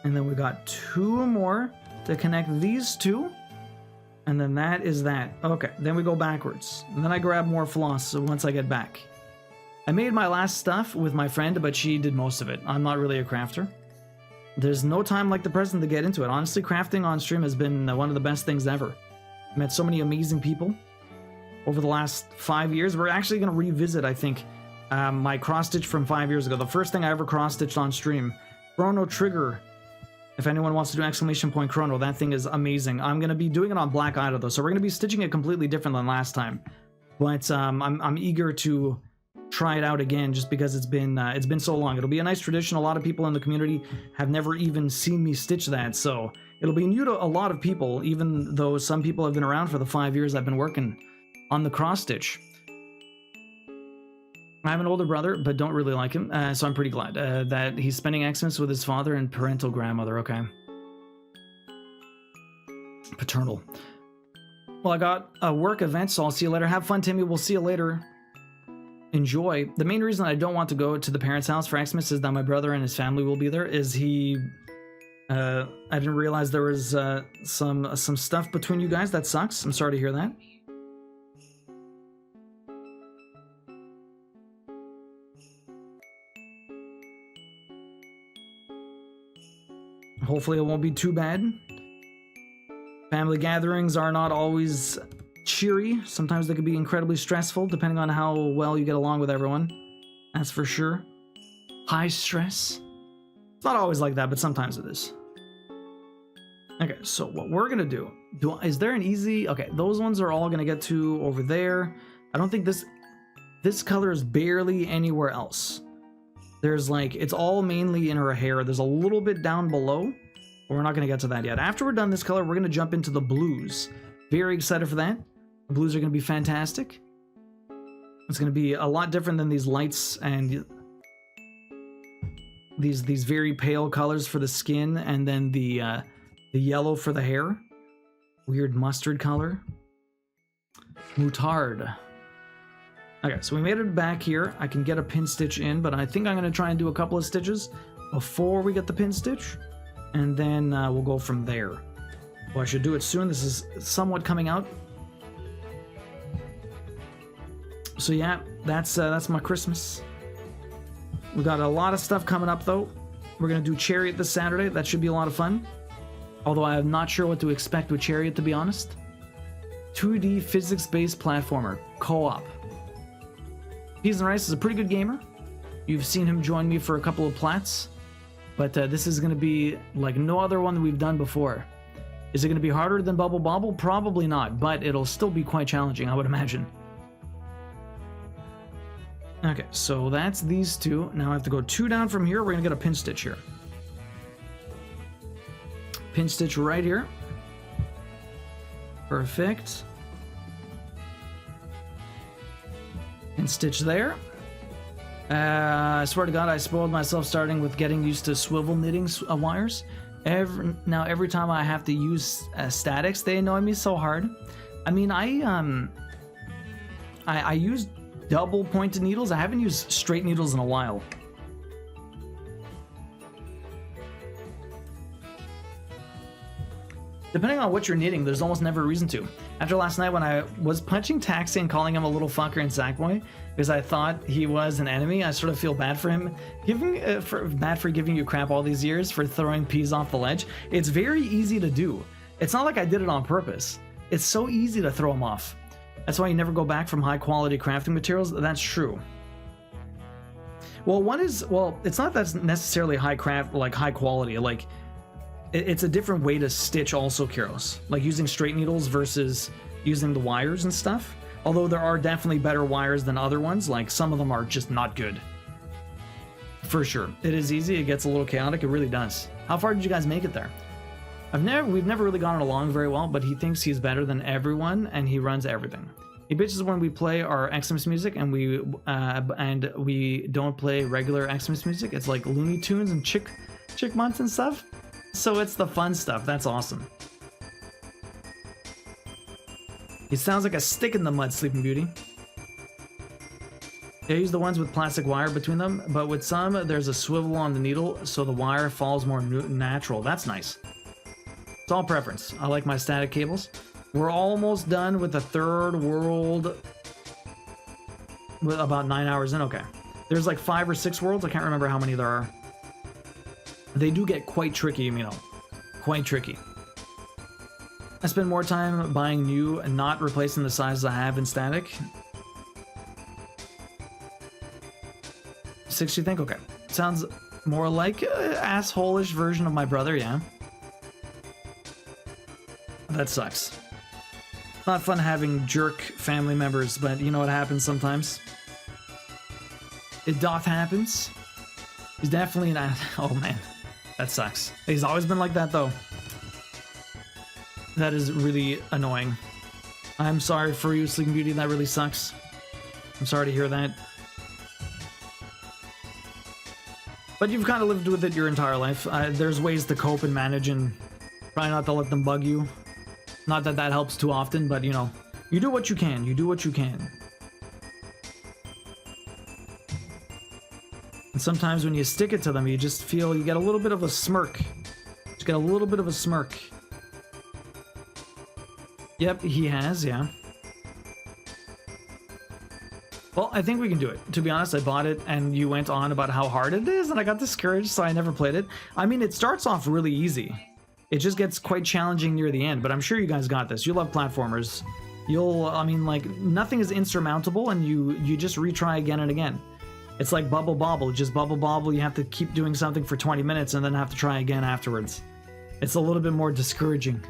Speaker 1: And then we got 2 more to connect these two. And then that is that. Okay, then we go backwards. And then I grab more floss so once I get back. I made my last stuff with my friend, but she did most of it. I'm not really a crafter. There's no time like the present to get into it. Honestly, crafting on stream has been one of the best things ever. I met so many amazing people over the last 5 years. We're actually going to revisit, I think, my cross-stitch from 5 years ago. The first thing I ever cross-stitched on stream. Chrono Trigger. If anyone wants to do exclamation point chrono, that thing is amazing. I'm going to be doing it on Black Idaho, though, so we're going to be stitching it completely different than last time. But I'm eager to try it out again just because it's been so long. It'll be a nice tradition. A lot of people in the community have never even seen me stitch that, so it'll be new to a lot of people, even though some people have been around for the 5 years I've been working on the cross-stitch. I have an older brother, but don't really like him, so I'm pretty glad that he's spending Xmas with his father and parental grandmother, okay? Paternal. Well, I got a work event, so I'll see you later. Have fun, Timmy. We'll see you later. Enjoy. The main reason I don't want to go to the parents' house for Xmas is that my brother and his family will be there. I didn't realize there was some stuff between you guys. That sucks. I'm sorry to hear that. Hopefully it won't be too bad. Family gatherings are not always cheery. Sometimes they can be incredibly stressful, depending on how well you get along with everyone. That's for sure. High stress. It's not always like that, but sometimes it is. Okay, so what we're gonna do... Is there an easy... Okay, those ones are all gonna get to over there. I don't think this color is barely anywhere else. There's like... It's all mainly in her hair. There's a little bit down below. But we're not gonna get to that yet. After we're done this color, we're gonna jump into the blues. Very excited for that. The blues are gonna be fantastic. It's gonna be a lot different than these lights and these very pale colors for the skin, and then the yellow for the hair. Weird mustard color. Mutard. Okay, so we made it back here. I can get a pin stitch in, but I think I'm gonna try and do a couple of stitches before we get the pin stitch, and then we'll go from there. Well, I should do it soon. This is somewhat coming out. So yeah, that's my Christmas. We got a lot of stuff coming up though. We're gonna do Chariot this Saturday. That should be a lot of fun. Although I'm not sure what to expect with Chariot, to be honest. 2D physics-based platformer, co-op. Peas and Rice is a pretty good gamer. You've seen him join me for a couple of plats, but this is gonna be like no other one that we've done before. Is it gonna be harder than Bubble Bobble? Probably not, but it'll still be quite challenging, I would imagine. Okay, so that's these two. Now I have to go 2 down from here. We're gonna get a pin stitch here. Pin stitch right here. Perfect. Pin stitch there. I swear to God, I spoiled myself starting with getting used to swivel knitting wires. Every time I have to use statics, they annoy me so hard. I mean, I use double pointed needles. I haven't used straight needles in a while. Depending on what you're knitting, there's almost never a reason to. After last night when I was punching Taxi and calling him a little fucker and Sackboy because I thought he was an enemy, I sort of feel bad for him. Bad for giving you crap all these years for throwing peas off the ledge. It's very easy to do. It's not like I did it on purpose. It's so easy to throw him off. That's why you never go back from high quality crafting materials. That's true. Well, it's not that's necessarily high quality. Like, it's a different way to stitch also, Kyros. Like using straight needles versus using the wires and stuff. Although there are definitely better wires than other ones. Like some of them are just not good. For sure. It is easy. It gets a little chaotic. It really does. How far did you guys make it there? We've never really gotten along very well, but he thinks he's better than everyone and he runs everything. He bitches when we play our Xmas music and we don't play regular Xmas music. It's like Looney Tunes and Chickmunks and stuff. So it's the fun stuff. That's awesome. He sounds like a stick in the mud, Sleeping Beauty. They use the ones with plastic wire between them, but with some, there's a swivel on the needle, so the wire falls more natural. That's nice. It's all preference. I like my static cables. We're almost done with the third world. With about 9 hours in. Okay. There's like 5 or 6 worlds. I can't remember how many there are. They do get quite tricky, you know. Quite tricky. I spend more time buying new and not replacing the sizes I have in static. 6, you think? Okay. Sounds more like an asshole-ish version of my brother, yeah. That sucks. Not fun having jerk family members, but you know what happens sometimes. It doth happens. He's definitely an ass. Oh man, that sucks. He's always been like that though. That is really annoying. I'm sorry for you, Sleeping Beauty. That really sucks. I'm sorry to hear that. But you've kind of lived with it your entire life. There's ways to cope and manage and try not to let them bug you. Not that that helps too often, but you know, you do what you can. You do what you can. And sometimes when you stick it to them, you just feel you get a little bit of a smirk. Just get a little bit of a smirk. Yep, he has, yeah. Well, I think we can do it. To be honest, I bought it and you went on about how hard it is and I got discouraged, so I never played it. I mean, it starts off really easy. It just gets quite challenging near the end, but I'm sure you guys got this. You love platformers. I mean, like, nothing is insurmountable and you just retry again and again. It's like Bubble Bobble. Just Bubble Bobble, you have to keep doing something for 20 minutes and then have to try again afterwards. It's a little bit more discouraging.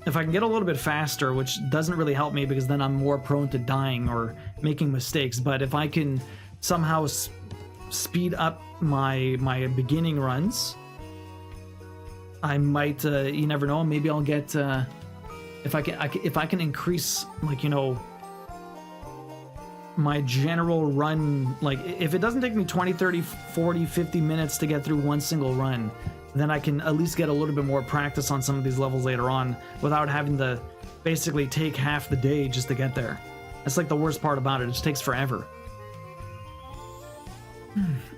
Speaker 1: If I can get a little bit faster, which doesn't really help me because then I'm more prone to dying or making mistakes, but if I can somehow speed up my beginning runs, I might, you never know, maybe I'll get, if I can increase, like, you know, my general run, like, if it doesn't take me 20, 30, 40, 50 minutes to get through one single run, then I can at least get a little bit more practice on some of these levels later on without having to basically take half the day just to get there. That's like the worst part about it. It just takes forever.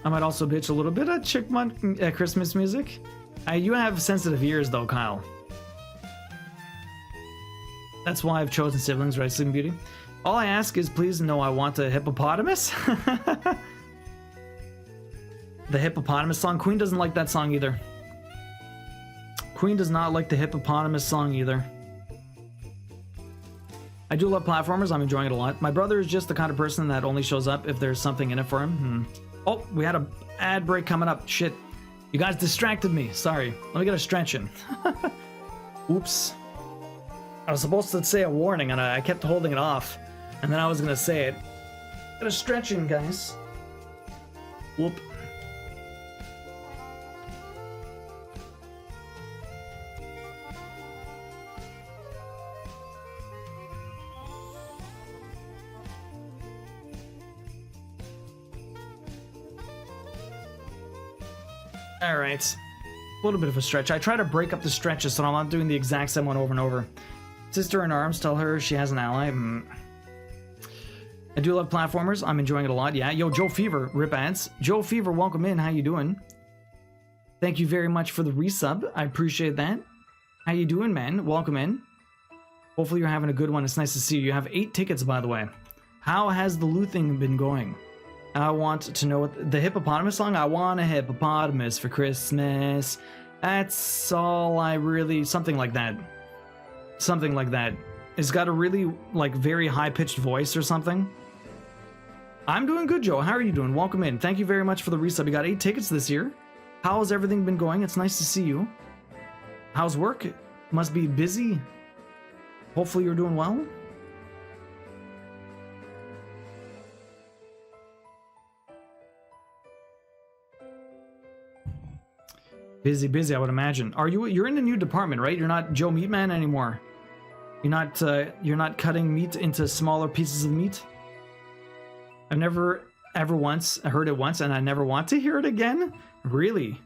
Speaker 1: I might also bitch a little bit at Chickmunk Christmas music. You have sensitive ears though, Kyle. That's why I've chosen siblings, right, Sleeping Beauty? All I ask is please no, I want a hippopotamus. The hippopotamus song. Queen doesn't like that song either. Queen does not like the hippopotamus song either. I do love platformers. I'm enjoying it a lot. My brother is just the kind of person that only shows up if there's something in it for him. Oh, we had an ad break coming up. Shit. You guys distracted me. Sorry. Let me get a stretch in. Oops. I was supposed to say a warning and I kept holding it off. And then I was going to say it. Get a stretch in, guys. Whoop. All right, a little bit of a stretch. I try to break up the stretches so I'm not doing the exact same one over and over. Sister in arms, tell her she has an ally. I do love platformers. I'm enjoying it a lot. Yeah, yo, Joe Fever, rip ads. Joe Fever, welcome in. How you doing? Thank you very much for the resub. I appreciate that. How you doing, man? Welcome in. Hopefully you're having a good one. It's nice to see you. You have 8 tickets, by the way. How has the looting been going? I want to know what the hippopotamus song. I want a hippopotamus for Christmas. That's all I really, something like that. Something like that. It's got a really, like, very high-pitched voice or something. I'm doing good, Joe. How are you doing? Welcome in. Thank you very much for the resub. You got 8 tickets this year. How has everything been going? It's nice to see you. How's work? Must be busy. Hopefully you're doing well. Busy, I would imagine. You're in a new department, right? You're not Joe Meatman anymore. You're not cutting meat into smaller pieces of meat. I've never ever once heard it once, and I never want to hear it again. Really?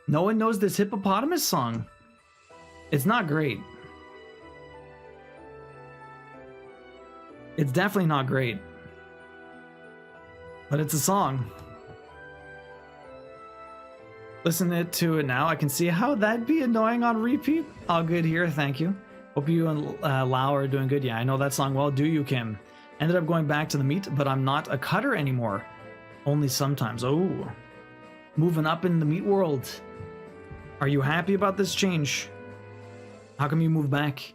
Speaker 1: No one knows this hippopotamus song. It's not great. It's definitely not great. But it's a song. Listen to it now. I can see how that'd be annoying on repeat. All good here, thank you. Hope you and Lau are doing good. Yeah, I know that song well. Do you, Kim? Ended up going back to the meat, but I'm not a cutter anymore. Only sometimes. Oh, moving up in the meat world. Are you happy about this change? How come you moved back?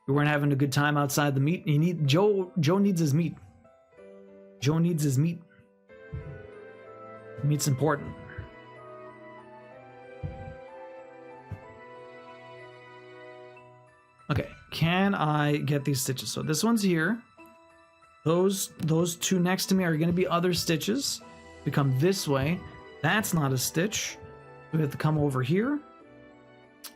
Speaker 1: You weren't having a good time outside the meat. You need Joe needs his meat. Joe needs his meat. Meat's important. Okay, can I get these stitches? So this one's here. Those two next to me are going to be other stitches. We come this way. That's not a stitch. We have to come over here.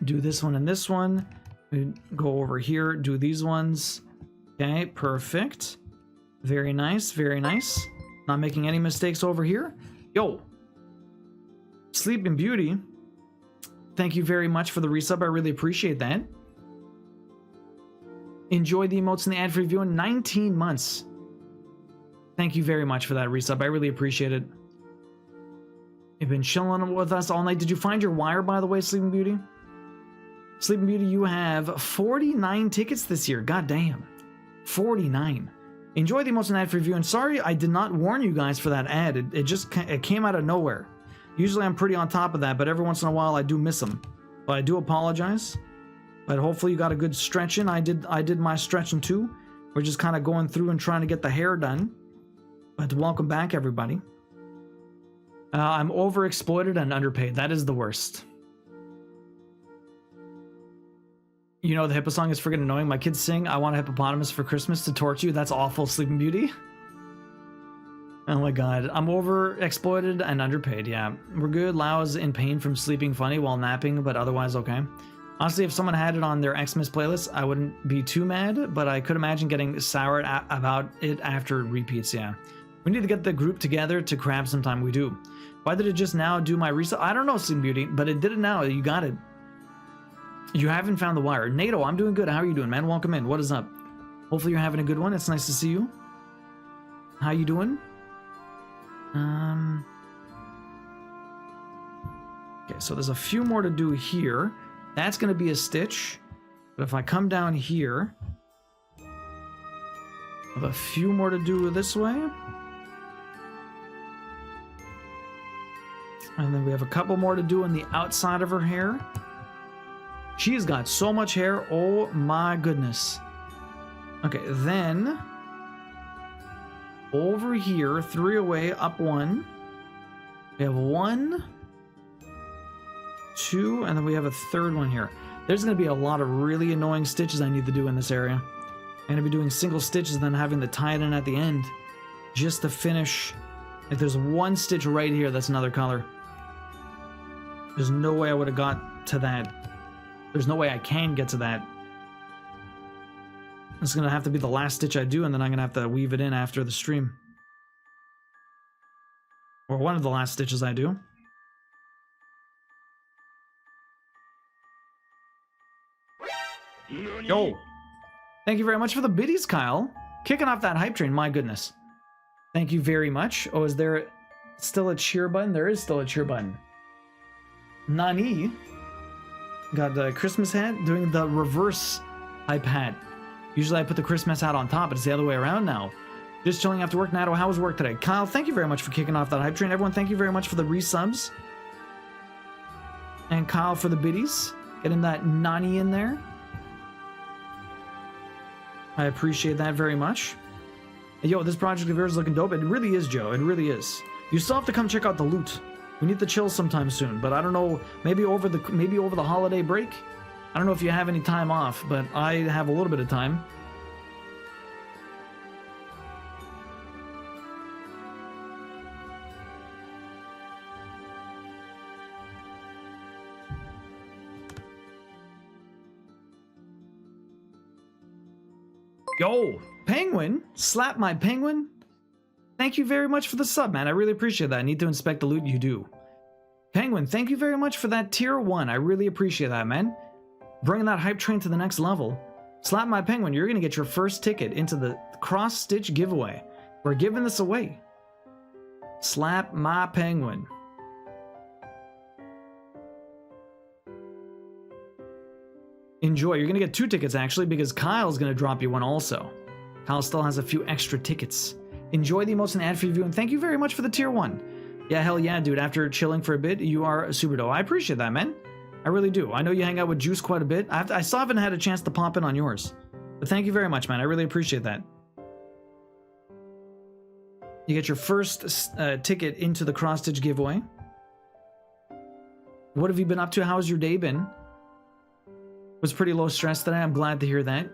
Speaker 1: Do this one and this one. We go over here. Do these ones. Okay, perfect. Very nice, very nice. Not making any mistakes over here. Yo, Sleeping Beauty. Thank you very much for the resub. I really appreciate that. Enjoy the emotes and the ad-free view in 19 months. Thank you very much for that resub. I really appreciate it. You've been chilling with us all night. Did you find your wire, by the way, Sleeping Beauty? Sleeping Beauty, you have 49 tickets this year. God damn. 49. Enjoy the emotes and ad-free view. And sorry I did not warn you guys for that ad. It came out of nowhere. Usually I'm pretty on top of that, but every once in a while I do miss them. But I do apologize. But hopefully you got a good stretch in. I did my stretching too. We're just kind of going through and trying to get the hair done. But welcome back, everybody. I'm overexploited and underpaid. That is the worst. You know the hippo song is freaking annoying. My kids sing, I want a hippopotamus for Christmas to torture you. That's awful, Sleeping Beauty. Oh my god. I'm overexploited and underpaid. Yeah, we're good. Lau is in pain from sleeping funny while napping, but otherwise okay. Honestly, if someone had it on their Xmas playlist, I wouldn't be too mad, but I could imagine getting sour about it after it repeats, yeah. We need to get the group together to crab sometime. We do. Why did it just now do my reset? I don't know, Sleeping Beauty, but it did it now. You got it. You haven't found the wire. NATO, I'm doing good. How are you doing, man? Welcome in. What is up? Hopefully you're having a good one. It's nice to see you. How you doing? Okay, so there's a few more to do here. That's going to be a stitch. But if I come down here, I have a few more to do this way. And then we have a couple more to do on the outside of her hair. She's got so much hair. Oh my goodness. Okay, then over here, 3 away, up 1. We have 1, 2, and then we have a third one here. There's going to be a lot of really annoying stitches I need to do in this area. I'm going to be doing single stitches and then having to tie it in at the end just to finish. If there's one stitch right here, that's another color. There's no way I would have got to that. There's no way I can get to that. It's going to have to be the last stitch I do, and then I'm going to have to weave it in after the stream. Or one of the last stitches I do. Yo! Thank you very much for the biddies, Kyle. Kicking off that hype train, my goodness. Thank you very much. Oh, is there still a cheer button? There is still a cheer button. Nani? Got the Christmas hat, doing the reverse hype hat. Usually I put the Christmas hat on top, but it's the other way around now. Just chilling after work. Nato, how was work today? Kyle, thank you very much for kicking off that hype train. Everyone, thank you very much for the resubs. And Kyle for the biddies. Getting that Nani in there. I appreciate that very much. Yo, this project of yours is looking dope. It really is, Joe. It really is. You still have to come check out the loot. We need to chill sometime soon, but I don't know, maybe over the holiday break? I don't know if you have any time off, but I have a little bit of time. Yo, Penguin, slap my penguin. Thank you very much for the sub, man. I really appreciate that. I need to inspect the loot. You do. Penguin, thank you very much for that tier 1. I really appreciate that, man. Bringing that hype train to the next level. Slap my penguin. You're going to get your first ticket into the cross-stitch giveaway. We're giving this away. Slap my penguin. Enjoy. You're going to get 2 tickets, actually, because Kyle's going to drop you one also. Kyle still has a few extra tickets. Enjoy the emotes and ad-free view, and thank you very much for the tier 1. Yeah, hell yeah, dude. After chilling for a bit, you are a super dope. I appreciate that, man. I really do. I know you hang out with Juice quite a bit. I still haven't had a chance to pop in on yours. But thank you very much, man. I really appreciate that. You get your first ticket into the cross-stitch giveaway. What have you been up to? How's your day been? Was pretty low stress today. I'm glad to hear that.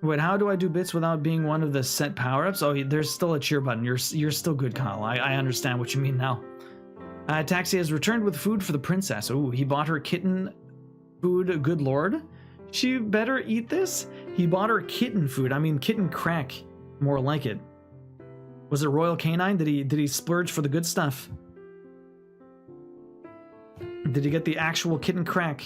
Speaker 1: Wait, how do I do bits without being one of the set power-ups? Oh, there's still a cheer button. You're still good, Kyle. I understand what you mean now. Taxi has returned with food for the princess. Oh, he bought her kitten food. Good lord. She better eat this? He bought her kitten food. I mean, kitten crack. More like it. Was it Royal Canine? Did he splurge for the good stuff? Did he get the actual kitten crack?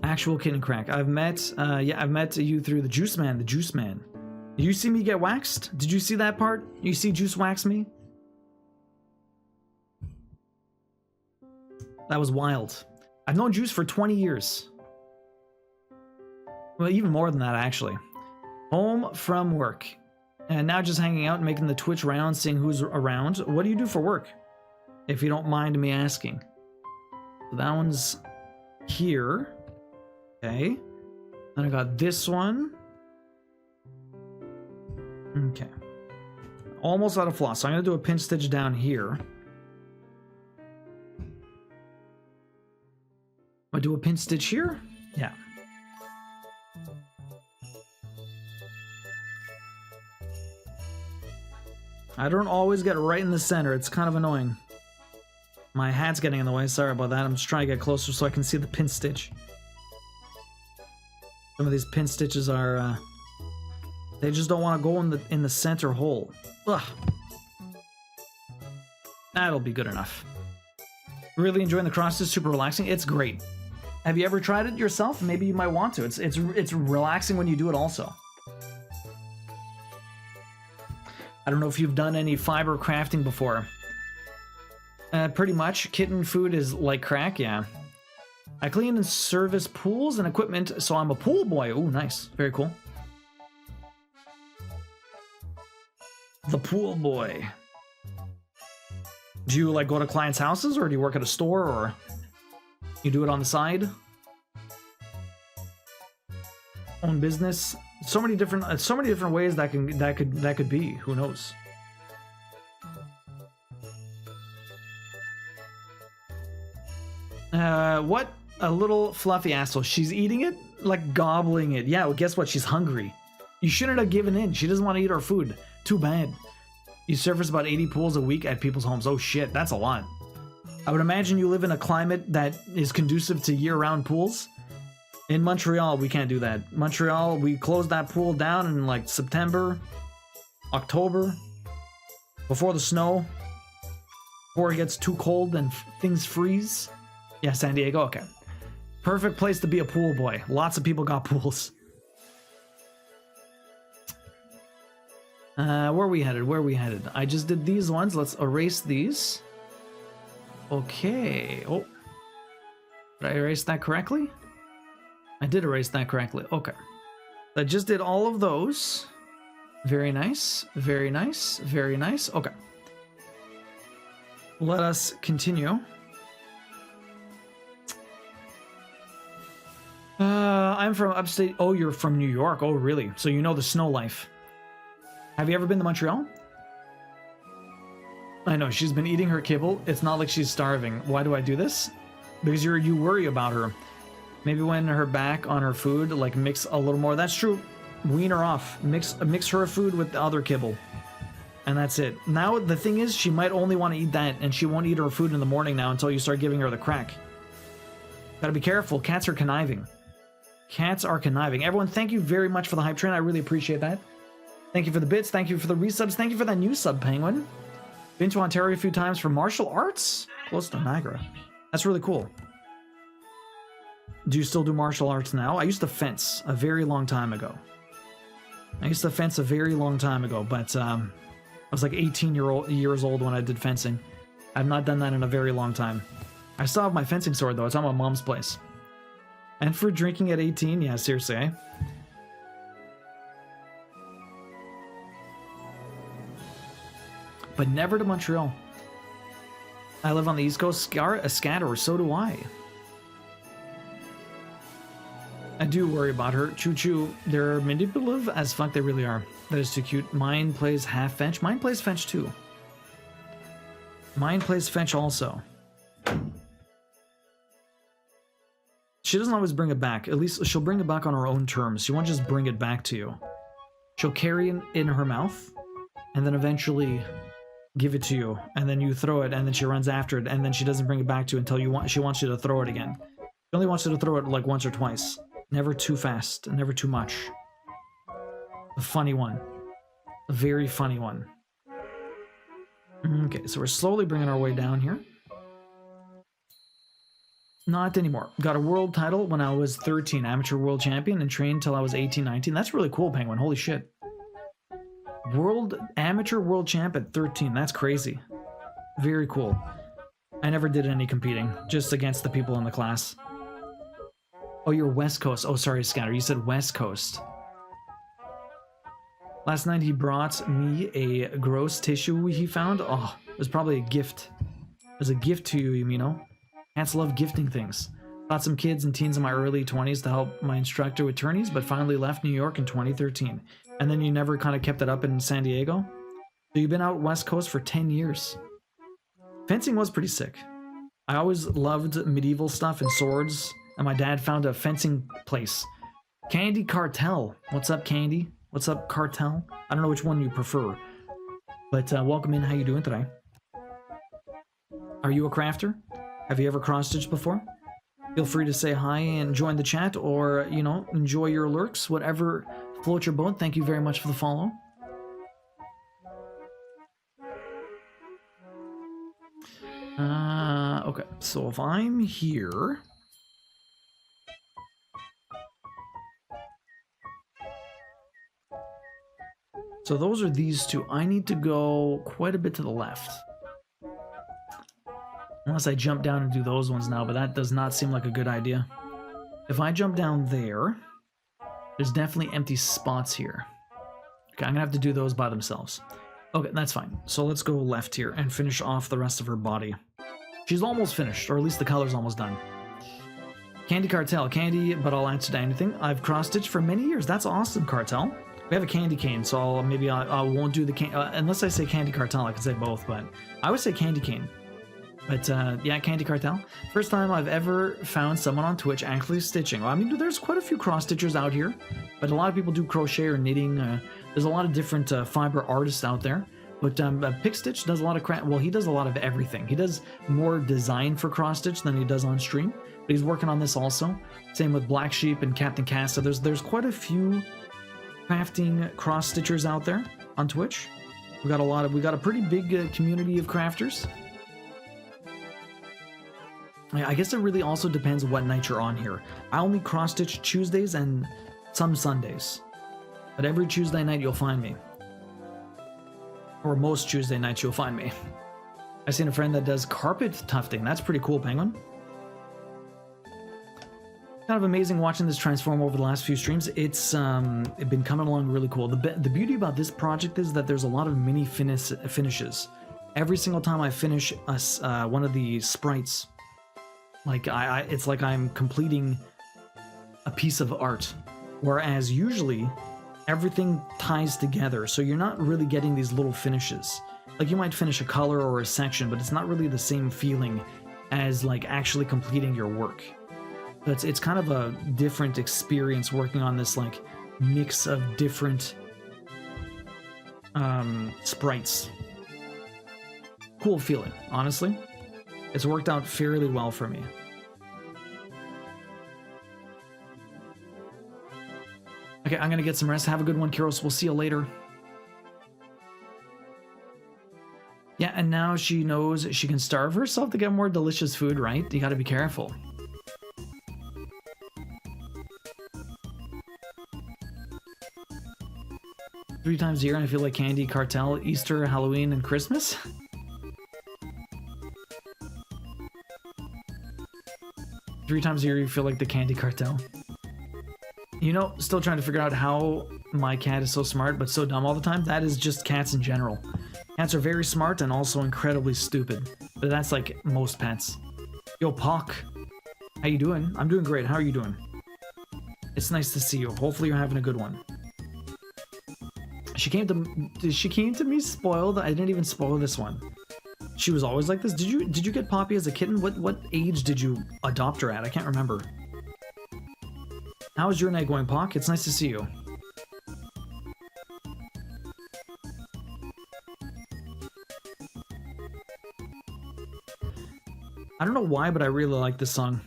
Speaker 1: Actual kitten crack. I've met you through the Juice Man. The Juice Man. Did you see me get waxed? Did you see that part? You see Juice wax me? That was wild. I've known Juice for 20 years. Well, even more than that, actually. Home from work. And now just hanging out and making the Twitch round, seeing who's around. What do you do for work? If you don't mind me asking. So that one's here. Okay. Then I got this one. Okay. Almost out of floss. So I'm going to do a pinch stitch down here. I do a pinch stitch here? Yeah. I don't always get right in the center. It's kind of annoying. My hat's getting in the way. Sorry about that. I'm just trying to get closer so I can see the pinch stitch. Some of these pinch stitches are, they just don't want to go in the center hole. Ugh. That'll be good enough. Really enjoying the cross stitch. Super relaxing. It's great. Have you ever tried it yourself? Maybe you might want to. It's relaxing when you do it also. I don't know if you've done any fiber crafting before. Pretty much. Kitten food is like crack, yeah. I clean and service pools and equipment, so I'm a pool boy. Ooh, nice. Very cool. The pool boy. Do you like go to clients' houses, or do you work at a store, or you do it on the side? Own business. So many different ways that could be. Who knows? What a little fluffy asshole. She's eating it, like gobbling it. Yeah, well, guess what? She's hungry. You shouldn't have given in. She doesn't want to eat our food. Too bad. You service about 80 pools a week at people's homes. Oh shit, that's a lot. I would imagine you live in a climate that is conducive to year-round pools. In Montreal, we can't do that. Montreal, we closed that pool down in like September, October, before the snow, before it gets too cold and things freeze. Yeah, San Diego, okay. Perfect place to be a pool boy. Lots of people got pools. Where are we headed? Where are we headed? I just did these ones. Let's erase these. Okay. Oh. Did I erase that correctly? I did erase that correctly. Okay. I just did all of those. Very nice. Very nice. Very nice. Okay. Let us continue. I'm from upstate. Oh, you're from New York. Oh, really? So you know the snow life. Have you ever been to Montreal? I know, she's been eating her kibble. It's not like she's starving. Why do I do this? Because you worry about her. Maybe when her back on her food, like mix a little more. That's true. Wean her off. Mix her food with the other kibble. And that's it. Now, the thing is, she might only want to eat that, and she won't eat her food in the morning now until you start giving her the crack. Gotta be careful. Cats are conniving. Cats are conniving. Everyone, thank you very much for the hype train. I really appreciate that. Thank you for the bits. Thank you for the resubs. Thank you for that new sub, Penguin. Been to Ontario a few times for martial arts? Close to Niagara. That's really cool. Do you still do martial arts now? I used to fence a very long time ago. But I was like 18 years old when I did fencing. I've not done that in a very long time. I still have my fencing sword though. It's on my mom's place. And for drinking at 18, yeah, seriously, eh? But never to Montreal. I live on the East Coast, Scatter, so do I. I do worry about her. Choo Choo, they're manipulative as fuck, they really are. That is too cute. Mine plays half fetch. Mine plays fetch too. Mine plays fetch also. She doesn't always bring it back. At least she'll bring it back on her own terms. She won't just bring it back to you. She'll carry it in her mouth and then eventually give it to you, and then you throw it, and then she runs after it, and then she doesn't bring it back to you until she wants you to throw it again. She only wants you to throw it like once or twice. Never too fast, never too much. A funny one. A very funny one. Okay, so we're slowly bringing our way down here. Not anymore. Got a world title when I was 13, amateur world champion, and trained till I was 18, 19. That's really cool, Penguin. Holy shit. Amateur world champ at 13. That's crazy. Very cool. I never did any competing, just against the people in the class. Oh, you're West Coast. Oh, sorry, Scatter. You said West Coast. Last night he brought me a gross tissue he found. Oh, it was probably a gift. It was a gift to you, Yumino. Cats love gifting things. Taught some kids and teens in my early 20s to help my instructor with tourneys, but finally left New York in 2013. And then you never kind of kept it up in San Diego? So you've been out West Coast for 10 years. Fencing was pretty sick. I always loved medieval stuff and swords, and my dad found a fencing place. Candy Cartel. What's up, Candy? What's up, Cartel? I don't know which one you prefer. But welcome in. How you doing today? Are you a crafter? Have you ever cross-stitched before? Feel free to say hi and join the chat, or, you know, enjoy your lurks, whatever floats your boat. Thank you very much for the follow. Okay, so if I'm here... So those are these two. I need to go quite a bit to the left. Unless I jump down and do those ones now, but that does not seem like a good idea. If I jump down there, there's definitely empty spots here. Okay, I'm gonna have to do those by themselves. Okay, that's fine. So let's go left here and finish off the rest of her body. She's almost finished, or at least the color's almost done. Candy Cartel. Candy, but I'll answer to anything. I've cross-stitched for many years. That's awesome, Cartel. We have a candy cane, so maybe I won't do the cane. Unless I say Candy Cartel, I could say both, but I would say candy cane. But yeah, Candy Cartel. First time I've ever found someone on Twitch actually stitching. Well, I mean, there's quite a few cross-stitchers out here, but a lot of people do crochet or knitting. There's a lot of different fiber artists out there. But Pick Stitch does a lot of well, he does a lot of everything. He does more design for cross-stitch than he does on stream, but he's working on this also. Same with Black Sheep and Captain Casta. There's quite a few crafting cross-stitchers out there on Twitch. We got a pretty big community of crafters. I guess it really also depends what night you're on here. I only cross-stitch Tuesdays and some Sundays. But every Tuesday night you'll find me. Or most Tuesday nights you'll find me. I've seen a friend that does carpet tufting. That's pretty cool, Penguin. Kind of amazing watching this transform over the last few streams. It's been coming along really cool. The beauty about this project is that there's a lot of mini finishes. Every single time I finish one of the sprites, like it's like I'm completing a piece of art, whereas usually everything ties together, so you're not really getting these little finishes. Like you might finish a color or a section, but it's not really the same feeling as like actually completing your work. But it's kind of a different experience working on this like mix of different sprites. Cool feeling, honestly. It's worked out fairly well for me. Okay, I'm gonna get some rest. Have a good one, Kiros. We'll see you later. Yeah, and now she knows she can starve herself to get more delicious food, right? You gotta be careful. 3 times a year and I feel like candy cartel, Easter, Halloween, and Christmas. 3 times a year you feel like the candy cartel. You know, still trying to figure out how my cat is so smart but so dumb all the time. That is just cats in general. Cats are very smart and also incredibly stupid. But that's like most pets. Yo, Pock. How you doing? I'm doing great. How are you doing? It's nice to see you. Hopefully you're having a good one. She came to me spoiled. I didn't even spoil this one. She was always like this. Did you get Poppy as a kitten? What age did you adopt her at? I can't remember. How's your night going, Pock? It's nice to see you. I don't know why, but I really like this song.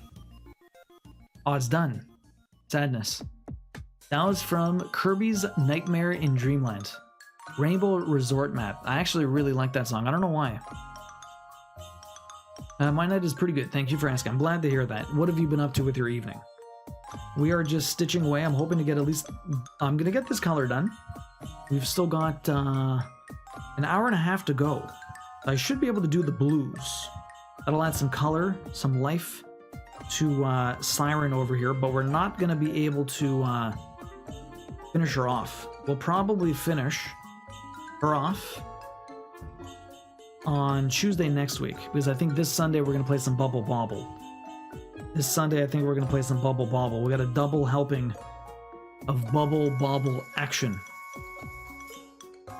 Speaker 1: Oh, it's done. Sadness. That was from Kirby's Nightmare in Dreamland. Rainbow Resort map. I actually really like that song. I don't know why. My night is pretty good. Thank you for asking. I'm glad to hear that. What have you been up to with your evening? We are just stitching away. I'm hoping to get at least... I'm going to get this color done. We've still got an hour and a half to go. I should be able to do the blues. That'll add some color, some life to Siren over here, but we're not going to be able to finish her off. We'll probably finish her off on Tuesday next week, because I think this Sunday we're going to play some Bubble Bobble. This Sunday I think we're going to play some Bubble Bobble. We got a double helping of Bubble Bobble action.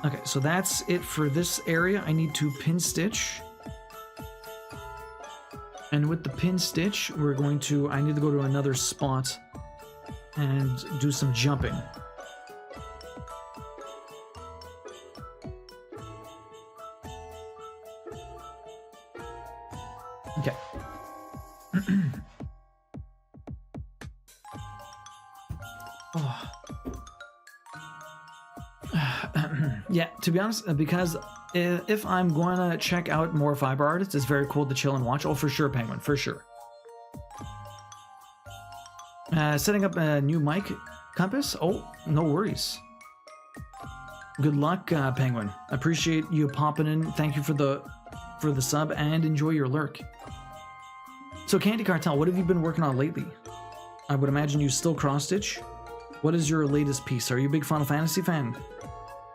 Speaker 1: Okay, so that's it for this area. I need to pin stitch. And with the pin stitch, we're going to... I need to go to another spot and do some jumping. Okay. Oh. Yeah, to be honest, because if I'm going to check out more fiber artists, it's very cool to chill and watch. Oh, for sure, Penguin, for sure. Setting up a new mic compass. Oh, no worries. Good luck, Penguin. Appreciate you popping in. Thank you for the sub and enjoy your lurk. So, Candy Cartel, what have you been working on lately? I would imagine you still cross stitch. What is your latest piece? Are you a big Final Fantasy fan?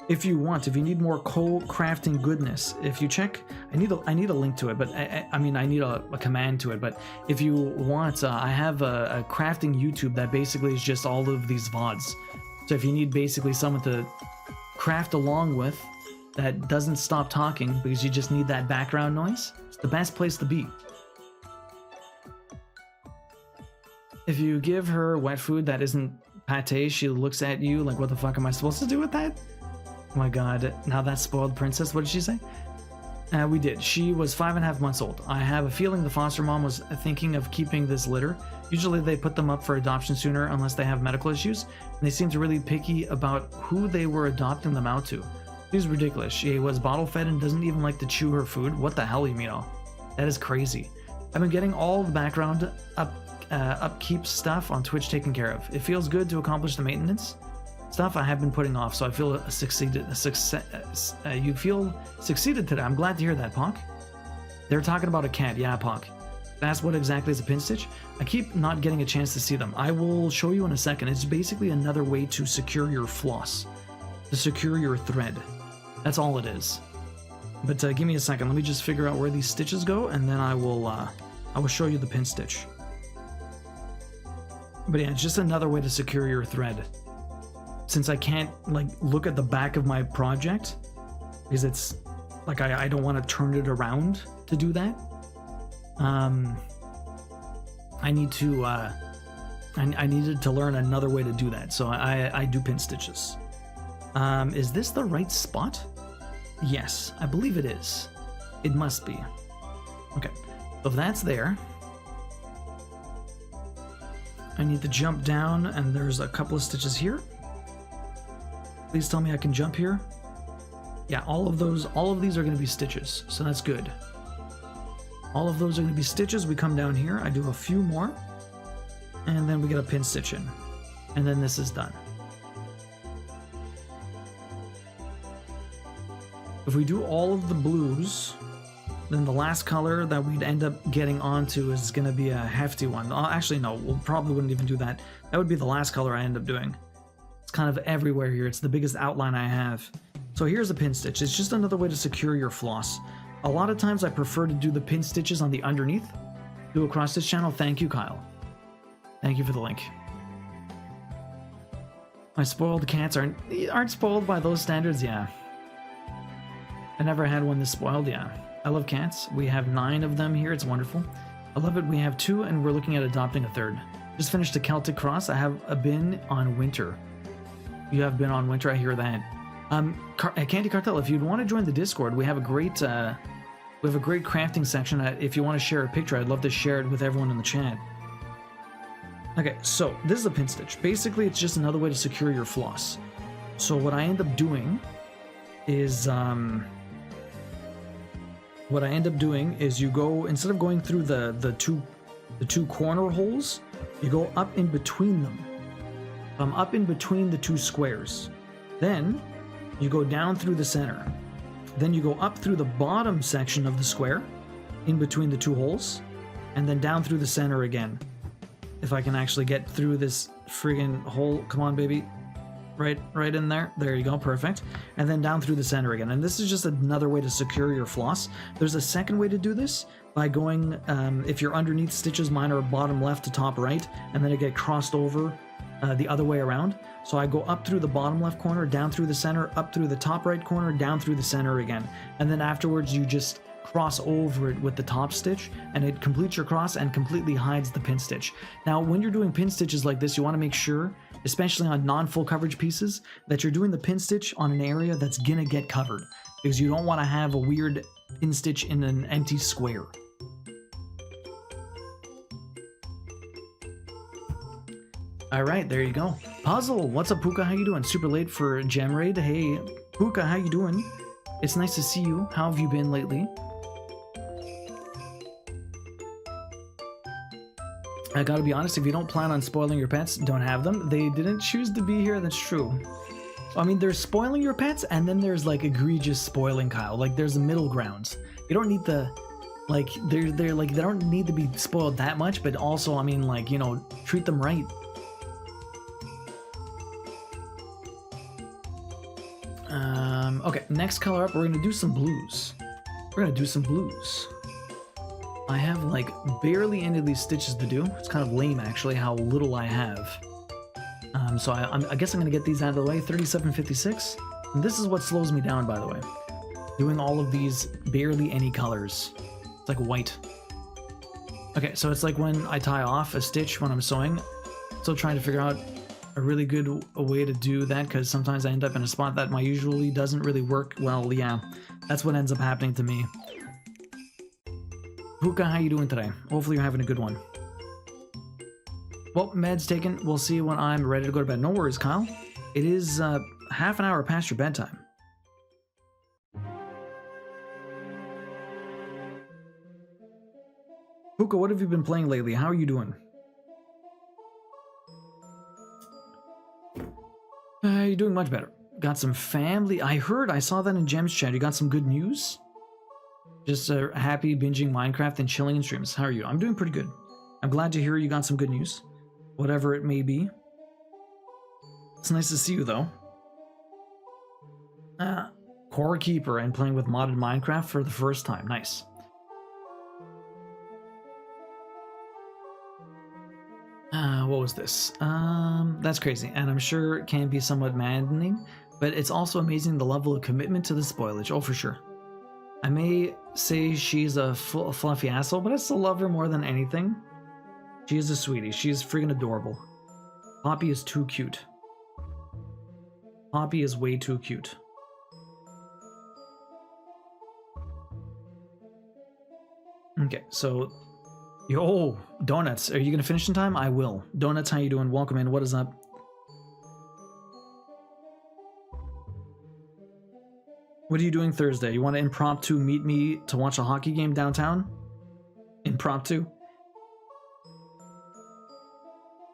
Speaker 1: If you want, if you need more co-crafting goodness, if you check, I need a link to it, but I mean, I need a command to it, but if you want, I have a crafting YouTube that basically is just all of these VODs. So if you need basically someone to craft along with that doesn't stop talking because you just need that background noise, it's the best place to be. If you give her wet food that isn't pate, she looks at you like, what the fuck am I supposed to do with that? Oh my god, now that spoiled princess, what did she say? We did. She was 5.5 months old. I have a feeling the foster mom was thinking of keeping this litter. Usually they put them up for adoption sooner unless they have medical issues, and they seemed really picky about who they were adopting them out to. She's ridiculous. She was bottle fed and doesn't even like to chew her food. What the hell, Emil? That is crazy. I've been getting all the background upkeep stuff on Twitch taken care of. It feels good to accomplish the maintenance stuff I have been putting off, so I feel you feel succeeded today. I'm glad to hear that, Ponk. They're talking about a cat. Yeah, Ponk. That's what exactly is a pin stitch. I keep not getting a chance to see them. I will show you in a second. It's basically another way to secure your floss, to secure your thread. That's all it is. But give me a second. Let me just figure out where these stitches go, and then I will show you the pin stitch. But yeah, it's just another way to secure your thread. Since I can't like look at the back of my project, because it's like I don't want to turn it around to do that. I need to I needed to learn another way to do that, so I do pin stitches. Is this the right spot? Yes, I believe it is. It must be. Okay, so if that's there, I need to jump down, and there's a couple of stitches here. Please tell me I can jump here. Yeah, all of these are going to be stitches, so that's good. All of those are going to be stitches. We come down here, I do a few more, and then we get a pin stitch in, and then this is done. If we do all of the blues, then the last color that we'd end up getting onto is going to be a hefty one. Actually, no, we probably wouldn't even do that. That would be the last color I end up doing. It's kind of everywhere here. It's the biggest outline I have. So here's a pin stitch. It's just another way to secure your floss. A lot of times I prefer to do the pin stitches on the underneath. Do a cross stitch channel. Thank you, Kyle. Thank you for the link. My spoiled cats aren't spoiled by those standards, yeah. I never had one this spoiled, yeah. I love cats. We have 9 of them here. It's wonderful. I love it. We have 2, and we're looking at adopting a 3rd. Just finished a Celtic cross. I have been on winter. You have been on winter. I hear that. Candy Cartel, if you'd want to join the Discord, we have a great crafting section. If you want to share a picture, I'd love to share it with everyone in the chat. Okay, so this is a pin stitch. Basically, it's just another way to secure your floss. So what I end up doing is you go, instead of going through the two corner holes, you go up in between them. Up in between the 2 squares. Then you go down through the center. Then you go up through the bottom section of the square, in between the 2 holes, and then down through the center again. If I can actually get through this friggin' hole. Come on, baby. Right in there. There you go. Perfect. And then down through the center again. And this is just another way to secure your floss. There's a second way to do this by going, if you're underneath stitches, mine are bottom left to top right, and then I get crossed over the other way around. So I go up through the bottom left corner, down through the center, up through the top right corner, down through the center again. And then afterwards you just cross over it with the top stitch, and it completes your cross and completely hides the pin stitch. Now, when you're doing pin stitches like this, you want to make sure, especially on non-full coverage pieces, that you're doing the pin stitch on an area that's gonna get covered, because you don't want to have a weird pin stitch in an empty square. All right, there you go. Puzzle, what's up, Puka? How you doing? Super late for Gem Raid. Hey, Puka, how you doing? It's nice to see you. How have you been lately? I gotta be honest, if you don't plan on spoiling your pets, don't have them. They didn't choose to be here, that's true. I mean, there's spoiling your pets, and then there's like egregious spoiling, Kyle. Like, there's a middle ground. You don't need the, like, they're like, they don't need to be spoiled that much, but also, I mean, like, you know, treat them right. Okay, next color up, we're gonna do some blues. I have like barely any of these stitches to do. It's kind of lame actually how little I have. So I guess I'm gonna get these out of the way. 3756. And this is what slows me down, by the way. Doing all of these barely any colors. It's like white. Okay, so it's like when I tie off a stitch when I'm sewing. Still trying to figure out a really good way to do that, because sometimes I end up in a spot that my usually doesn't really work well. Yeah, that's what ends up happening to me. Puka, how you doing today? Hopefully you're having a good one. Well, med's taken. We'll see you when I'm ready to go to bed. No worries, Kyle. It is half an hour past your bedtime. Puka, what have you been playing lately? How are you doing? You're doing much better. Got some family. I saw that in Gem's chat. You got some good news? Just happy binging Minecraft and chilling in streams. How are you? I'm doing pretty good. I'm glad to hear you got some good news. Whatever it may be. It's nice to see you, though. Core Keeper and playing with modded Minecraft for the first time. Nice. What was this? That's crazy, and I'm sure it can be somewhat maddening, but it's also amazing the level of commitment to the spoilage. Oh, for sure. I may say she's a fluffy asshole, but I still love her more than anything. She is a sweetie. She is freaking adorable. Poppy is too cute. Poppy is way too cute. Okay, so... Yo, Donuts, are you gonna finish in time? I will. Donuts, how you doing? Welcome in. What is up? What are you doing Thursday? You want to impromptu meet me to watch a hockey game downtown? Impromptu?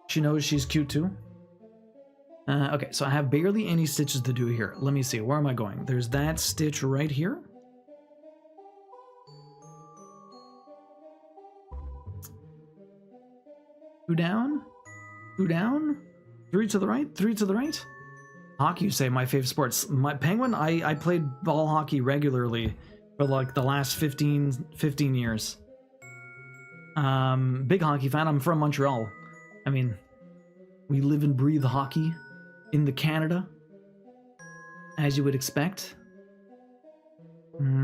Speaker 1: She knows she's cute too? Okay, so I have barely any stitches to do here. Let me see. Where am I going? There's that stitch right here. Two down. Two down. Three to the right. Three to the right. Hockey, you say, my favorite sports. My Penguin, I played ball hockey regularly for like the last 15 years. Big hockey fan. I'm from Montreal. I mean, we live and breathe hockey in the Canada, as you would expect.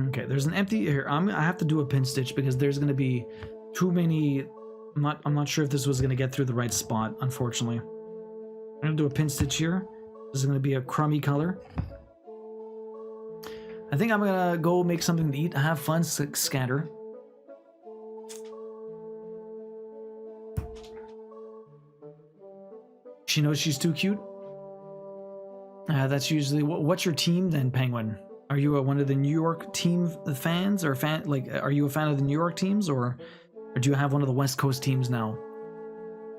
Speaker 1: Okay, there's an empty here. I have to do a pin stitch because there's going to be too many. I'm not sure if this was going to get through the right spot, unfortunately. I'm going to do a pin stitch here. This is going to be a crummy color. I think I'm going to go make something to eat, have fun, scatter. She knows she's too cute. That's usually what's your team then, Penguin? Are you one of the New York team fans, or are you a fan of the New York teams, or do you have one of the West Coast teams now?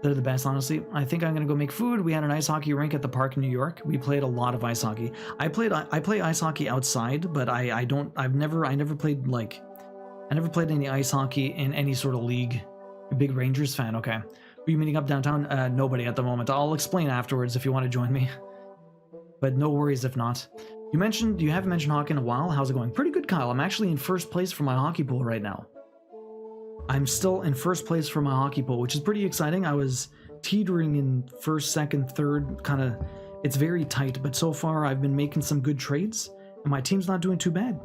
Speaker 1: They're the best, honestly. I think I'm gonna go make food. We had an ice hockey rink at the park in New York. We played a lot of ice hockey. I play ice hockey outside, but I never played any ice hockey in any sort of league. A big Rangers fan, okay. Are you meeting up downtown? Nobody at the moment. I'll explain afterwards if you want to join me. But no worries if not. You haven't mentioned hockey in a while. How's it going? Pretty good, Kyle. I'm actually in first place for my hockey pool right now. I'm still in first place for my hockey pool, which is pretty exciting. I was teetering in first, second, third, kind of. It's very tight, but so far I've been making some good trades, and my team's not doing too bad.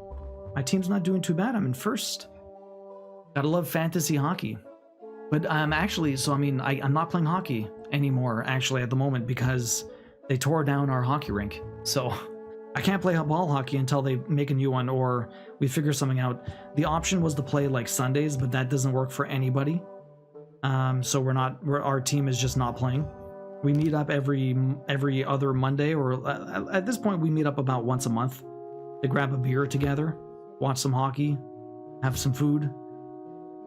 Speaker 1: I'm in first. Gotta love fantasy hockey. But I'm not playing hockey anymore, actually, at the moment, because they tore down our hockey rink. So I can't play ball hockey until they make a new one or we figure something out. The option was to play like Sundays, but that doesn't work for anybody. So our team is just not playing. We meet up every other Monday, or at this point we meet up about once a month to grab a beer together, watch some hockey, have some food.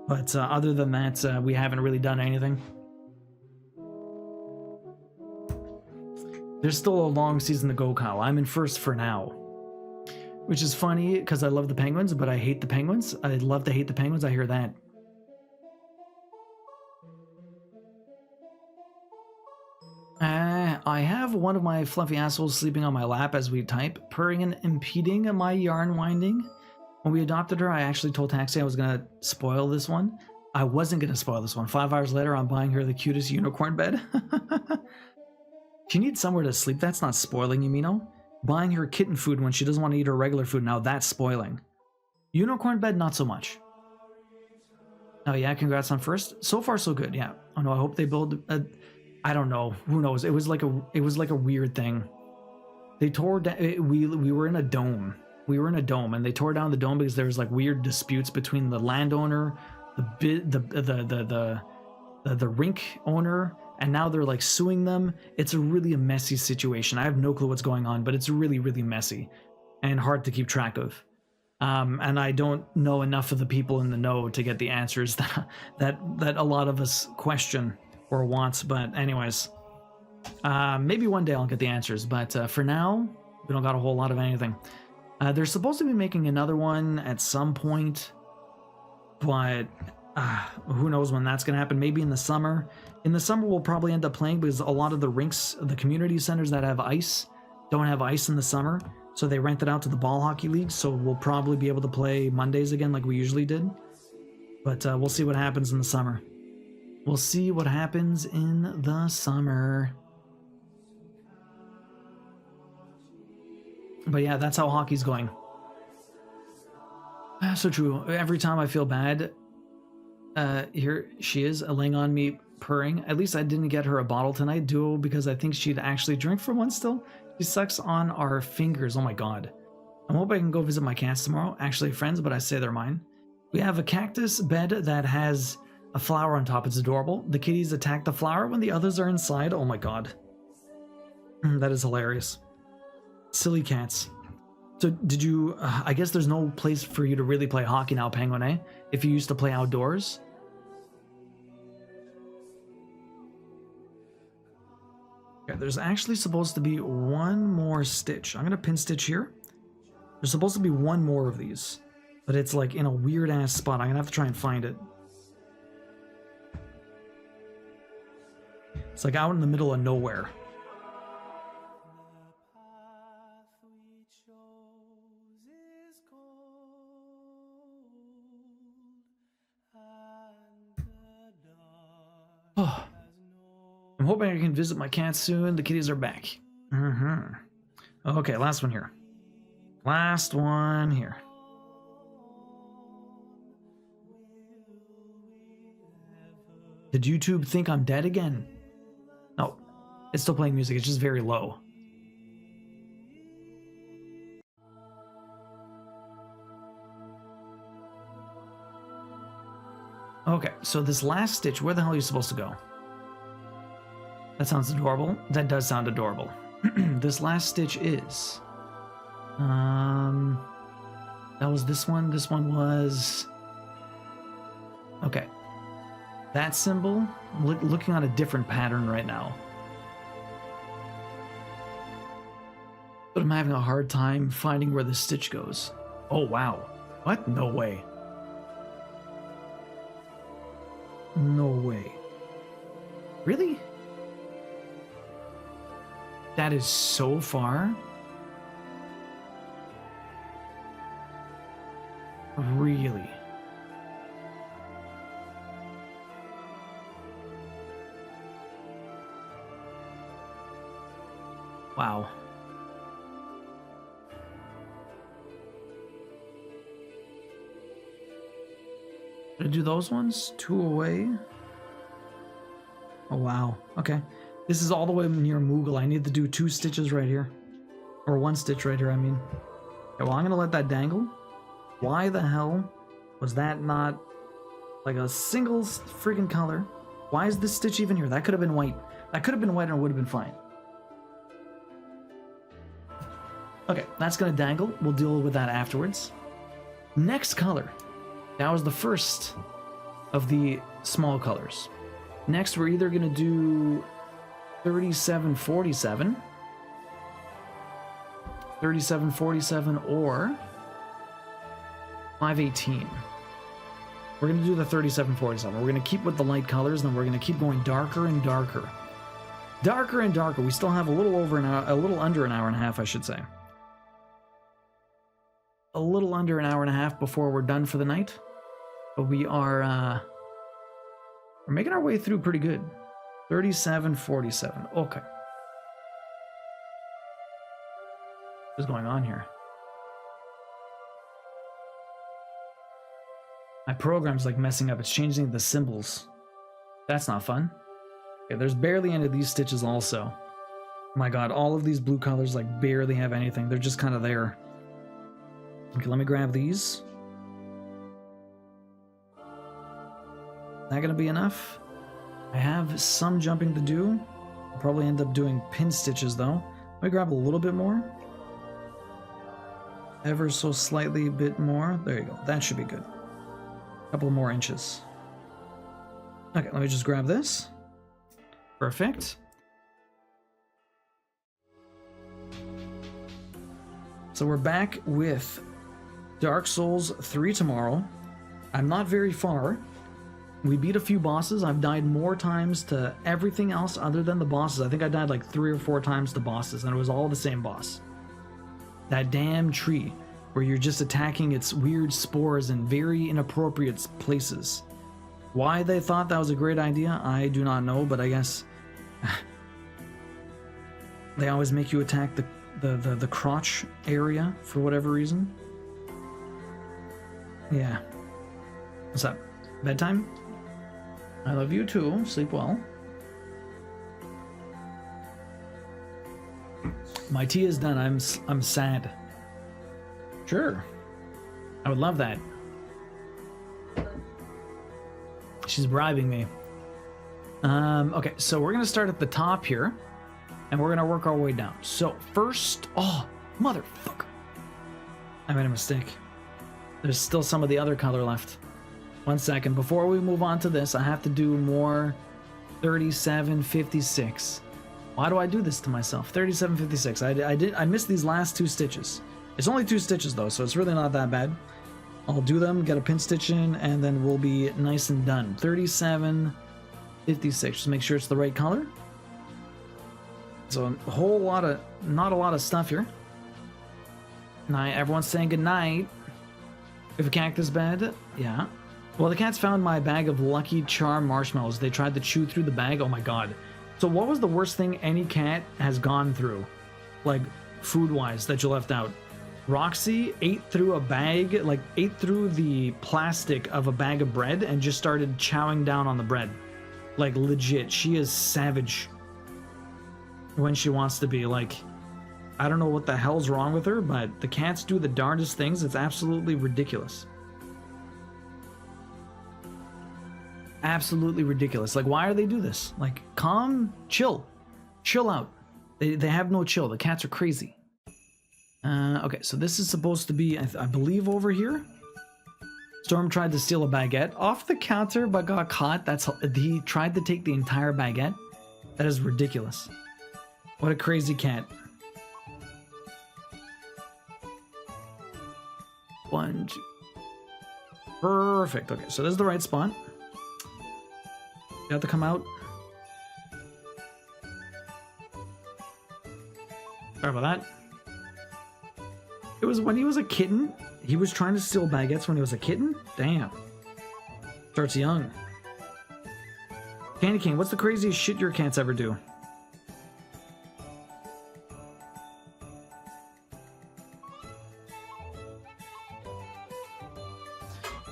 Speaker 1: But other than that, we haven't really done anything. There's still a long season to go, Kyle. I'm in first for now. Which is funny, because I love the Penguins, but I hate the Penguins. I love to hate the Penguins, I hear that. I have one of my fluffy assholes sleeping on my lap as we type, purring and impeding my yarn winding. When we adopted her, I actually told Taxi I was going to spoil this one. I wasn't going to spoil this one. 5 hours later, I'm buying her the cutest unicorn bed. She needs somewhere to sleep. That's not spoiling, you know? Buying her kitten food when she doesn't want to eat her regular food, now that's spoiling. Unicorn bed, not so much. Oh yeah, congrats on first. So far, so good, yeah. Oh no, I hope they build a... I don't know. Who knows? It was like a weird thing. They tore down... We were in a dome. We were in a dome, and they tore down the dome because there was like weird disputes between the landowner, the rink owner, and now they're like suing them. It's a messy situation. I have no clue what's going on, but it's really, really messy and hard to keep track of. And I don't know enough of the people in the know to get the answers that a lot of us question or want. But anyways, maybe one day I'll get the answers. But for now, we don't got a whole lot of anything. They're supposed to be making another one at some point, but who knows when that's going to happen. Maybe in the summer. In the summer, we'll probably end up playing because a lot of the rinks, the community centers that have ice, don't have ice in the summer. So they rent it out to the ball hockey league. So we'll probably be able to play Mondays again like we usually did. But we'll see what happens in the summer. We'll see what happens in the summer. But yeah, that's how hockey's going. So true. Every time I feel bad, here she is laying on me purring. At least I didn't get her a bottle tonight, Duo, because I think she'd actually drink from one still. She sucks on our fingers. Oh my god. I hope I can go visit my cats tomorrow. Actually friends, but I say they're mine. We have a cactus bed that has a flower on top. It's adorable. The kitties attack the flower when the others are inside. Oh my god. That is hilarious. Silly cats. So did you... I guess there's no place for you to really play hockey now, Penguin, eh? If you used to play outdoors? Okay. there's actually supposed to be one more stitch. I'm gonna pin stitch here. There's supposed to be one more of these, but it's like in a weird ass spot. I'm gonna have to try and find it. It's like out in the middle of nowhere. Oh. I'm hoping I can visit my cats soon. The kitties are back. Okay, last one here. Last one here. Did YouTube think I'm dead again? No, it's still playing music. It's just very low. Okay, so this last stitch, where the hell are you supposed to go? That sounds adorable. That does sound adorable. This last stitch is... that was this one. This one was... Okay. That symbol, looking at a different pattern right now. But I'm having a hard time finding where the stitch goes. Oh, wow. What? No way. No way. Really? That is so far. Really? Wow. Did I do those ones? 2 away? Oh, wow. Okay. This is all the way near Moogle. I need to do 2 stitches right here. Or 1 stitch right here, I mean. Okay, well, I'm going to let that dangle. Why the hell was that not like a single friggin' color? Why is this stitch even here? That could have been white. That could have been white and it would have been fine. Okay, that's going to dangle. We'll deal with that afterwards. Next color. That was the first of the small colors. Next, we're either going to do 3747, 3747, or 518. We're going to do the 3747. We're going to keep with the light colors, and then we're going to keep going darker and darker. Darker and darker. We still have a little over an hour, a little under an hour and a half, I should say. A little under an hour and a half before we're done for the night. But we are, we're making our way through pretty good. 3747. Okay. What's going on here? My program's like messing up. It's changing the symbols. That's not fun. Okay, there's barely any of these stitches also. My god, all of these blue colors like barely have anything. They're just kind of there. Okay, let me grab these. Is that gonna be enough? I have some jumping to do. I'll probably end up doing pin stitches though. Let me grab a little bit more. Ever so slightly a bit more. There you go. That should be good. A couple more inches. Okay, let me just grab this. Perfect. So we're back with Dark Souls 3 tomorrow. I'm not very far. We beat a few bosses. I've died more times to everything else other than the bosses. I think I died like 3 or 4 times to bosses, and it was all the same boss. That damn tree, where you're just attacking its weird spores in very inappropriate places. Why they thought that was a great idea, I do not know, but I guess they always make you attack the crotch area for whatever reason. Yeah. What's up? Bedtime? I love you too. Sleep well. My tea is done. I'm sad. Sure. I would love that. She's bribing me. Okay, so we're gonna start at the top here, and we're gonna work our way down. So first, oh, motherfucker. I made a mistake. There's still some of the other color left. 1 second. Before we move on to this, I have to do more 3756. Why do I do this to myself? 37.56. I missed these last 2 stitches. It's only 2 stitches though, so it's really not that bad. I'll do them, get a pin stitch in, and then we'll be nice and done. 37.56. Just make sure it's the right color. So a whole lot of, not a lot of stuff here. Night. Everyone's saying good night. We have a cactus bed. Yeah. Well, the cats found my bag of Lucky Charm marshmallows. They tried to chew through the bag. Oh my god. So what was the worst thing any cat has gone through? Like, food-wise, that you left out? Roxy ate through a bag, like, ate through the plastic of a bag of bread and just started chowing down on the bread. Like, legit. She is savage when she wants to be. Like, I don't know what the hell's wrong with her, but the cats do the darndest things. It's absolutely ridiculous. Absolutely ridiculous. Like, why do they do this? Like, calm, chill out. They have no chill. The cats are crazy. Okay, so this is supposed to be, I believe, over here. Storm tried to steal a baguette off the counter but got caught. He tried to take the entire baguette. That is ridiculous. What a crazy cat. 1, 2. Perfect. Okay, so this is the right spot. You have to come out. Sorry about that. It was when he was a kitten. He was trying to steal baguettes when he was a kitten? Damn. Starts young. Candy King, what's the craziest shit your cats ever do?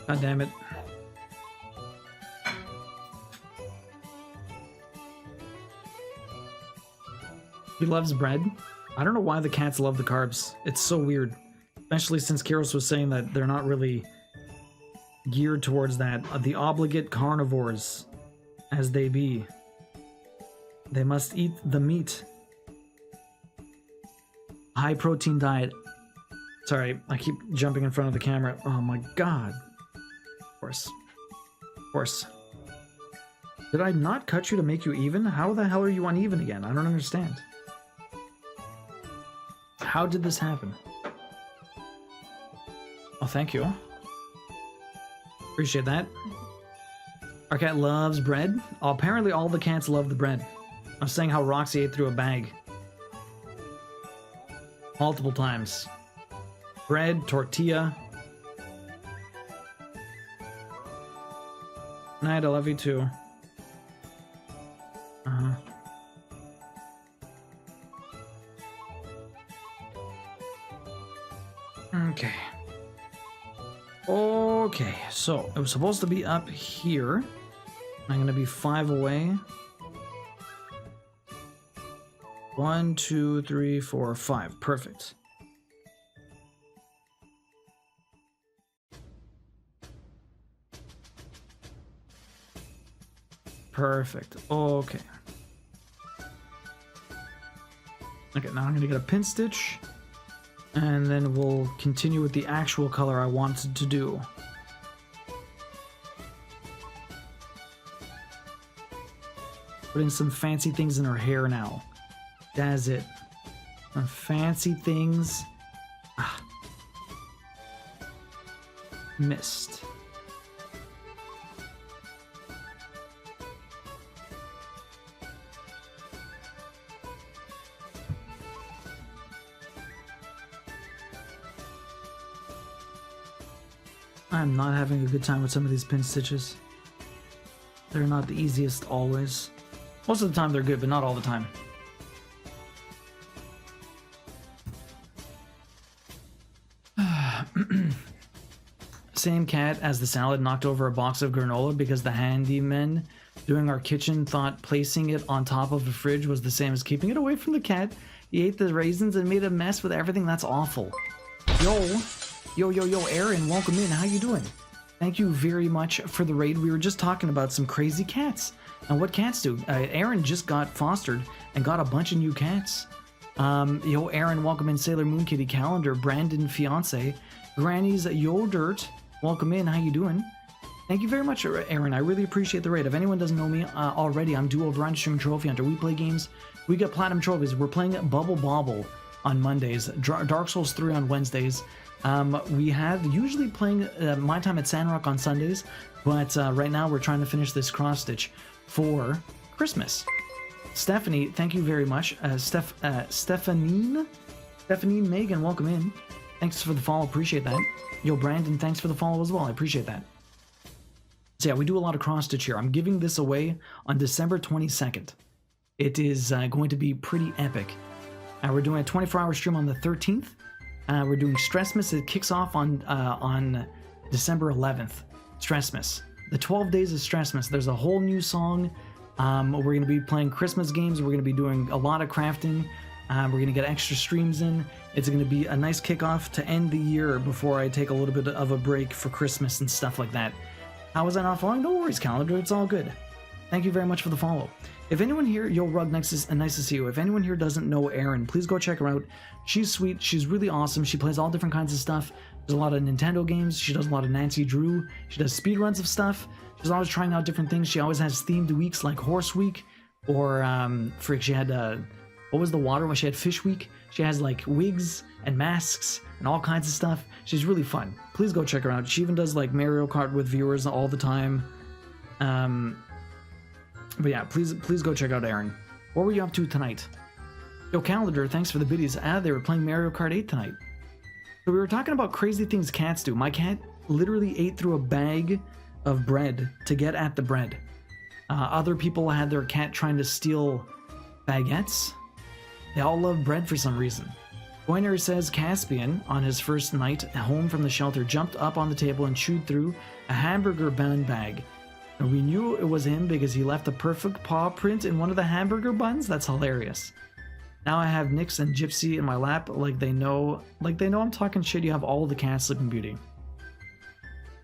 Speaker 1: God damn it. He loves bread. I don't know why the cats love the carbs. It's so weird. Especially since Kiros was saying that they're not really geared towards that. The obligate carnivores, as they be. They must eat the meat. High protein diet. Sorry, I keep jumping in front of the camera. Oh my god. Of course. Of course. Did I not cut you to make you even? How the hell are you uneven again? I don't understand. How did this happen? Oh, thank you. Appreciate that. Our cat loves bread. Oh, apparently all the cats love the bread. I was saying how Roxy ate through a bag. Multiple times. Bread, tortilla. Night, I love you too. Uh-huh. Okay. Okay, so it was supposed to be up here. I'm gonna be 5 away. 1, 2, 3, 4, 5. Perfect. Perfect. Okay. Okay, now I'm gonna get a pin stitch. And then we'll continue with the actual color I wanted to do. Putting some fancy things in her hair now. That's it. Some fancy things. Ah. Missed. I'm not having a good time with some of these pin stitches. They're not the easiest always. Most of the time they're good, but not all the time. Same cat as the salad knocked over a box of granola because the handyman doing our kitchen thought placing it on top of the fridge was the same as keeping it away from the cat. He ate the raisins and made a mess with everything. That's awful. Yo, Aaron, welcome in. How you doing? Thank you very much for the raid. We were just talking about some crazy cats and what cats do. Aaron just got fostered and got a bunch of new cats. Yo, Aaron, welcome in. Sailor Moon Kitty Calendar, Brandon Fiance, Granny's Yo Dirt, welcome in. How you doing? Thank you very much, Aaron. I really appreciate the raid. If anyone doesn't know me already, I'm Duo Brand Stream Trophy Hunter. We play games We get platinum trophies. We're playing Bubble Bobble on Mondays, Dark Souls 3 on Wednesdays. We have usually playing My Time at Sandrock on Sundays, but right now we're trying to finish this cross stitch for Christmas. Stephanie, thank you very much. Stephanie Megan, welcome in. Thanks for the follow, appreciate that. Yo, Brandon, thanks for the follow as well, I appreciate that. So yeah, we do a lot of cross stitch here. I'm giving this away on December 22nd. It is going to be pretty epic. We're doing a 24-hour stream on the 13th. We're doing Stressmas. It kicks off on December 11th. Stressmas. The 12 days of Stressmas. There's a whole new song. We're going to be playing Christmas games. We're going to be doing a lot of crafting. We're going to get extra streams in. It's going to be a nice kickoff to end the year before I take a little bit of a break for Christmas and stuff like that. How was I not following? No worries, calendar. It's all good. Thank you very much for the follow. If anyone here, yo, Rug, nice to see you. If anyone here doesn't know Erin, please go check her out. She's sweet. She's really awesome. She plays all different kinds of stuff. There's a lot of Nintendo games. She does a lot of Nancy Drew. She does speedruns of stuff. She's always trying out different things. She always has themed weeks like Horse Week, or she had what was the water one? She had Fish Week. She has like wigs and masks and all kinds of stuff. She's really fun. Please go check her out. She even does like Mario Kart with viewers all the time. But yeah, please go check out Erin. What were you up to tonight? Yo, Calendar, thanks for the biddies. They were playing Mario Kart 8 tonight. So we were talking about crazy things cats do. My cat literally ate through a bag of bread to get at the bread. Other people had their cat trying to steal baguettes. They all love bread for some reason. Boiner says Caspian, on his first night home from the shelter, jumped up on the table and chewed through a hamburger bun bag. And we knew it was him because he left a perfect paw print in one of the hamburger buns. That's hilarious. Now I have Nyx and Gypsy in my lap like they know I'm talking shit. You have all the cats, Sleeping Beauty.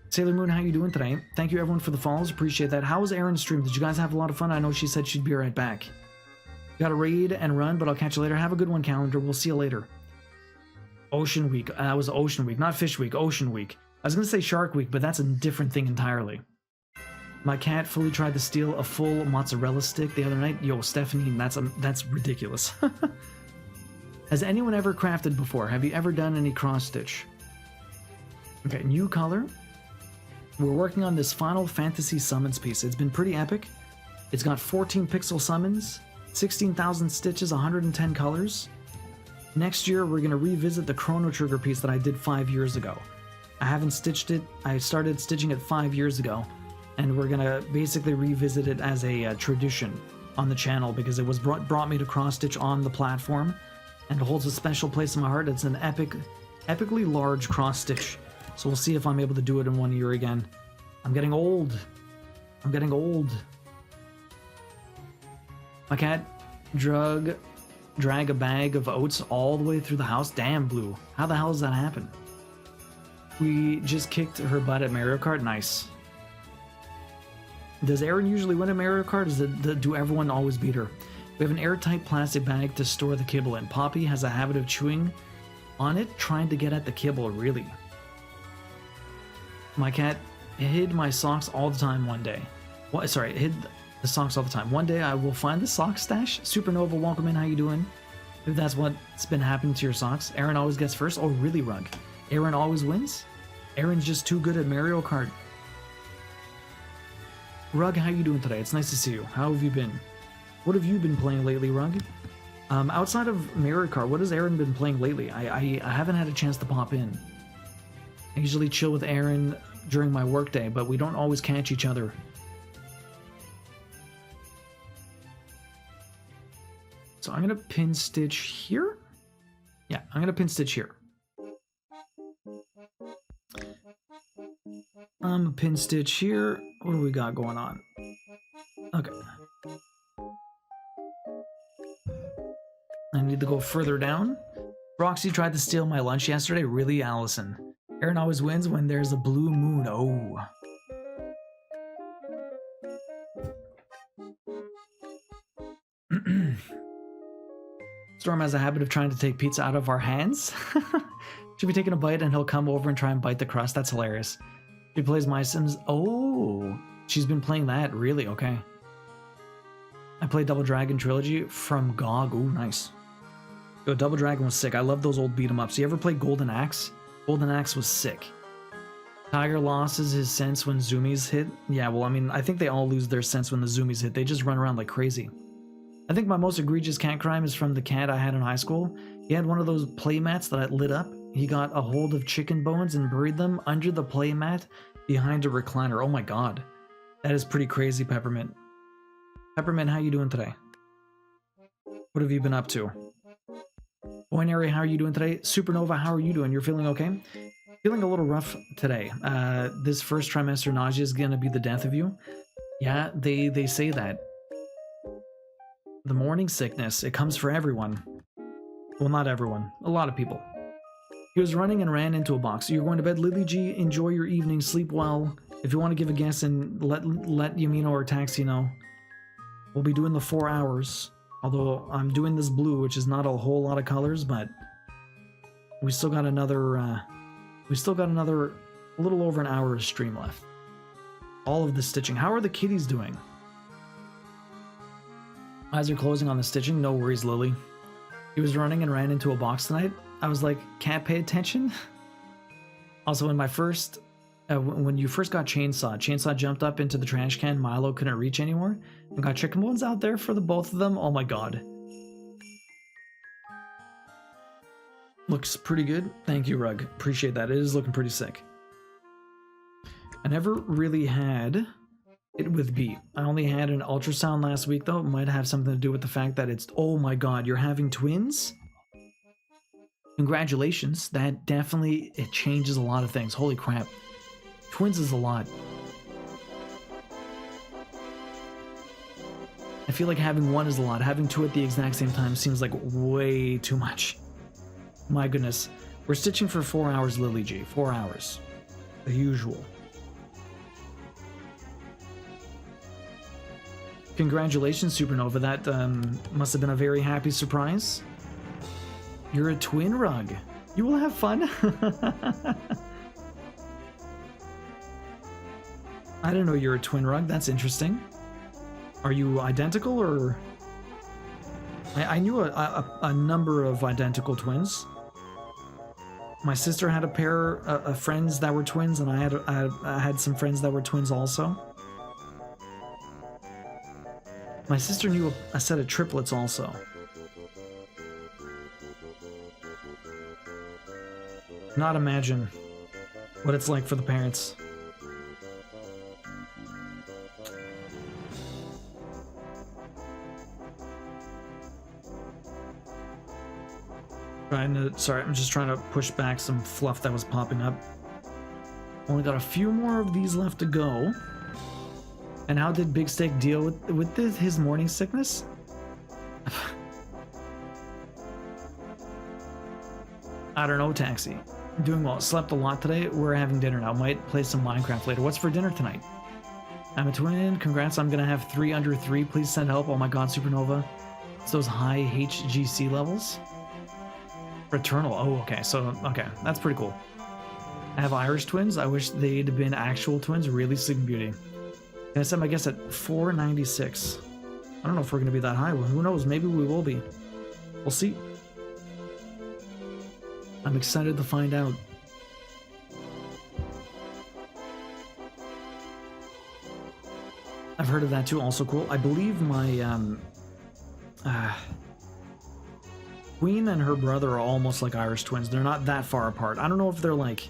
Speaker 1: Sailor Moon, how you doing today? Thank you everyone for the follows. Appreciate that. How was Erin's stream? Did you guys have a lot of fun? I know she said she'd be right back. Got to raid and run, but I'll catch you later. Have a good one, Calendar. We'll see you later. Ocean Week. That was Ocean Week, not Fish Week. Ocean Week. I was going to say Shark Week, but that's a different thing entirely. My cat fully tried to steal a full mozzarella stick the other night. Yo, Stephanie, that's ridiculous. Has anyone ever crafted before? Have you ever done any cross stitch? Okay, new color. We're working on this Final Fantasy summons piece. It's been pretty epic. It's got 14 pixel summons, 16,000 stitches, 110 colors. Next year, we're going to revisit the Chrono Trigger piece that I did 5 years ago. I haven't stitched it. I started stitching it 5 years ago. And we're going to basically revisit it as a tradition on the channel because it was brought me to cross-stitch on the platform and it holds a special place in my heart. It's an epically large cross-stitch. So we'll see if I'm able to do it in 1 year again. I'm getting old. I'm getting old. My cat drag a bag of oats all the way through the house. Damn, Blue. How the hell does that happen? We just kicked her butt at Mario Kart. Nice. Does Erin usually win at Mario Kart? Do everyone always beat her? We have an airtight plastic bag to store the kibble in. Poppy has a habit of chewing on it, trying to get at the kibble, really. My cat hid my socks all the time one day. Hid the socks all the time. One day I will find the sock stash. Supernova, welcome in. How you doing? If that's what's been happening to your socks. Erin always gets first. Oh, really, Rug? Erin always wins? Erin's just too good at Mario Kart. Rug, how you doing today? It's nice to see you. How have you been? What have you been playing lately, Rug? Outside of Mario Kart, what has Erin been playing lately? I haven't had a chance to pop in. I usually chill with Erin during my workday, but we don't always catch each other. So I'm going to pin stitch here. Yeah, I'm going to pin stitch here. Pin stitch here. What do we got going on? Okay. I need to go further down. Roxy tried to steal my lunch yesterday. Really, Allison? Erin always wins when there's a blue moon. Oh. Storm has a habit of trying to take pizza out of our hands. She'll be taking a bite and he'll come over and try and bite the crust. That's hilarious. She plays My Sims. Oh, she's been playing that. Really? Okay. I played Double Dragon Trilogy from GOG. Ooh, nice. Yo, Double Dragon was sick. I love those old beat 'em ups. You ever play Golden Axe? Golden Axe was sick. Tiger loses his sense when zoomies hit. Yeah, well, I mean, I think they all lose their sense when the zoomies hit. They just run around like crazy. I think my most egregious cat crime is from the cat I had in high school. He had one of those play mats that I lit up. He got a hold of chicken bones and buried them under the play mat behind a recliner. Oh my god. That is pretty crazy, Peppermint. Peppermint, how you doing today? What have you been up to? Boinary, how are you doing today? Supernova, how are you doing? You're feeling okay? Feeling a little rough today. This first trimester nausea is going to be the death of you. Yeah, they say that. The morning sickness, it comes for everyone. Well, not everyone. A lot of people. He was running and ran into a box. You're going to bed, Lily G. Enjoy your evening. Sleep well. If you want to give a guess and let Yamino or Taxi know, we'll be doing the 4 hours. Although I'm doing this blue, which is not a whole lot of colors, but we still got another. A little over an hour of stream left. All of the stitching. How are the kitties doing? Eyes are closing on the stitching. No worries, Lily. He was running and ran into a box tonight. I was like, can't pay attention. Also, when when you first got Chainsaw jumped up into the trash can. Milo couldn't reach anymore, and got chicken bones out there for the both of them. Oh my god. Looks pretty good. Thank you, Rug. Appreciate that. It is looking pretty sick. I never really had it with B. I only had an ultrasound last week, though. It might have something to do with the fact that it's... Oh my god, you're having twins? Congratulations. That definitely... It changes a lot of things. Holy crap. Twins is a lot. I feel like having one is a lot. Having two at the exact same time seems like way too much. My goodness. We're stitching for 4 hours, Lily G. 4 hours. The usual. Congratulations, Supernova. That must have been a very happy surprise. You're a twin, Rug. You will have fun. I didn't know you're a twin, Rug. That's interesting. Are you identical, or... I knew a number of identical twins. My sister had a pair of friends that were twins, and I had some friends that were twins also. My sister knew a set of triplets also. Not imagine what it's like for the parents. Sorry, I'm just trying to push back some fluff that was popping up. Only got a few more of these left to go. And how did Big Steak deal with his morning sickness? I don't know, Taxi. Doing well. Slept a lot today. We're having dinner now. Might play some Minecraft later. What's for dinner tonight? I'm a twin. Congrats. I'm gonna have 3 under 3. Please send help. Oh my god, Supernova. It's those high HGC levels. Fraternal. Oh, okay. So, okay. That's pretty cool. I have Irish twins. I wish they'd been actual twins. Really Sleeping Beauty. And I set my guess at 496. I don't know if we're going to be that high. Well, who knows? Maybe we will be. We'll see. I'm excited to find out. I've heard of that too. Also cool. I believe my Queen and her brother are almost like Irish twins. They're not that far apart. I don't know if they're like...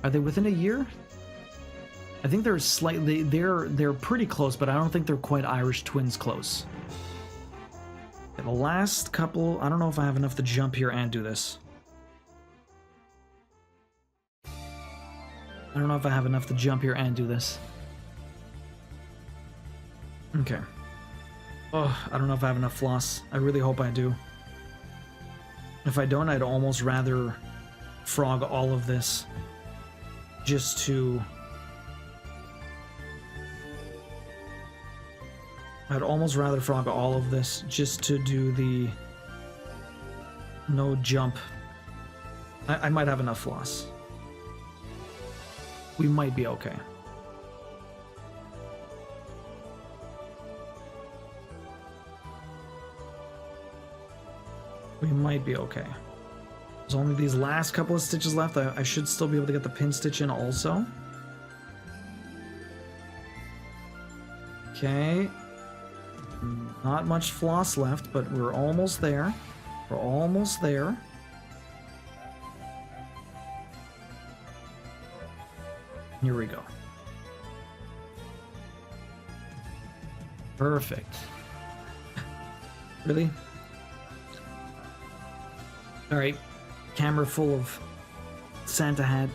Speaker 1: Are they within a year? I think they're slightly... They're pretty close, but I don't think they're quite Irish twins close. Okay, the last couple... I don't know if I have enough to jump here and do this. I don't know if I have enough to jump here and do this. Okay. Oh, I don't know if I have enough floss. I really hope I do. If I don't, I'd almost rather frog all of this just to... I'd almost rather frog all of this just to do the no jump. I might have enough floss. We might be okay. We might be okay. There's only these last couple of stitches left. I should still be able to get the pin stitch in also. Okay. Not much floss left, but we're almost there. We're almost there. Here we go. Perfect. Really? All right. Camera full of Santa hat.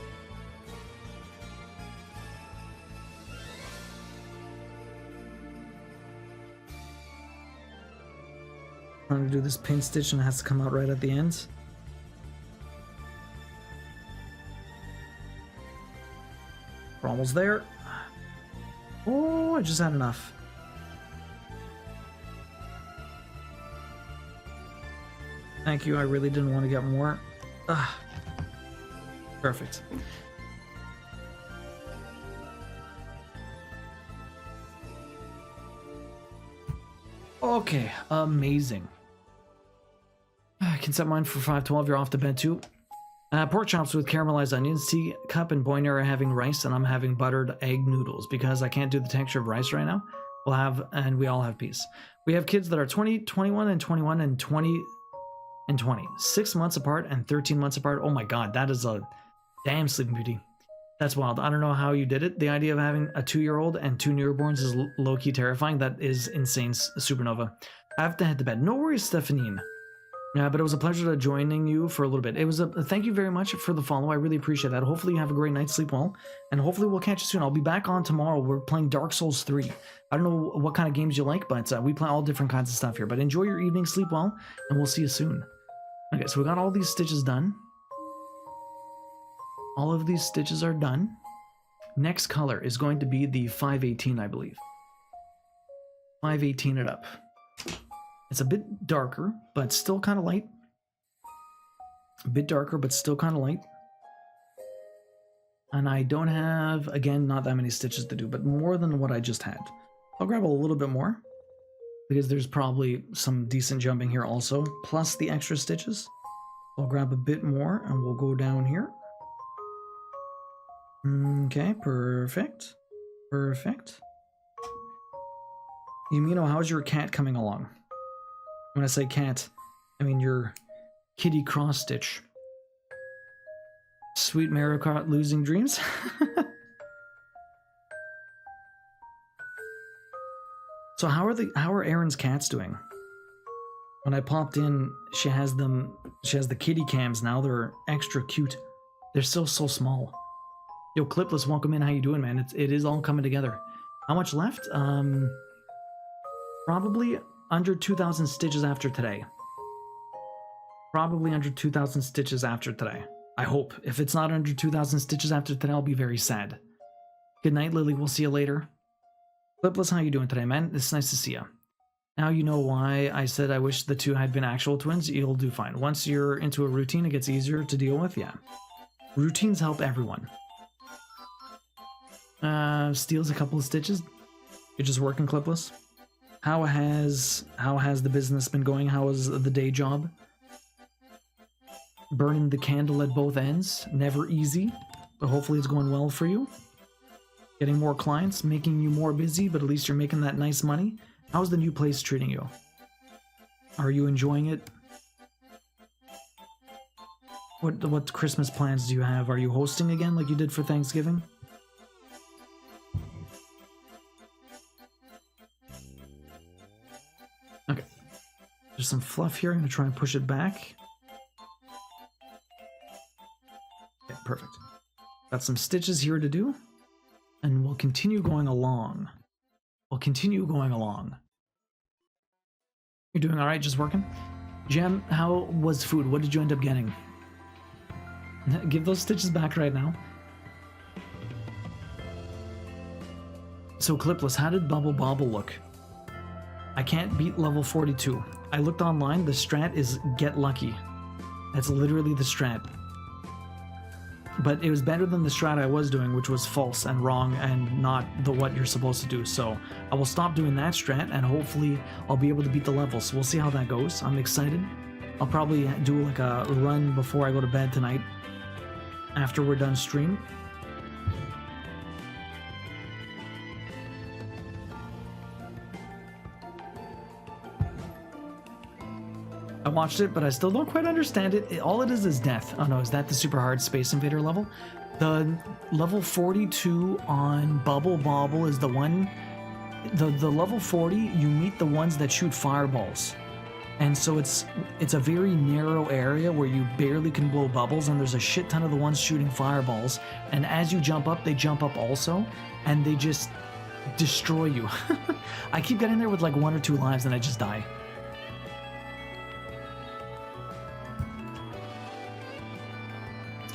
Speaker 1: Trying to do this pin stitch and it has to come out right at the end. We're almost there. Oh, I just had enough. Thank you, I really didn't want to get more. Ah, perfect. Okay, amazing. I can set mine for 512. You're off to bed too. Pork chops with caramelized onions. Teacup and Boyner are having rice, and I'm having buttered egg noodles because I can't do the texture of rice right now. We all have peace. We have kids that are 20, 21, and 21, and 20, and 20. 6 months apart and 13 months apart. Oh my god, that is a damn Sleeping Beauty. That's wild. I don't know how you did it. The idea of having a 2-year-old and 2 newborns is low-key terrifying. That is insane, Supernova. I have to head to bed. No worries, Stephanine. Yeah, but it was a pleasure joining you for a little bit. It was a thank you very much for the follow. I really appreciate that. Hopefully you have a great night, sleep well, and hopefully we'll catch you soon. I'll be back on tomorrow. We're playing Dark Souls 3. I don't know what kind of games you like, but we play all different kinds of stuff here. But enjoy your evening, sleep well, and we'll see you soon. Okay, so we got all these stitches done. All of these stitches are done. Next color is going to be the 518, I believe. 518 it up. It's a bit darker, but still kind of light. A bit darker, but still kind of light. And I don't have, again, not that many stitches to do, but more than what I just had. I'll grab a little bit more, because there's probably some decent jumping here also, plus the extra stitches. I'll grab a bit more, and we'll go down here. Okay, perfect. Perfect. Yumino, how's your cat coming along? When I say cat, I mean your kitty cross stitch. Sweet Mario Kart losing dreams? So how are Erin's cats doing? When I popped in, she has the kitty cams now. They're extra cute. They're still so small. Yo, Clipless, welcome in. How you doing, man? It is all coming together. How much left? Probably under 2,000 stitches after today. Probably under 2,000 stitches after today. I hope. If it's not under 2,000 stitches after today, I'll be very sad. Good night, Lily. We'll see you later. Clipless, how you doing today, man? It's nice to see you. Now you know why I said I wish the two had been actual twins. You'll do fine. Once you're into a routine, it gets easier to deal with. Yeah. Routines help everyone. Steals a couple of stitches. You're just working, Clipless. How has the business been going? How is the day job? Burning the candle at both ends. Never easy, but hopefully it's going well for you. Getting more clients, making you more busy, but at least you're making that nice money. How's the new place treating you? Are you enjoying it? What Christmas plans do you have? Are you hosting again like you did for Thanksgiving? Okay. There's some fluff here. I'm going to try and push it back. Okay, perfect. Got some stitches here to do. And we'll continue going along. We'll continue going along. You're doing all right, just working? Jem, how was food? What did you end up getting? Give those stitches back right now. So Clipless, how did Bubble Bobble look? I can't beat level 42. I looked online, the strat is get lucky. That's literally the strat. But it was better than the strat I was doing, which was false and wrong and not what you're supposed to do. So I will stop doing that strat and hopefully I'll be able to beat the levels. So we'll see how that goes. I'm excited. I'll probably do like a run before I go to bed tonight after we're done stream. I watched it, but I still don't quite understand it. All it is death. Oh no, is that the super hard Space Invader level? The level 42 on Bubble Bobble is the one. The level 40, you meet the ones that shoot fireballs. And so it's a very narrow area where you barely can blow bubbles, and there's a shit ton of the ones shooting fireballs. And as you jump up, they jump up also, and they just destroy you. I keep getting there with like 1 or 2 lives, and I just die.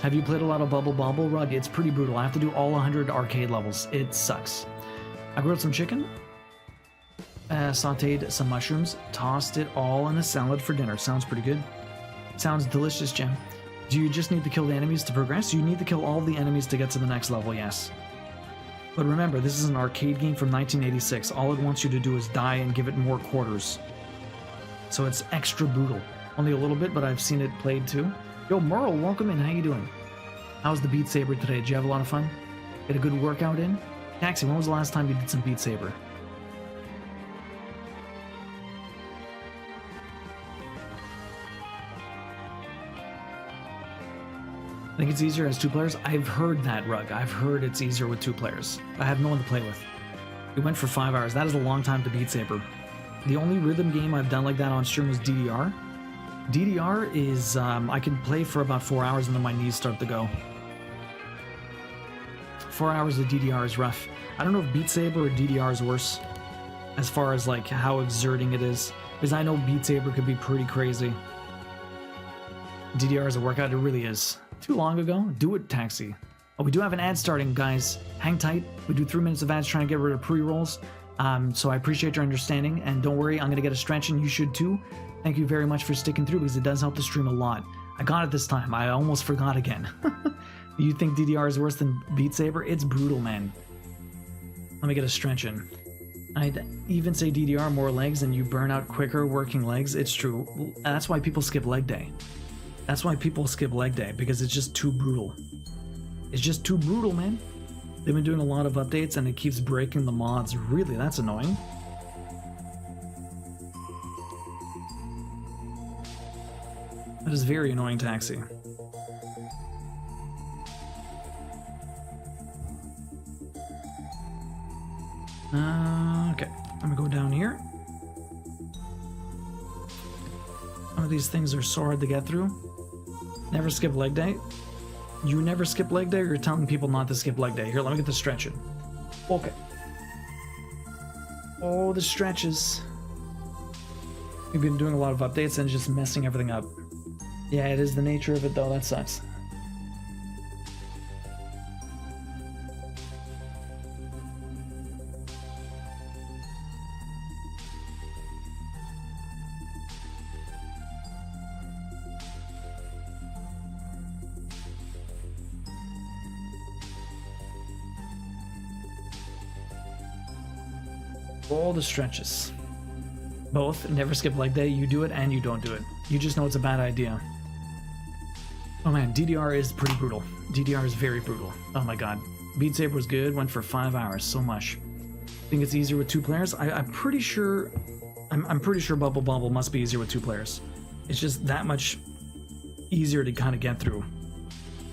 Speaker 1: Have you played a lot of Bubble Bobble, Rug? It's pretty brutal. I have to do all 100 arcade levels. It sucks. I grilled some chicken, sauteed some mushrooms, tossed it all in a salad for dinner. Sounds pretty good. Sounds delicious, Jem. Do you just need to kill the enemies to progress? You need to kill all the enemies to get to the next level, yes. But remember, this is an arcade game from 1986. All it wants you to do is die and give it more quarters. So it's extra brutal. Only a little bit, but I've seen it played too. Yo, Merle, welcome in. How you doing? How's the Beat Saber today? Did you have a lot of fun? Get a good workout in? Taxi, when was the last time you did some Beat Saber? I think it's easier as 2 players. I've heard that, Rug. I've heard it's easier with 2 players. I have no one to play with. We went for 5 hours. That is a long time to Beat Saber. The only rhythm game I've done like that on stream was DDR. DDR is, I can play for about 4 hours and then my knees start to go. 4 hours of DDR is rough. I don't know if Beat Saber or DDR is worse as far as like how exerting it is, because I know Beat Saber could be pretty crazy. DDR is a workout, it really is. Too long ago? Do it, Taxi. Oh, we do have an ad starting, guys. Hang tight. We do 3 minutes of ads trying to get rid of pre-rolls. So I appreciate your understanding, and don't worry, I'm going to get a stretch, and you should too. Thank you very much for sticking through, because it does help the stream a lot. I got it this time. I almost forgot again. You think DDR is worse than Beat Saber? It's brutal, man. Let me get a stretch in. I'd even say DDR more legs and you burn out quicker working legs. It's true. That's why people skip leg day. That's why people skip leg day, because it's just too brutal. It's just too brutal, man. They've been doing a lot of updates and it keeps breaking the mods. Really, that's annoying. That is very annoying, Taxi. Okay, I'm gonna go down here. Some of these things are so hard to get through. Never skip leg day. You never skip leg day, or you're telling people not to skip leg day? Here, let me get the stretch in. Okay. Oh, the stretches. We've been doing a lot of updates and just messing everything up. Yeah, it is the nature of it, though. That sucks. All the stretches. Both. Never skip leg day. You do it and you don't do it. You just know it's a bad idea. Oh man, DDR is pretty brutal. DDR is very brutal. Oh my god. Beat Saber was good. Went for 5 hours. So much. Think it's easier with 2 players? I'm pretty sure... I'm pretty sure Bubble Bobble must be easier with 2 players. It's just that much easier to kind of get through.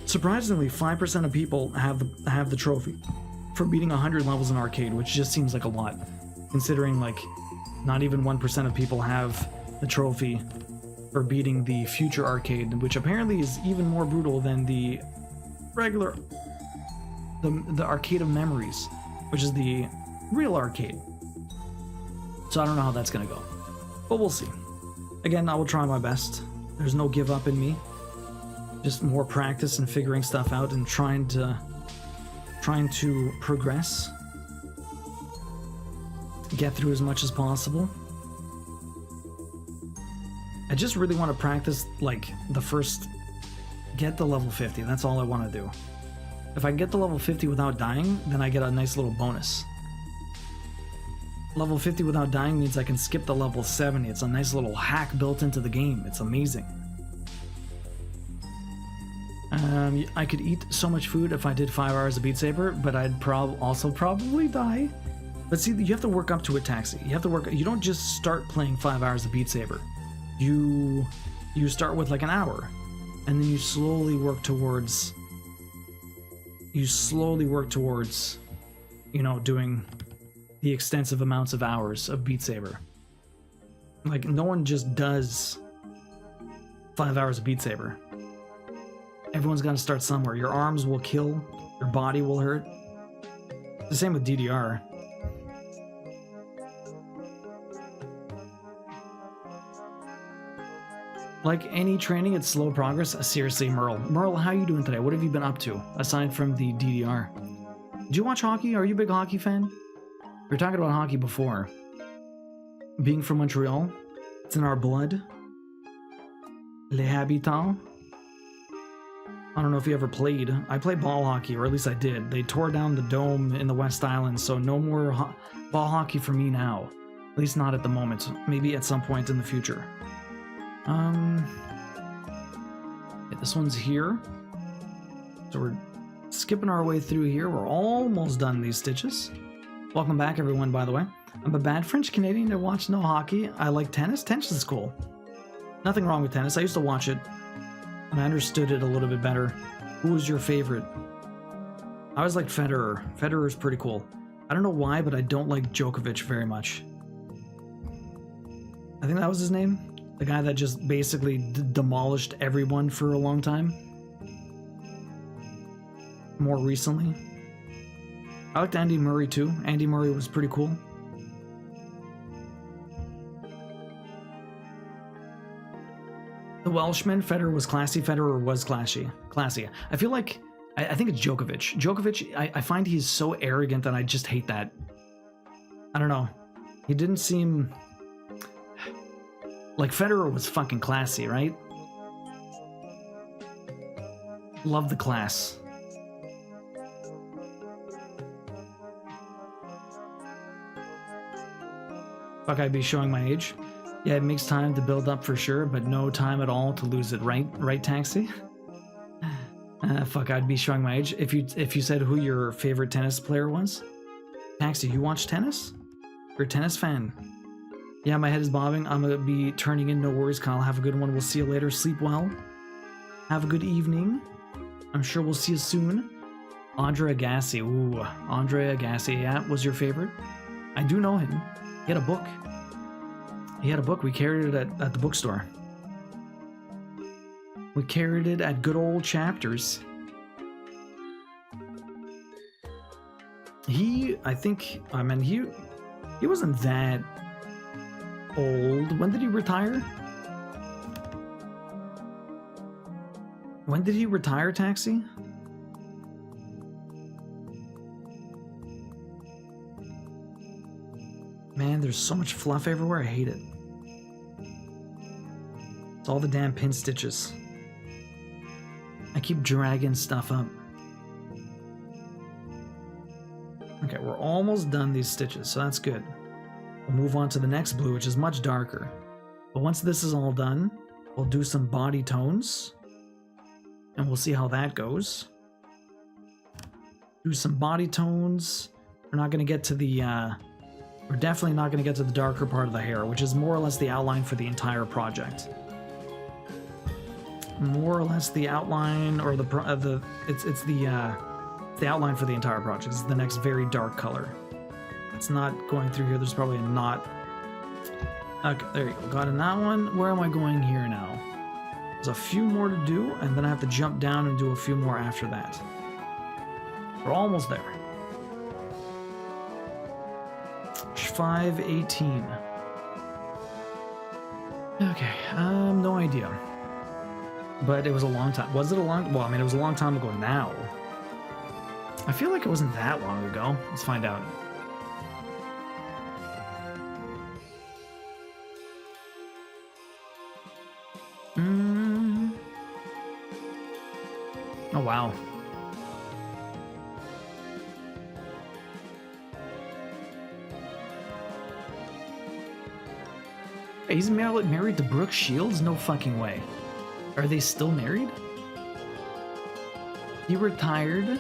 Speaker 1: Surprisingly, 5% of people have the trophy for beating 100 levels in arcade, which just seems like a lot. Considering, like, not even 1% of people have the trophy for beating the future arcade, which apparently is even more brutal than the regular... the arcade of memories, which is the real arcade. So I don't know how that's gonna go. But we'll see. Again, I will try my best. There's no give up in me. Just more practice and figuring stuff out and trying to progress. Get through as much as possible. I just really want to practice, like, the first... Get the level 50, that's all I want to do. If I get the level 50 without dying, then I get a nice little bonus. Level 50 without dying means I can skip the level 70. It's a nice little hack built into the game. It's amazing. I could eat so much food if I did 5 hours of Beat Saber, but I'd also probably die. But see, you have to work up to it, Taxi. You have to work. You don't just start playing 5 hours of Beat Saber. You start with like an hour, and then you slowly work towards. You know, doing the extensive amounts of hours of Beat Saber. Like, no one just does 5 hours of Beat Saber. Everyone's got to start somewhere. Your arms will kill, your body will hurt. It's the same with DDR. Like any training, it's slow progress. Seriously, Merle. Merle, how are you doing today? What have you been up to, aside from the DDR? Did you watch hockey? Are you a big hockey fan? We were talking about hockey before. Being from Montreal, it's in our blood. Les habitants. I don't know if you ever played. I played ball hockey, or at least I did. They tore down the dome in the West Island, so no more ball hockey for me now. At least not at the moment. Maybe at some point in the future. Yeah, this one's here. So we're skipping our way through here. We're almost done these stitches. Welcome back, everyone, by the way. I'm a bad French Canadian to watch no hockey. I like tennis. Tennis is cool. Nothing wrong with tennis. I used to watch it, and I understood it a little bit better. Who was your favorite? I always liked Federer. Federer's pretty cool. I don't know why, but I don't like Djokovic very much. I think that was his name. The guy that just basically demolished everyone for a long time. More recently. I liked Andy Murray too. Andy Murray was pretty cool. The Welshman, Federer was classy. Federer was classy. I feel like, I think it's Djokovic. Djokovic, I find he's so arrogant and I just hate that. I don't know. He didn't seem... Like, Federer was fucking classy, right? Love the class. Fuck, I'd be showing my age. Yeah, it makes time to build up for sure, but no time at all to lose it, right? Right, Taxi? Fuck, I'd be showing my age. If you said who your favorite tennis player was? Taxi, you watch tennis? You're a tennis fan. Yeah, my head is bobbing. I'm gonna be turning in. No worries, Kyle. Have a good one. We'll see you later. Sleep well. Have a good evening. I'm sure we'll see you soon. Andre Agassi. Ooh, Andre Agassi. Yeah, was your favorite? I do know him. He had a book. We carried it at the bookstore. We carried it at good old Chapters. He wasn't that old. When did he retire? When did he retire, Taxi? Man, there's so much fluff everywhere. I hate it. It's all the damn pin stitches. I keep dragging stuff up. Okay, we're almost done these stitches, so that's good. We'll move on to the next blue, which is much darker. But once this is all done, we'll do some body tones. And we'll see how that goes. Do some body tones. We're not going to get to the... we're definitely not going to get to the darker part of the hair, which is more or less the outline for the entire project. More or less the outline, or it's the outline for the entire project. It's the next very dark color. It's not going through here. There's probably a knot. Okay, there you go. Got in that one. Where am I going here now? There's a few more to do, and then I have to jump down and do a few more after that. We're almost there. 5:18. Okay, no idea. But it was a long time. Was it a long... Well, I mean, it was a long time ago now. I feel like it wasn't that long ago. Let's find out. Oh, wow. He's married to Brooke Shields? No fucking way. Are they still married? He retired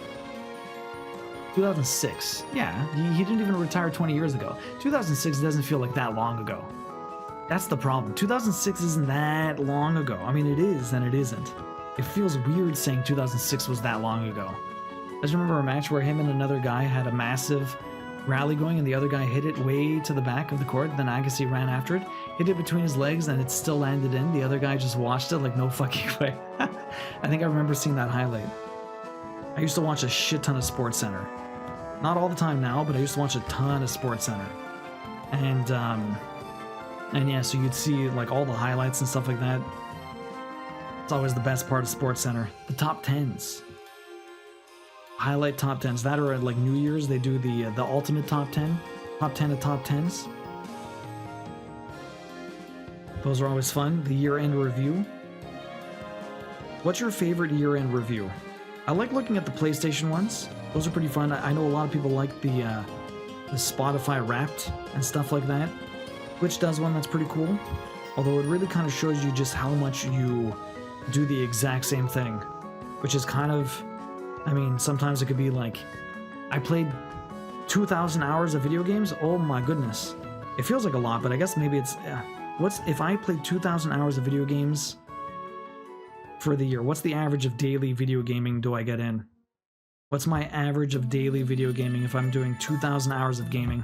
Speaker 1: 2006. Yeah, he didn't even retire 20 years ago. 2006 doesn't feel like that long ago. That's the problem. 2006 isn't that long ago. I mean, it is and it isn't. It feels weird saying 2006 was that long ago. I just remember a match where him and another guy had a massive rally going and the other guy hit it way to the back of the court. Then Agassi ran after it, hit it between his legs, and it still landed in. The other guy just watched it like no fucking way. I think I remember seeing that highlight. I used to watch a shit ton of SportsCenter. Not all the time now, but I used to watch a ton of SportsCenter. And yeah, so you'd see like all the highlights and stuff like that. It's always the best part of SportsCenter. The top 10s. Highlight top 10s. That or at like New Year's, they do the ultimate top 10. Top 10 of top 10s. Those are always fun. The year-end review. What's your favorite year-end review? I like looking at the PlayStation ones. Those are pretty fun. I know a lot of people like the Spotify Wrapped and stuff like that. Twitch does one that's pretty cool. Although it really kind of shows you just how much you do the exact same thing. Which is kind of... I mean, sometimes it could be like... I played 2,000 hours of video games? Oh my goodness. It feels like a lot, but I guess maybe it's... if I played 2,000 hours of video games for the year, what's the average of daily video gaming do I get in? What's my average of daily video gaming if I'm doing 2,000 hours of gaming?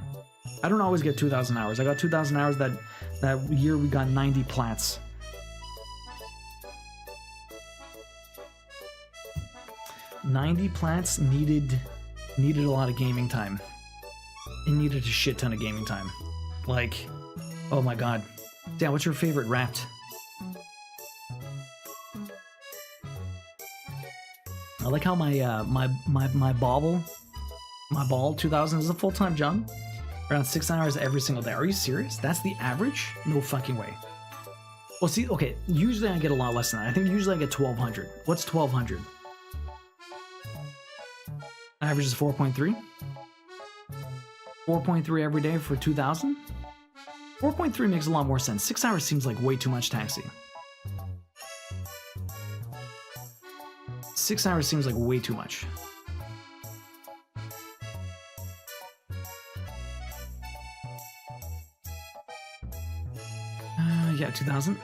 Speaker 1: I don't always get 2,000 hours. I got 2,000 hours that year. We got 90 plats. $90 plats needed a lot of gaming time. It needed a shit ton of gaming time. Like, oh my god. Dan, what's your favorite Wrapped? I like how my ball 2000 is a full-time job. Around 6 hours every single day. Are you serious? That's the average? No fucking way. Well, see, okay, usually I get a lot less than that. I think usually I get 1,200. What's 1,200? Average is 4.3? 4.3 every day for 2,000? 4.3 makes a lot more sense. 6 hours seems like way too much taxi. 6 hours seems like way too much. Yeah, 2,000.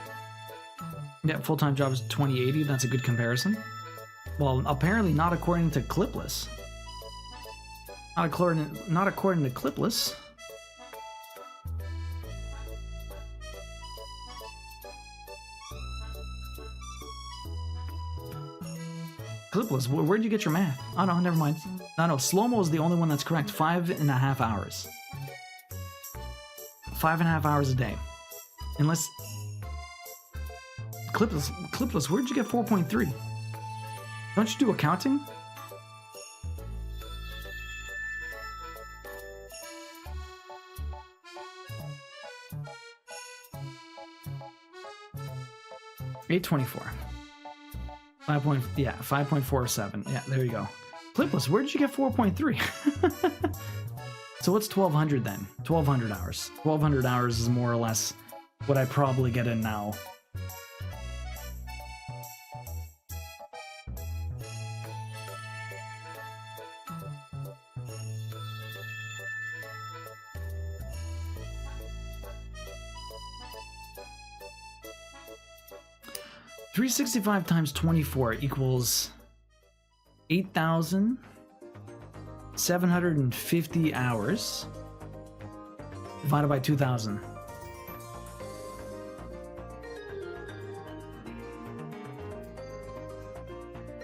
Speaker 1: Yeah, full-time job is 2080. That's a good comparison. Well, apparently not according to Clipless. Not according to Clipless. Clipless, where'd you get your math? Oh no, never mind. No, slow-mo is the only one that's correct. 5.5 hours. 5.5 hours a day. Unless... Clipless, where'd you get 4.3? Don't you do accounting? $8.24. 5.47. Yeah, there you go. Clipless, where did you get 4.3? So what's 1,200 then? 1,200 hours. 1,200 hours is more or less what I probably get in now. $365 times 24 equals 8,750 hours divided by 2,000.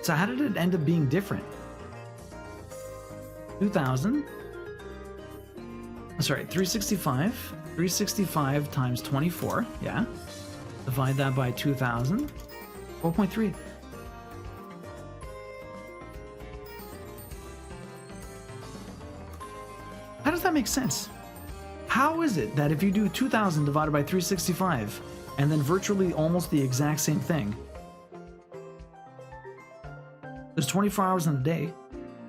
Speaker 1: So how did it end up being different? 2,000. Sorry, 365. 365 times 24. Yeah. Divide that by 2,000. 4.3. How does that make sense? How is it that if you do 2,000 divided by 365 and then virtually almost the exact same thing, there's 24 hours in a day,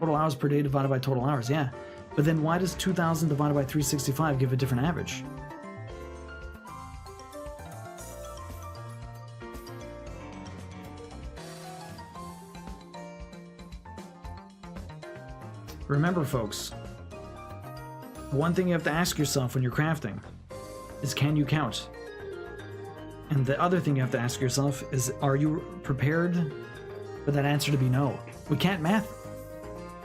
Speaker 1: total hours per day divided by total hours, yeah. But then why does 2,000 divided by 365 give a different average? remember, folks, one thing you have to ask yourself when you're crafting is, can you count? And the other thing you have to ask yourself is, are you prepared for that answer to be no? We can't math,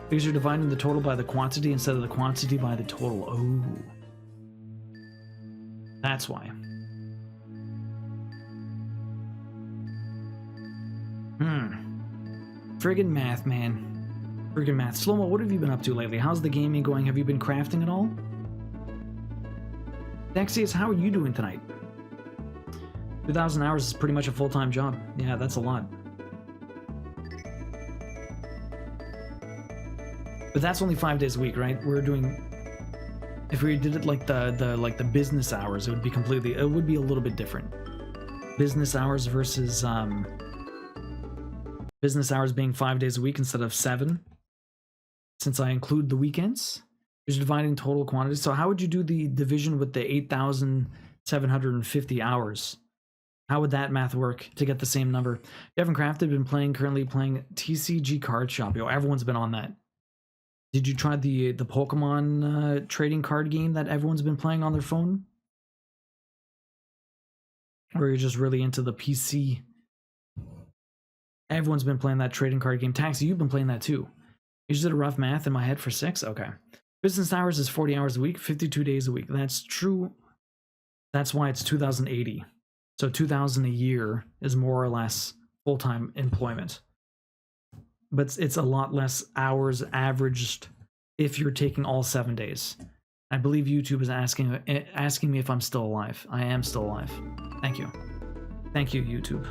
Speaker 1: because you're dividing the total by the quantity instead of the quantity by the total. Oh, that's why. Friggin' math, man. Friggin' math. Slow-mo, what have you been up to lately? How's the gaming going? Have you been crafting at all? Dexius, how are you doing tonight? 2,000 hours is pretty much a full-time job. Yeah, that's a lot. But that's only 5 days a week, right? We're doing... If we did it like the business hours, it would be completely... It would be a little bit different. Business hours versus... business hours being 5 days a week instead of 7. Since I include the weekends. You're dividing total quantity. So how would you do the division with the 8,750 hours? How would that math work to get the same number? You haven't crafted, been currently playing TCG Card Shop. Yo, everyone's been on that. Did you try the Pokemon trading card game that everyone's been playing on their phone? Or you're just really into the PC? Everyone's been playing that trading card game. Taxi, you've been playing that too. You just did a rough math in my head for 6? Okay. Business hours is 40 hours a week, 52 days a week. That's true. That's why it's 2,080. So 2,000 a year is more or less full-time employment. But it's a lot less hours averaged if you're taking all 7 days. I believe YouTube is asking me if I'm still alive. I am still alive. Thank you. Thank you, YouTube.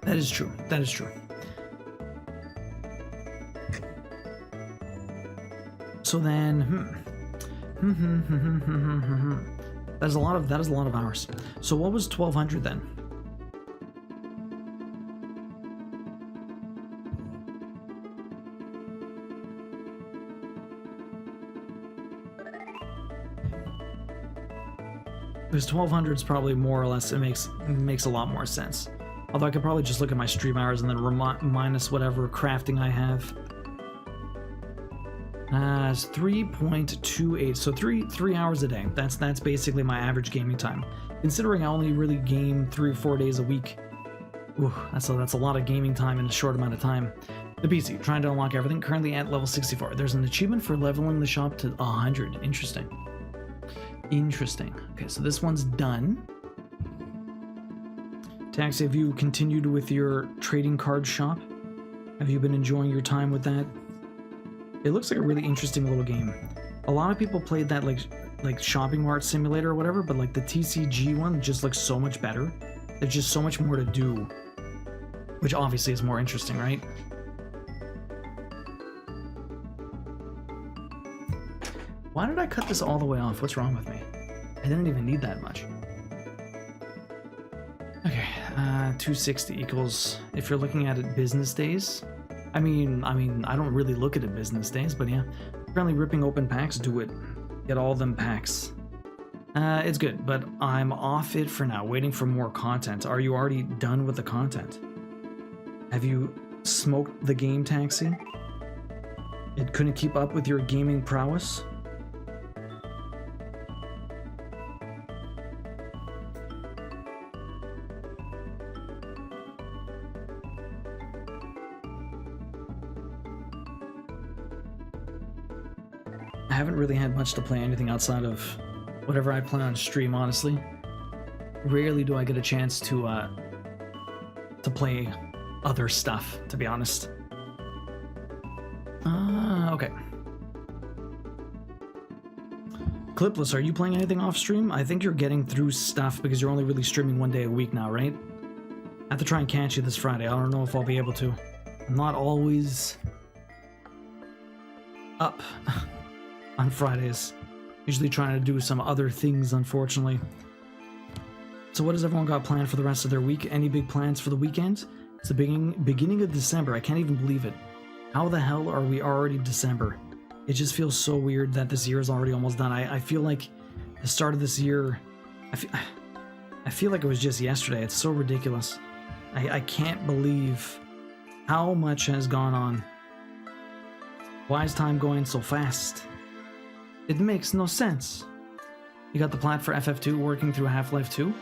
Speaker 1: That is true. That is true. So then, that is a lot of hours. So what was 1,200 then? Because 1,200 is probably more or less, it makes a lot more sense. Although I could probably just look at my stream hours and then minus whatever crafting I have. It's 3.28, so three hours a day. That's basically my average gaming time. Considering I only really game 3 or 4 days a week. Ooh, that's a lot of gaming time in a short amount of time. The PC, trying to unlock everything, currently at level 64. There's an achievement for leveling the shop to 100. Interesting. Interesting. Okay, so this one's done. Taxi, have you continued with your trading card shop? Have you been enjoying your time with that? It looks like a really interesting little game. A lot of people played that like shopping mart simulator or whatever, but like the TCG one just looks so much better. There's just so much more to do, which obviously is more interesting, right? Why did I cut this all the way off? What's wrong with me? I didn't even need that much. Okay, 260 equals, if you're looking at it business days. I mean, I don't really look at it business days, but yeah. Currently ripping open packs, do it. Get all them packs. It's good, but I'm off it for now, waiting for more content. Are you already done with the content? Have you smoked the game, Taxi? It couldn't keep up with your gaming prowess? I haven't really had much to play anything outside of whatever I play on stream, honestly. Rarely do I get a chance to play other stuff, to be honest. Okay. Clipless, are you playing anything off stream? I think you're getting through stuff because you're only really streaming 1 day a week now, right? I have to try and catch you this Friday. I don't know if I'll be able to. I'm not always up on Fridays. Usually trying to do some other things, unfortunately. So what has everyone got planned for the rest of their week? Any big plans for the weekend? It's the beginning of December. I can't even believe it. How the hell are we already December? It just feels so weird that this year is already almost done. I feel like the start of this year, I feel like it was just yesterday. It's so ridiculous. I can't believe how much has gone on Why is time going so fast? It makes no sense. You got the plat for FF2 working through Half-Life 2,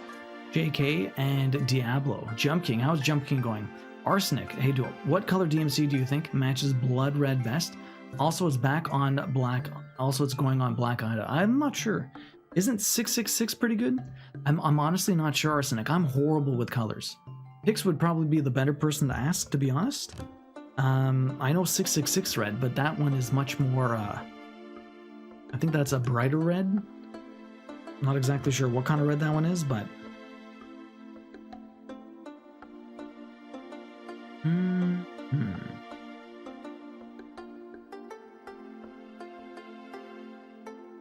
Speaker 1: JK, and Diablo. Jump King, how's Jump King going? Arsenic, hey dude, what color DMC do you think matches blood red best? Also, it's back on black. Also, it's going on Black Ida. I'm not sure. Isn't 666 pretty good? I'm honestly not sure, Arsenic. I'm horrible with colors. Hicks would probably be the better person to ask, to be honest. I know 666 red, but that one is much more, I think that's a brighter red. I'm not exactly sure what kind of red that one is, but...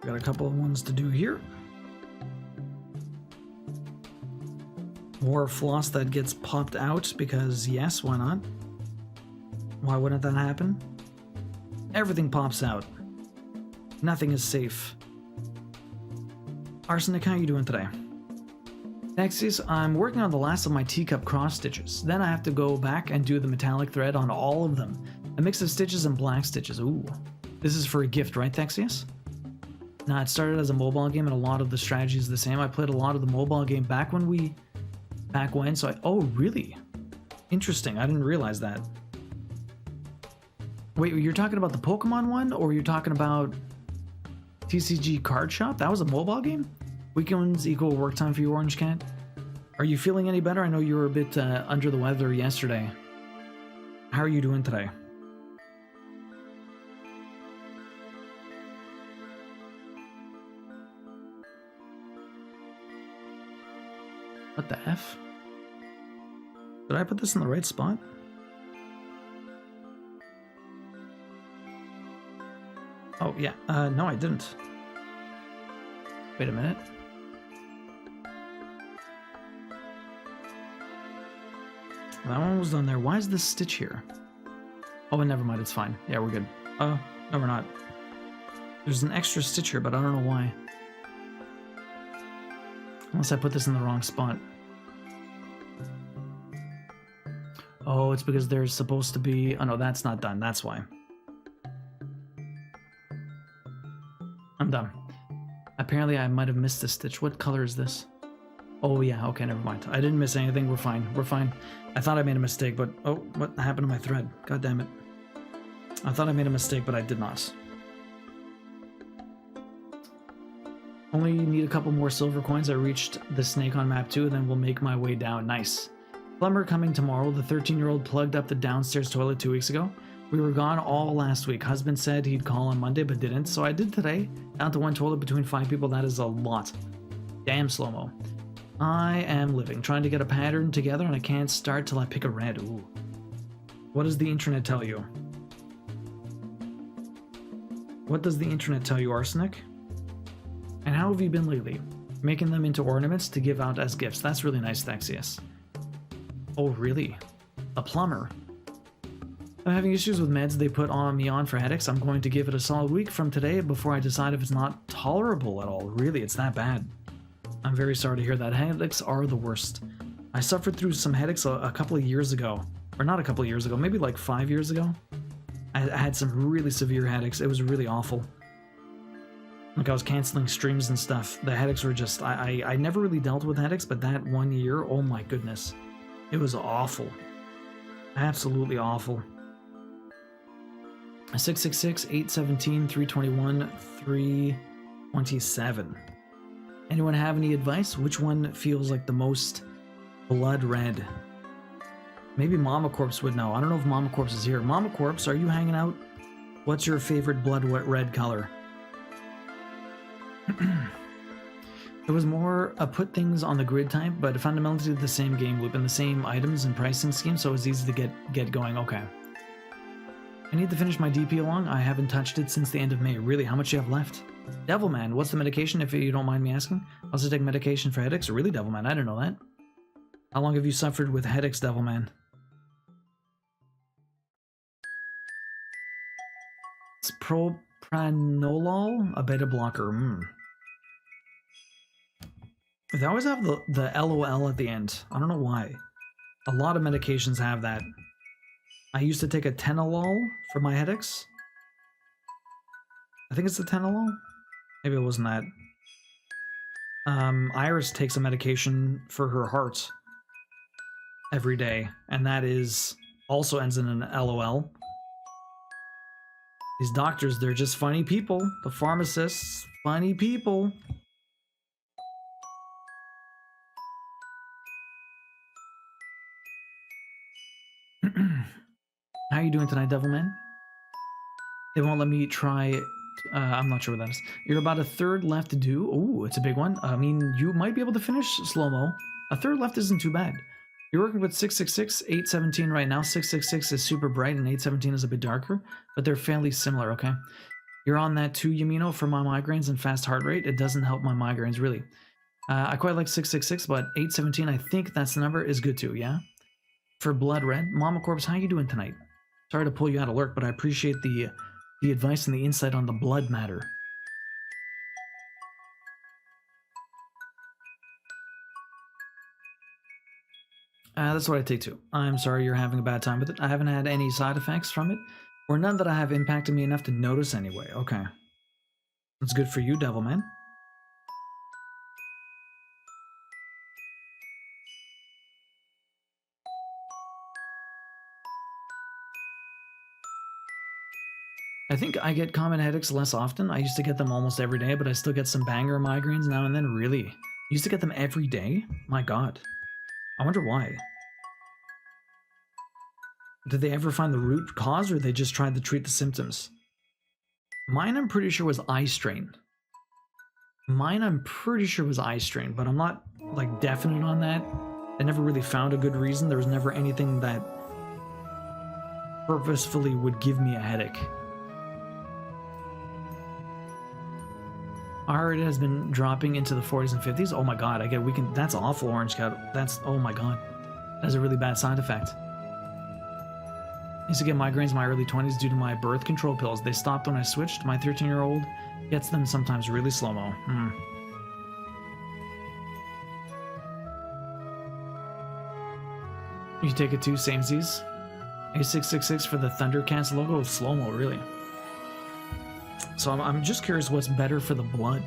Speaker 1: Got a couple of ones to do here. More floss that gets popped out because, yes, why not? Why wouldn't that happen? Everything pops out. Nothing is safe. Arsenic, how you doing today? Nexius, I'm working on the last of my teacup cross stitches. Then I have to go back and do the metallic thread on all of them. A mix of stitches and black stitches. Ooh. This is for a gift, right, Thexius? Nah, it started as a mobile game and a lot of the strategy is the same. I played a lot of the mobile game back when, so I... Oh, really? Interesting, I didn't realize that. Wait, you're talking about the Pokemon one, or you're talking about TCG Card Shop? That was a mobile game? Weekends equal work time for you, Orange Cat? Are you feeling any better? I know you were a bit under the weather yesterday. How are you doing today? What the F? Did I put this in the right spot? Oh, yeah. No, I didn't. Wait a minute. That one was done there. Why is this stitch here? Oh, and never mind. It's fine. Yeah, we're good. Oh, no, we're not. There's an extra stitch here, but I don't know why. Unless I put this in the wrong spot. Oh, it's because there's supposed to be... Oh, no, that's not done. That's why. I'm done. Apparently, I might have missed this stitch. What color is this? Oh, yeah. Okay, never mind. I didn't miss anything. We're fine. We're fine. I thought I made a mistake, but... Oh, what happened to my thread? God damn it. I thought I made a mistake, but I did not. Only need a couple more silver coins. I reached the snake on map 2, and then we'll make my way down. Nice. Plumber coming tomorrow. The 13-year-old plugged up the downstairs toilet 2 weeks ago. We were gone all last week. Husband said he'd call on Monday, but didn't, so I did today. Down to one toilet between 5 people. That is a lot. Damn slow-mo. I am living, trying to get a pattern together, and I can't start till I pick a red. Ooh. What does the internet tell you? What does the internet tell you, Arsenic? And how have you been lately? Making them into ornaments to give out as gifts. That's really nice, Thexius. Oh, really? A plumber? I'm having issues with meds they put on me for headaches. I'm going to give it a solid week from today before I decide if it's not tolerable at all. Really, it's that bad. I'm very sorry to hear that. Headaches are the worst. I suffered through some headaches a couple of years ago. Or not a couple of years ago, maybe like 5 years ago. I had some really severe headaches. It was really awful. Like, I was canceling streams and stuff. The headaches were just... I never really dealt with headaches, but that 1 year, oh my goodness. It was awful. Absolutely awful. 666, 817, 321, 327. Anyone have any advice? Which one feels like the most blood red? Maybe Mama Corpse would know. I don't know if Mama Corpse is here. Mama Corpse, are you hanging out? What's your favorite blood red color? It was more a put things on the grid type, but fundamentally the same game loop and the same items and pricing scheme, so it was easy to get going. Okay. I need to finish my DP along. I haven't touched it since the end of May. Really, how much do you have left? Devilman, what's the medication, if you don't mind me asking? I also take medication for headaches. Really, Devilman? I didn't know that. How long have you suffered with headaches, Devilman? It's propranolol, a beta blocker. They always have the LOL at the end. I don't know why. A lot of medications have that. I used to take a tenolol for my headaches. I think it's the Tenolol. Maybe it wasn't that. Iris takes a medication for her heart every day, and that is also ends in an LOL. These doctors, they're just funny people. The pharmacists, funny people. How you doing tonight, Devilman? They won't let me try. I'm not sure what that is. You're about a third left to do. Oh, it's a big one. I mean, you might be able to finish slow-mo. A third left isn't too bad. You're working with 666, 817 right now. 666 is super bright and 817 is a bit darker, but they're fairly similar, okay? You're on that too, Yamino, for my migraines and fast heart rate. It doesn't help my migraines, really. I quite like 666, but 817, I think that's the number, is good too, yeah? For Blood Red, Mama Corpse, how you doing tonight? Sorry to pull you out of lurk, but I appreciate the advice and the insight on the blood matter. That's what I take too. I'm sorry you're having a bad time with it. I haven't had any side effects from it, or none that have impacted me enough to notice anyway. Okay. That's good for you, Devilman. I think I get common headaches less often. I used to get them almost every day, but I still get some banger migraines now and then. Really? Used to get them every day? My god. I wonder why. Did they ever find the root cause, or they just tried to treat the symptoms? Mine, I'm pretty sure, was eye strain. Mine, I'm pretty sure, was eye strain, but I'm not, like, definite on that. I never really found a good reason. There was never anything that purposefully would give me a headache. Our rate has been dropping into the 40s and 50s. Oh my god, I get weekend. That's awful, Orange Cat. That's, oh my god. That's a really bad side effect. I used to get migraines in my early 20s due to my birth control pills. They stopped when I switched. My 13-year-old gets them sometimes really slow-mo. You take it too, samesies. A666 for the Thundercats logo. Slow-mo, really. So I'm just curious what's better for the blood.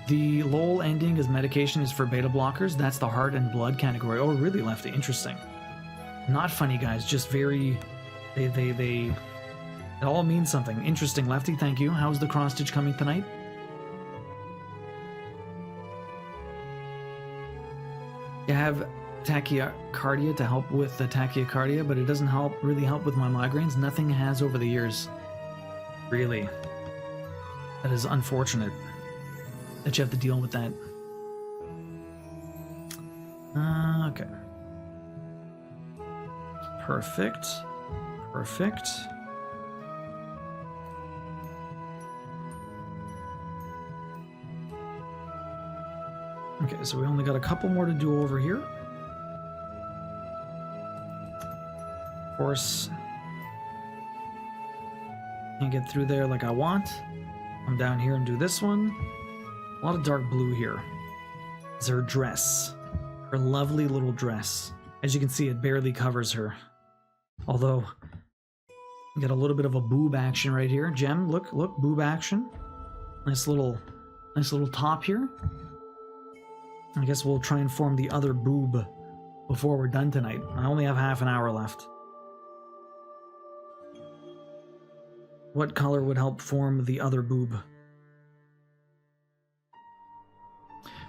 Speaker 1: The LOL ending is medication is for beta blockers. That's the heart and blood category. Oh, really, Lefty? Interesting. Not funny, guys. Just very... They... It all means something. Interesting, Lefty. Thank you. How's the cross stitch coming tonight? You have tachycardia to help with the tachycardia, but it doesn't really help with my migraines. Nothing has over the years. Really. That is unfortunate that you have to deal with that. Okay. Perfect. Perfect. Okay, so we only got a couple more to do over here. Of course, can't get through there like I want. Come down here and do this one. A lot of dark blue here. It's her dress. Her lovely little dress. As you can see, it barely covers her. Although, you get a little bit of a boob action right here. Gem, look, boob action. Nice little top here. I guess we'll try and form the other boob before we're done tonight. I only have half an hour left. What color would help form the other boob?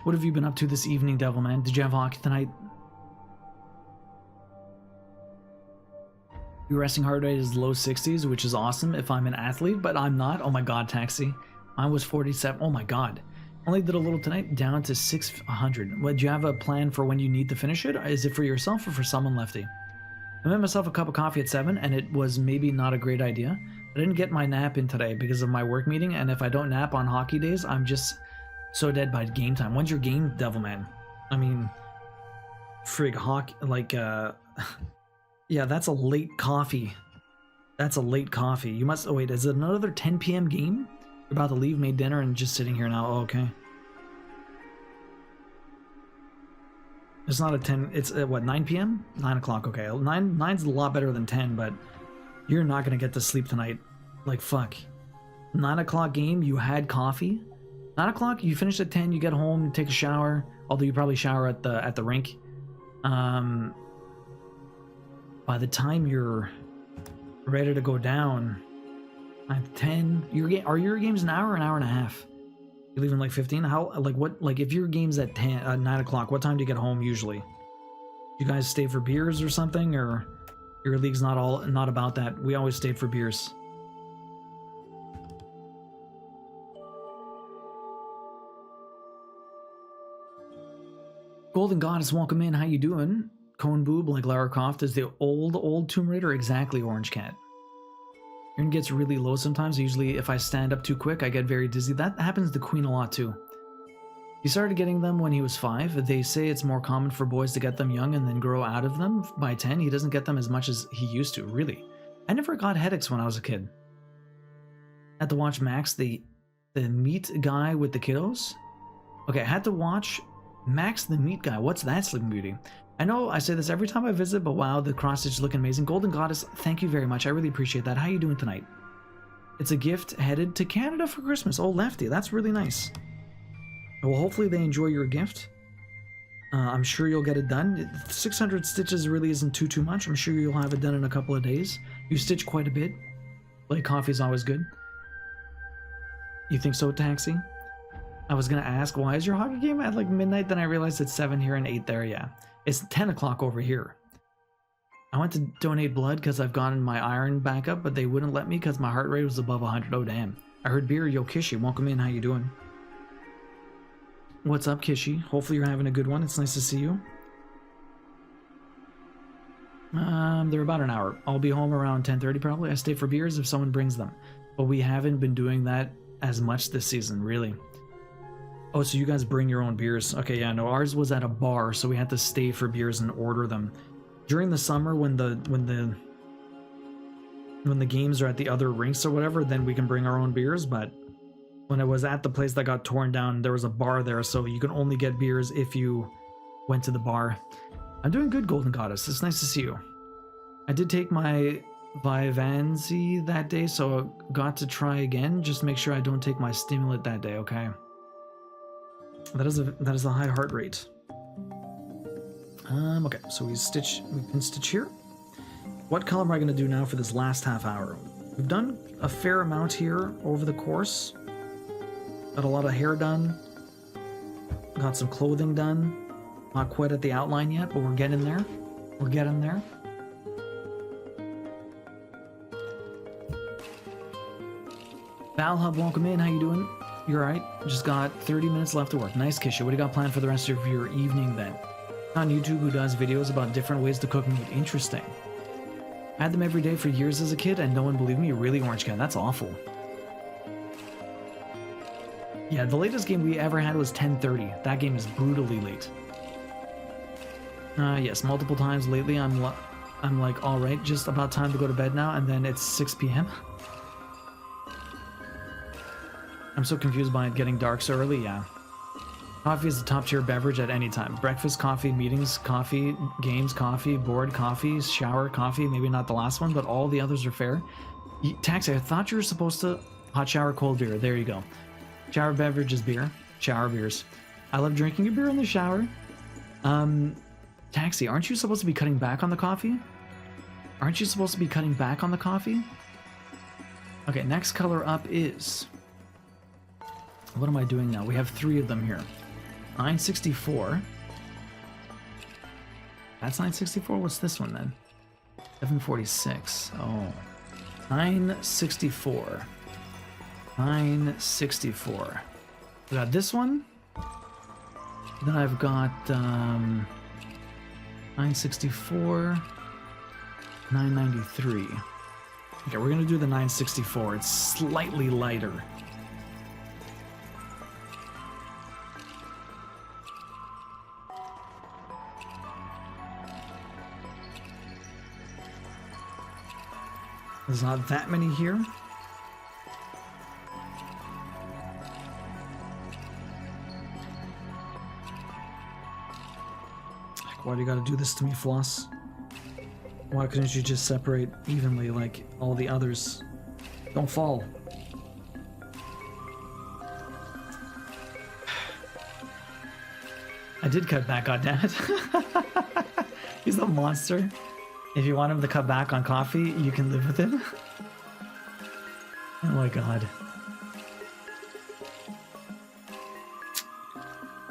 Speaker 1: What have you been up to this evening, Devilman? Did you have hockey tonight? Your resting heart rate is low 60s, which is awesome if I'm an athlete, but I'm not. Oh my god, Taxi. Mine was 47. Oh my god. Only did a little tonight, down to 600. What, do you have a plan for when you need to finish it? Is it for yourself or for someone, Lefty? I made myself a cup of coffee at 7, and it was maybe not a great idea. I didn't get my nap in today because of my work meeting, and if I don't nap on hockey days, I'm just so dead by game time. When's your game, Devilman? I mean, frig, hockey, like, yeah, that's a late coffee. That's a late coffee. You must, oh wait, is it another 10 p.m. game? You're about to leave, made dinner, and just sitting here now. Oh, okay. It's not a 10, it's what, 9 p.m.? 9 o'clock, okay. 9's a lot better than 10, but you're not gonna get to sleep tonight. Like, fuck. 9 o'clock game, you had coffee. 9 o'clock, you finish at 10, you get home, you take a shower, although you probably shower at the rink. By the time you're ready to go down at 10, are your games an hour or an hour and a half? You leaving like 15? How, like what, like if your game's at 9 o'clock, what time do you get home usually? You guys stay for beers or something, or your league's not about that? We always stayed for beers. Golden Goddess, welcome in. How you doing? Cone Boob, like Lara Croft, is the old Tomb Raider. Exactly, Orange Cat. Urine gets really low sometimes. Usually if I stand up too quick, I get very dizzy. That happens to Queen a lot too. He started getting them when he was 5. They say it's more common for boys to get them young and then grow out of them. By 10, he doesn't get them as much as he used to. Really? I never got headaches when I was a kid. Had to watch Max, the meat guy with the kiddos. Okay, I had to watch Max the meat guy. What's that, Sleeping Beauty? I know I say this every time I visit, but wow, the cross-stitch looking amazing. Golden Goddess, thank you very much. I really appreciate that. How you doing tonight? It's a gift headed to Canada for Christmas. Oh, Lefty, that's really nice. Well, hopefully they enjoy your gift. I'm sure you'll get it done. 600 stitches really isn't too much. I'm sure you'll have it done in a couple of days. You stitch quite a bit. Like coffee's always good. You think so, Taxi? I was gonna ask, why is your hockey game at like midnight? Then I realized it's 7 here and 8 there. Yeah, it's 10 o'clock over here. I went to donate blood because I've gotten my iron back up, but they wouldn't let me because my heart rate was above 100. Oh damn! I heard Beer Yokishi. Welcome in. How you doing? What's up, Kishi? Hopefully you're having a good one. It's nice to see you. They're about an hour. I'll be home around 10:30 probably. I stay for beers if someone brings them, but we haven't been doing that as much this season, really. Oh, so you guys bring your own beers? Okay, yeah, no, ours was at a bar, so we had to stay for beers and order them. During the summer, when the games are at the other rinks or whatever, then we can bring our own beers. But when I was at the place that got torn down, there was a bar there, so you can only get beers if you went to the bar. I'm doing good, Golden Goddess. It's nice to see you. I did take my Vyvanse that day, so I got to try again. Just make sure I don't take my stimulant that day, okay? That is a high heart rate. Okay, so we can stitch here. What color am I going to do now for this last half hour? We've done a fair amount here over the course. Got a lot of hair done. Got some clothing done. Not quite at the outline yet, but we're getting there. We're getting there. Valhub, welcome in. How you doing? You're right. Just got 30 minutes left to work. Nice, Kisha. What do you got planned for the rest of your evening then? On YouTube, who does videos about different ways to cook meat. Interesting. I had them every day for years as a kid, and no one believed me. Really, Orange Cat? That's awful. Yeah, the latest game we ever had was 10:30. That game is brutally late. Yes, multiple times lately. I'm like, all right, just about time to go to bed now, and then it's 6 p.m. I'm so confused by it getting dark so early. Yeah. Coffee is a top tier beverage at any time. Breakfast, coffee, meetings, coffee, games, coffee, board, coffee, shower, coffee. Maybe not the last one, but all the others are fair. Taxi, I thought you were supposed to hot shower, cold beer. There you go. Shower beverage is beer. Shower beers. I love drinking a beer in the shower. Taxi, aren't you supposed to be cutting back on the coffee? Aren't you supposed to be cutting back on the coffee? Okay, next color up is... What am I doing now? We have 3 of them here. 964. That's 964? What's this one then? 746. Oh. 964. 964. We got this one. Then I've got 964. 993. Okay, we're gonna do the 964. It's slightly lighter. There's not that many here. Like, why do you gotta do this to me, Floss? Why couldn't you just separate evenly like all the others? Don't fall. I did cut back, goddammit. He's a monster. If you want him to cut back on coffee, you can live with him. Oh my god.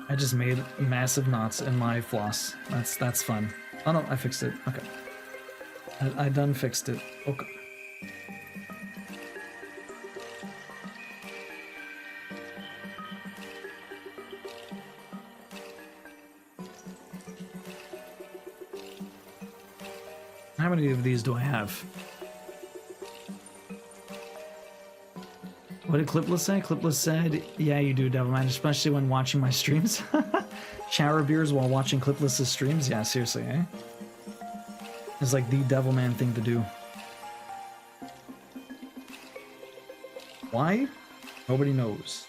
Speaker 1: I just made massive knots in my floss. That's fun. Oh no, I fixed it. Okay. I done fixed it. Okay. How many of these do I have? What did Clipless say? Clipless said, yeah, you do, Devilman, especially when watching my streams. Shower beers while watching Clipless's streams? Yeah, seriously, eh? It's like the Devilman thing to do. Why? Nobody knows.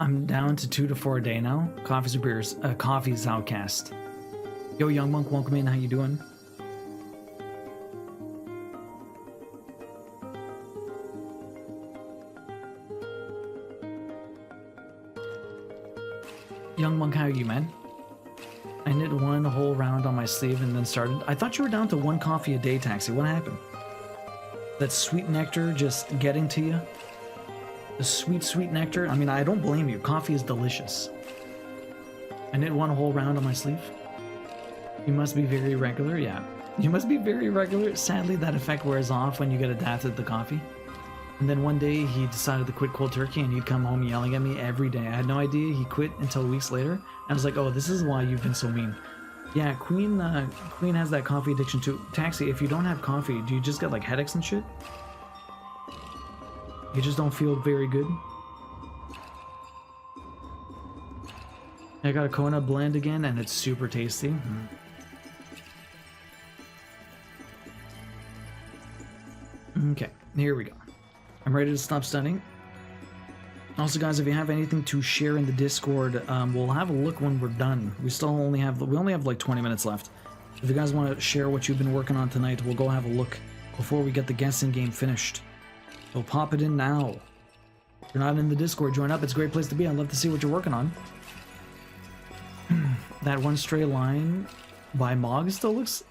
Speaker 1: I'm down to 2 to 4 a day now. Coffees or beers? Coffee's Outcast. Yo, Young Monk, welcome in. How you doing? Young Monk, how are you, man? I knit one whole round on my sleeve and then started. I thought you were down to 1 coffee a day, Taxi. What happened? That sweet nectar just getting to you? The sweet, sweet nectar? I mean, I don't blame you. Coffee is delicious. I knit 1 whole round on my sleeve. You must be very regular? Yeah. You must be very regular. Sadly, that effect wears off when you get adapted to coffee. And then one day, he decided to quit cold turkey and he'd come home yelling at me every day. I had no idea he quit until weeks later. I was like, oh, this is why you've been so mean. Yeah, Queen has that coffee addiction too. Taxi, if you don't have coffee, do you just get like headaches and shit? You just don't feel very good? I got a Kona blend again and it's super tasty. Okay, here we go. I'm ready to stop studying. Also, guys, if you have anything to share in the Discord, we'll have a look when we're done. We only have like 20 minutes left. If you guys want to share what you've been working on tonight, we'll go have a look before we get the guessing game finished. So pop it in now. If you're not in the Discord, join up. It's a great place to be. I'd love to see what you're working on. That one stray line by Mog still looks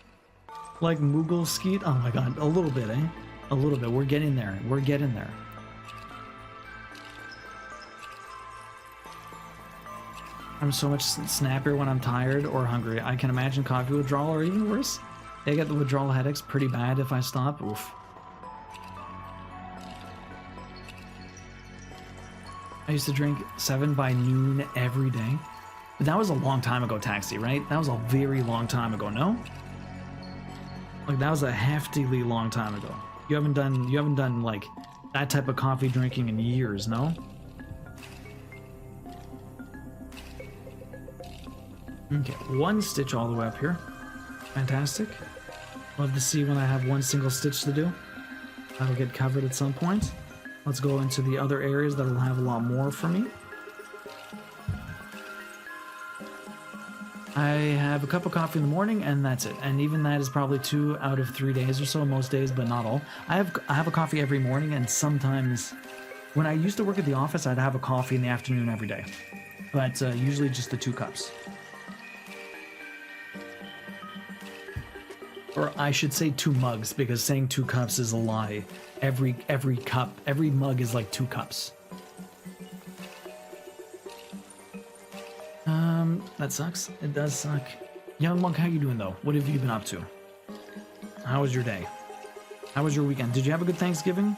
Speaker 1: like Moogle Skeet. Oh my god, a little bit, eh? A little bit. We're getting there. We're getting there. I'm so much snappier when I'm tired or hungry. I can imagine coffee withdrawal or even worse. I get the withdrawal headaches pretty bad if I stop. Oof. I used to drink 7 by noon every day. But that was a long time ago, Taxi, right? That was a very long time ago, no? Like, that was a heftily long time ago. You haven't done like that type of coffee drinking in years, no? Okay, 1 stitch all the way up here. Fantastic. Love to see when I have 1 single stitch to do. That'll get covered at some point. Let's go into the other areas that'll have a lot more for me. I have a cup of coffee in the morning and that's it. And even that is probably 2 out of 3 days or so, most days, but not all. I have a coffee every morning, and sometimes when I used to work at the office, I'd have a coffee in the afternoon every day. But usually just the 2 cups. Or I should say 2 mugs, because saying 2 cups is a lie. Every cup, every mug is like 2 cups. That sucks. It does suck. Young Monk, how you doing though? What have you been up to? How was your day? How was your weekend? Did you have a good Thanksgiving?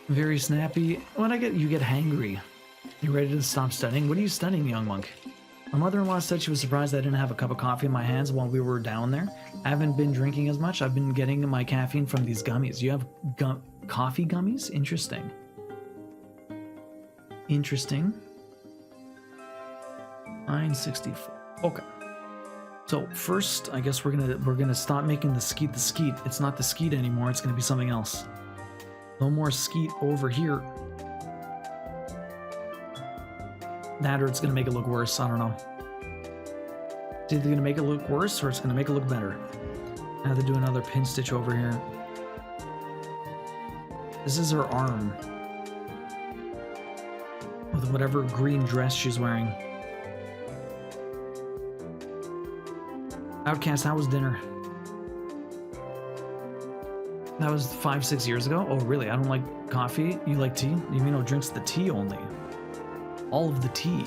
Speaker 1: Very snappy. When you get hangry. You ready to stop studying? What are you studying, Young Monk? My mother-in-law said she was surprised I didn't have a cup of coffee in my hands while we were down there. I haven't been drinking as much. I've been getting my caffeine from these gummies. You have coffee gummies? Interesting. Interesting. 964. Okay. So first, I guess we're gonna stop making the skeet. It's not the skeet anymore. It's gonna be something else. No more skeet over here. That or it's gonna make it look worse. I don't know. It's either gonna make it look worse or it's gonna make it look better. I have to do another pin stitch over here. This is her arm. With whatever green dress she's wearing. Outcast, how was dinner? That was 5-6 years ago? Oh really? I don't like coffee. You like tea? You mean no drinks the tea only? All of the tea.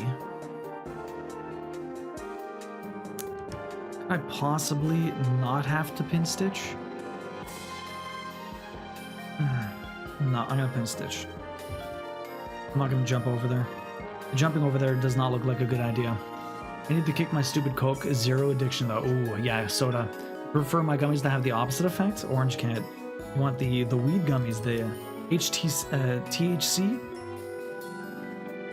Speaker 1: Could I possibly not have to pin stitch? No, I'm gonna pin stitch. I'm not gonna jump over there. Jumping over there does not look like a good idea. I need to kick my stupid Coke. Zero addiction though. Ooh, yeah, soda. Prefer my gummies to have the opposite effect. Orange can't. You want the weed gummies, the THC.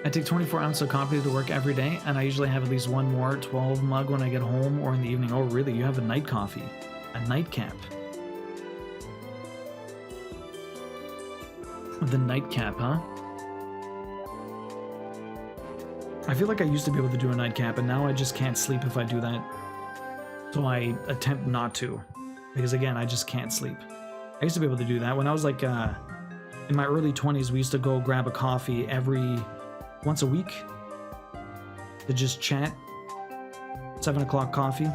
Speaker 1: I take 24 ounces of coffee to work every day, and I usually have at least one more 12 mug when I get home or in the evening. Oh, really? You have a night coffee, a nightcap. The nightcap, huh? I feel like I used to be able to do a nightcap, and now I just can't sleep if I do that. So I attempt not to, because again, I just can't sleep. I used to be able to do that when I was like in my early 20s. We used to go grab a coffee once a week to just chat. 7 o'clock coffee,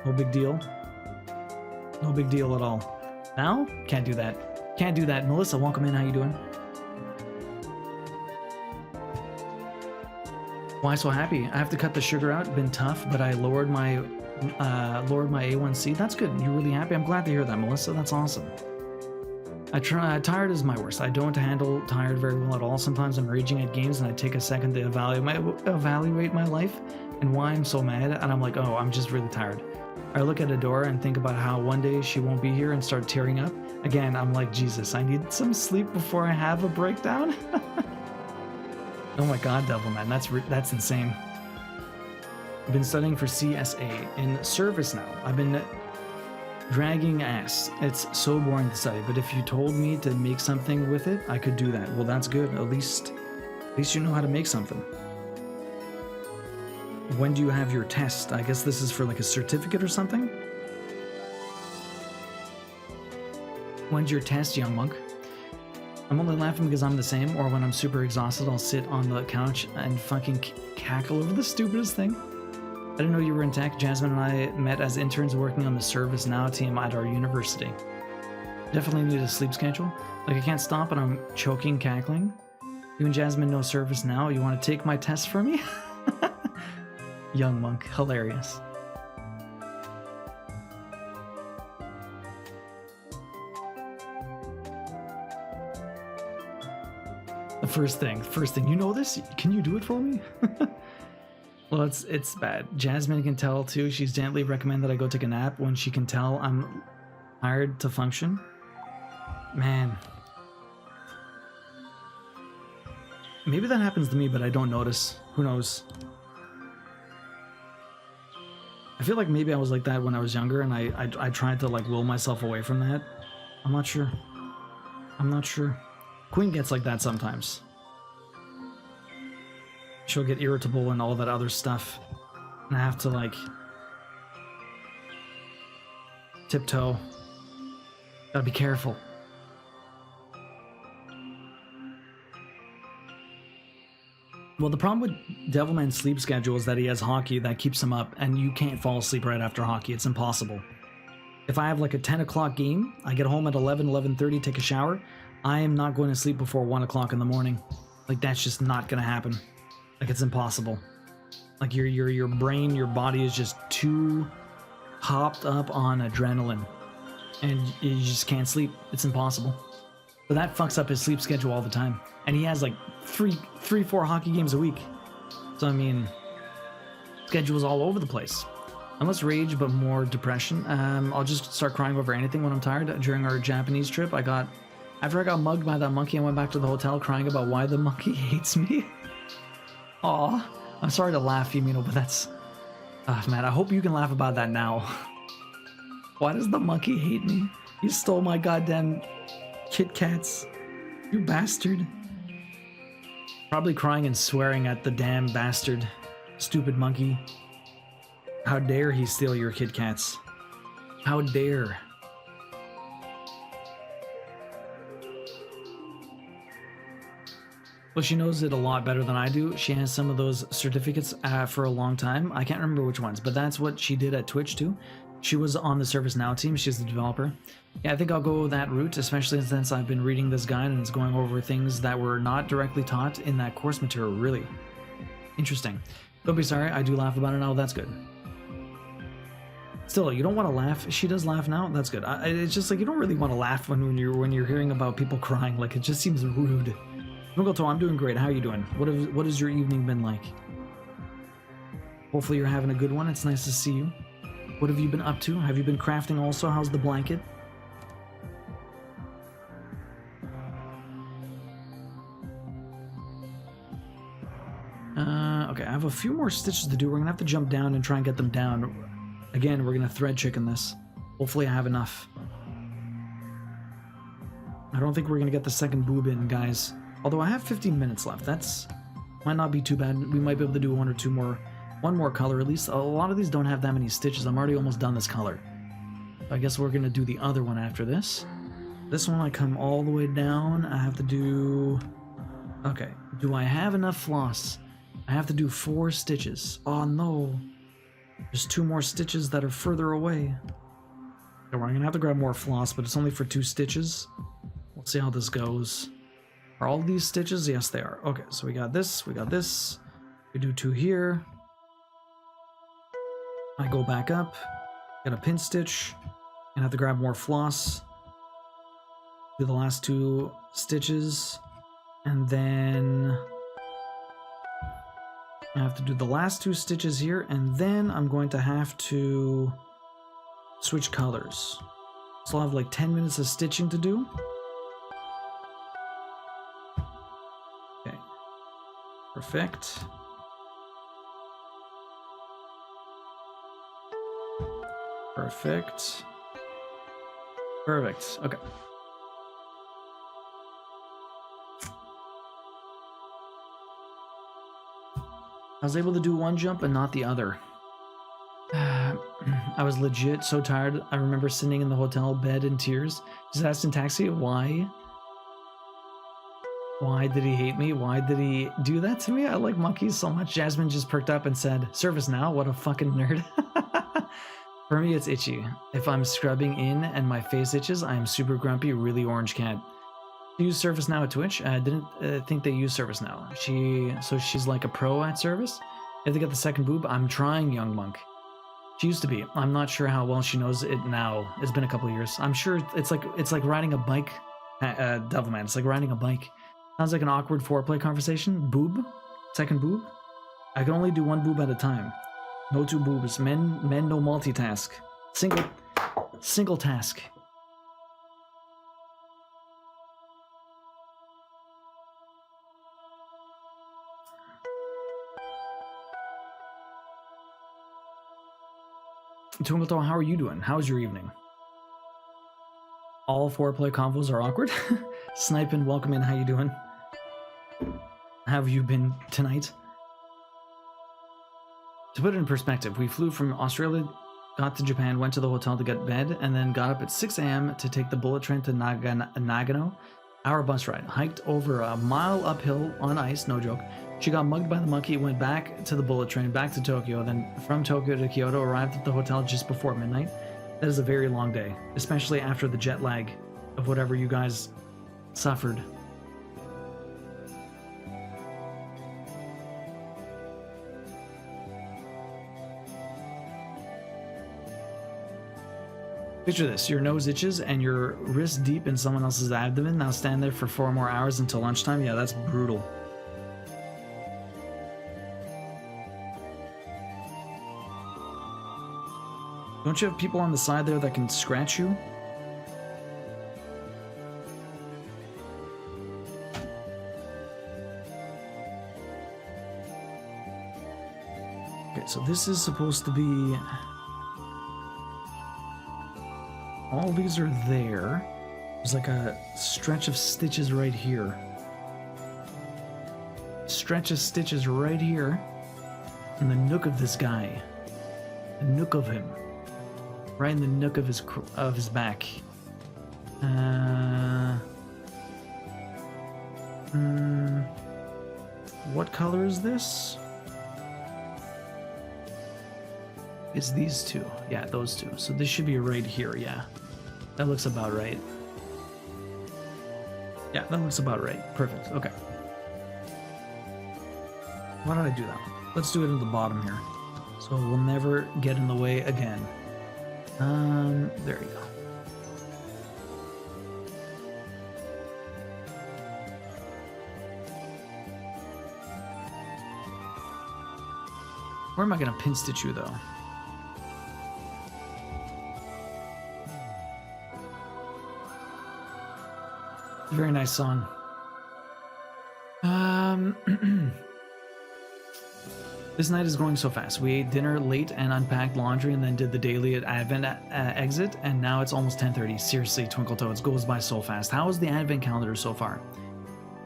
Speaker 1: no big deal. No big deal at all. Now, can't do that. Can't do that. Melissa, welcome in. How you doing? Why so happy? I have to cut the sugar out. Been tough, but I lowered my A1C. That's good. You're really happy. I'm glad to hear that, Melissa. That's awesome. Tired is my worst. I don't handle tired very well at all. Sometimes I'm raging at games and I take a second to evaluate my life and why I'm so mad, and I'm like, oh, I'm just really tired. I look at Adora and think about how one day she won't be here and start tearing up. Again, I'm like, Jesus, I need some sleep before I have a breakdown. Oh my god, Devilman, that's insane. I've been studying for CSA in service now. I've been dragging ass. It's so boring to study, but if you told me to make something with it, I could do that. Well, that's good. At least you know how to make something. When do you have your test? I guess this is for like a certificate or something? When's your test, young monk? I'm only laughing because I'm the same, or when I'm super exhausted, I'll sit on the couch and fucking cackle over the stupidest thing. I didn't know you were in tech. Jasmine and I met as interns working on the ServiceNow team at our university. Definitely need a sleep schedule. Like I can't stop and I'm choking, cackling. You and Jasmine know ServiceNow. You want to take my test for me? Young monk, hilarious. The first thing, you know this? Can you do it for me? Well, it's bad. Jasmine can tell too. She's gently recommended I go take a nap when she can tell I'm tired to function. Man. Maybe that happens to me, but I don't notice. Who knows? I feel like maybe I was like that when I was younger, and I tried to like will myself away from that. I'm not sure. Queen gets like that sometimes. She'll get irritable and all that other stuff, and I have to like tiptoe. Gotta be careful. Well, the problem with Devilman's sleep schedule is that he has hockey that keeps him up, and you can't fall asleep right after hockey. It's impossible. If I have like a 10 o'clock game, I get home at 11:30, take a shower, I am not going to sleep before 1 o'clock in the morning. Like, that's just not gonna happen. Like, it's impossible. Like, your brain, your body is just too hopped up on adrenaline, and you just can't sleep. It's impossible. But that fucks up his sleep schedule all the time. And he has like three, 4 hockey games a week. So I mean, schedule's all over the place. I'm less rage, but more depression. I'll just start crying over anything when I'm tired. During our Japanese trip, after I got mugged by that monkey, I went back to the hotel crying about why the monkey hates me. Aw, I'm sorry to laugh, Yumino, but that's... man, I hope you can laugh about that now. Why does the monkey hate me? You stole my goddamn Kit Kats. You bastard. Probably crying and swearing at the damn bastard. Stupid monkey. How dare he steal your Kit Kats? How dare? Well, she knows it a lot better than I do. She has some of those certificates for a long time. I can't remember which ones, but that's what she did at Twitch too. She was on the ServiceNow team. She's the developer. Yeah, I think I'll go that route, especially since I've been reading this guide and it's going over things that were not directly taught in that course material. Really interesting. Don't be sorry. I do laugh about it now. That's good. Still, you don't want to laugh. She does laugh now. That's good. It's just like you don't really want to laugh when you're hearing about people crying. Like it just seems rude. Muggleto, I'm doing great. How are you doing? What has your evening been like? Hopefully you're having a good one. It's nice to see you. What have you been up to? Have you been crafting also? How's the blanket? Okay, I have a few more stitches to do. We're gonna have to jump down and try and get them down. Again, we're gonna thread chicken this. Hopefully I have enough. I don't think we're gonna get the second boob in, guys. Although I have 15 minutes left. That's might not be too bad. We might be able to do one more color at least. A lot of these don't have that many stitches. I'm already almost done this color. I guess we're gonna do the other one after this. This one I come all the way down. I have to do... Okay, do I have enough floss? I have to do 4 stitches. Oh no. There's 2 more stitches that are further away. So we're gonna have to grab more floss, but it's only for 2 stitches. We'll see how this goes. Are all these stitches? Yes, they are. Okay, so we got this, we got this. We do 2 here. I go back up, get a pin stitch, and have to grab more floss. Do the last 2 stitches, and then I have to do the last 2 stitches here, and then I'm going to have to switch colors. So I'll have like 10 minutes of stitching to do. Okay, perfect. Perfect. Perfect. Okay. I was able to do one jump and not the other. I was legit so tired. I remember sitting in the hotel bed in tears, just asking Taxi why. Why did he hate me? Why did he do that to me? I like monkeys so much. Jasmine just perked up and said, "Service now? What a fucking nerd." For me, it's itchy. If I'm scrubbing in and my face itches, I am super grumpy, really orange cat. Use Service Now at Twitch. I didn't think they use Service Now. So she's like a pro at Service. If they get the second boob, I'm trying, young monk. She used to be. I'm not sure how well she knows it now. It's been a couple of years. I'm sure it's like riding a bike. Devilman. It's like riding a bike. Sounds like an awkward foreplay conversation. Boob, second boob. I can only do 1 boob at a time. No 2 boobs. Men no multitask. Single task. Twinkleto, how are you doing? How's your evening? All foreplay convos are awkward. Sniping, welcome in. How you doing? How have you been tonight? To put it in perspective, we flew from Australia, got to Japan, went to the hotel to get bed, and then got up at 6 a.m. to take the bullet train to Nagano. Our bus ride. Hiked over a mile uphill on ice, no joke. She got mugged by the monkey, went back to the bullet train, back to Tokyo, then from Tokyo to Kyoto, arrived at the hotel just before midnight. That is a very long day, especially after the jet lag of whatever you guys suffered. Picture this, your nose itches and your wrist deep in someone else's abdomen. Now stand there for 4 more hours until lunchtime. Yeah, that's brutal. Don't you have people on the side there that can scratch you? Okay, so this is supposed to be... All these are there. There's like a stretch of stitches right here. Stretch of stitches right here in the nook of this guy. The nook of him. Right in the nook of his back. What color is this? It's these two. Yeah, those two. So this should be right here, yeah. That looks about right. Yeah, that looks about right. Perfect. Okay. Why did I do that? Let's do it at the bottom here. So we'll never get in the way again. There you go. Where am I gonna pin stitch you though? Very nice song. This night is going so fast. We ate dinner late and unpacked laundry and then did the daily Advent exit, and now it's almost 10:30. Seriously, Twinkle Toads, goes by so fast. How is the Advent calendar so far?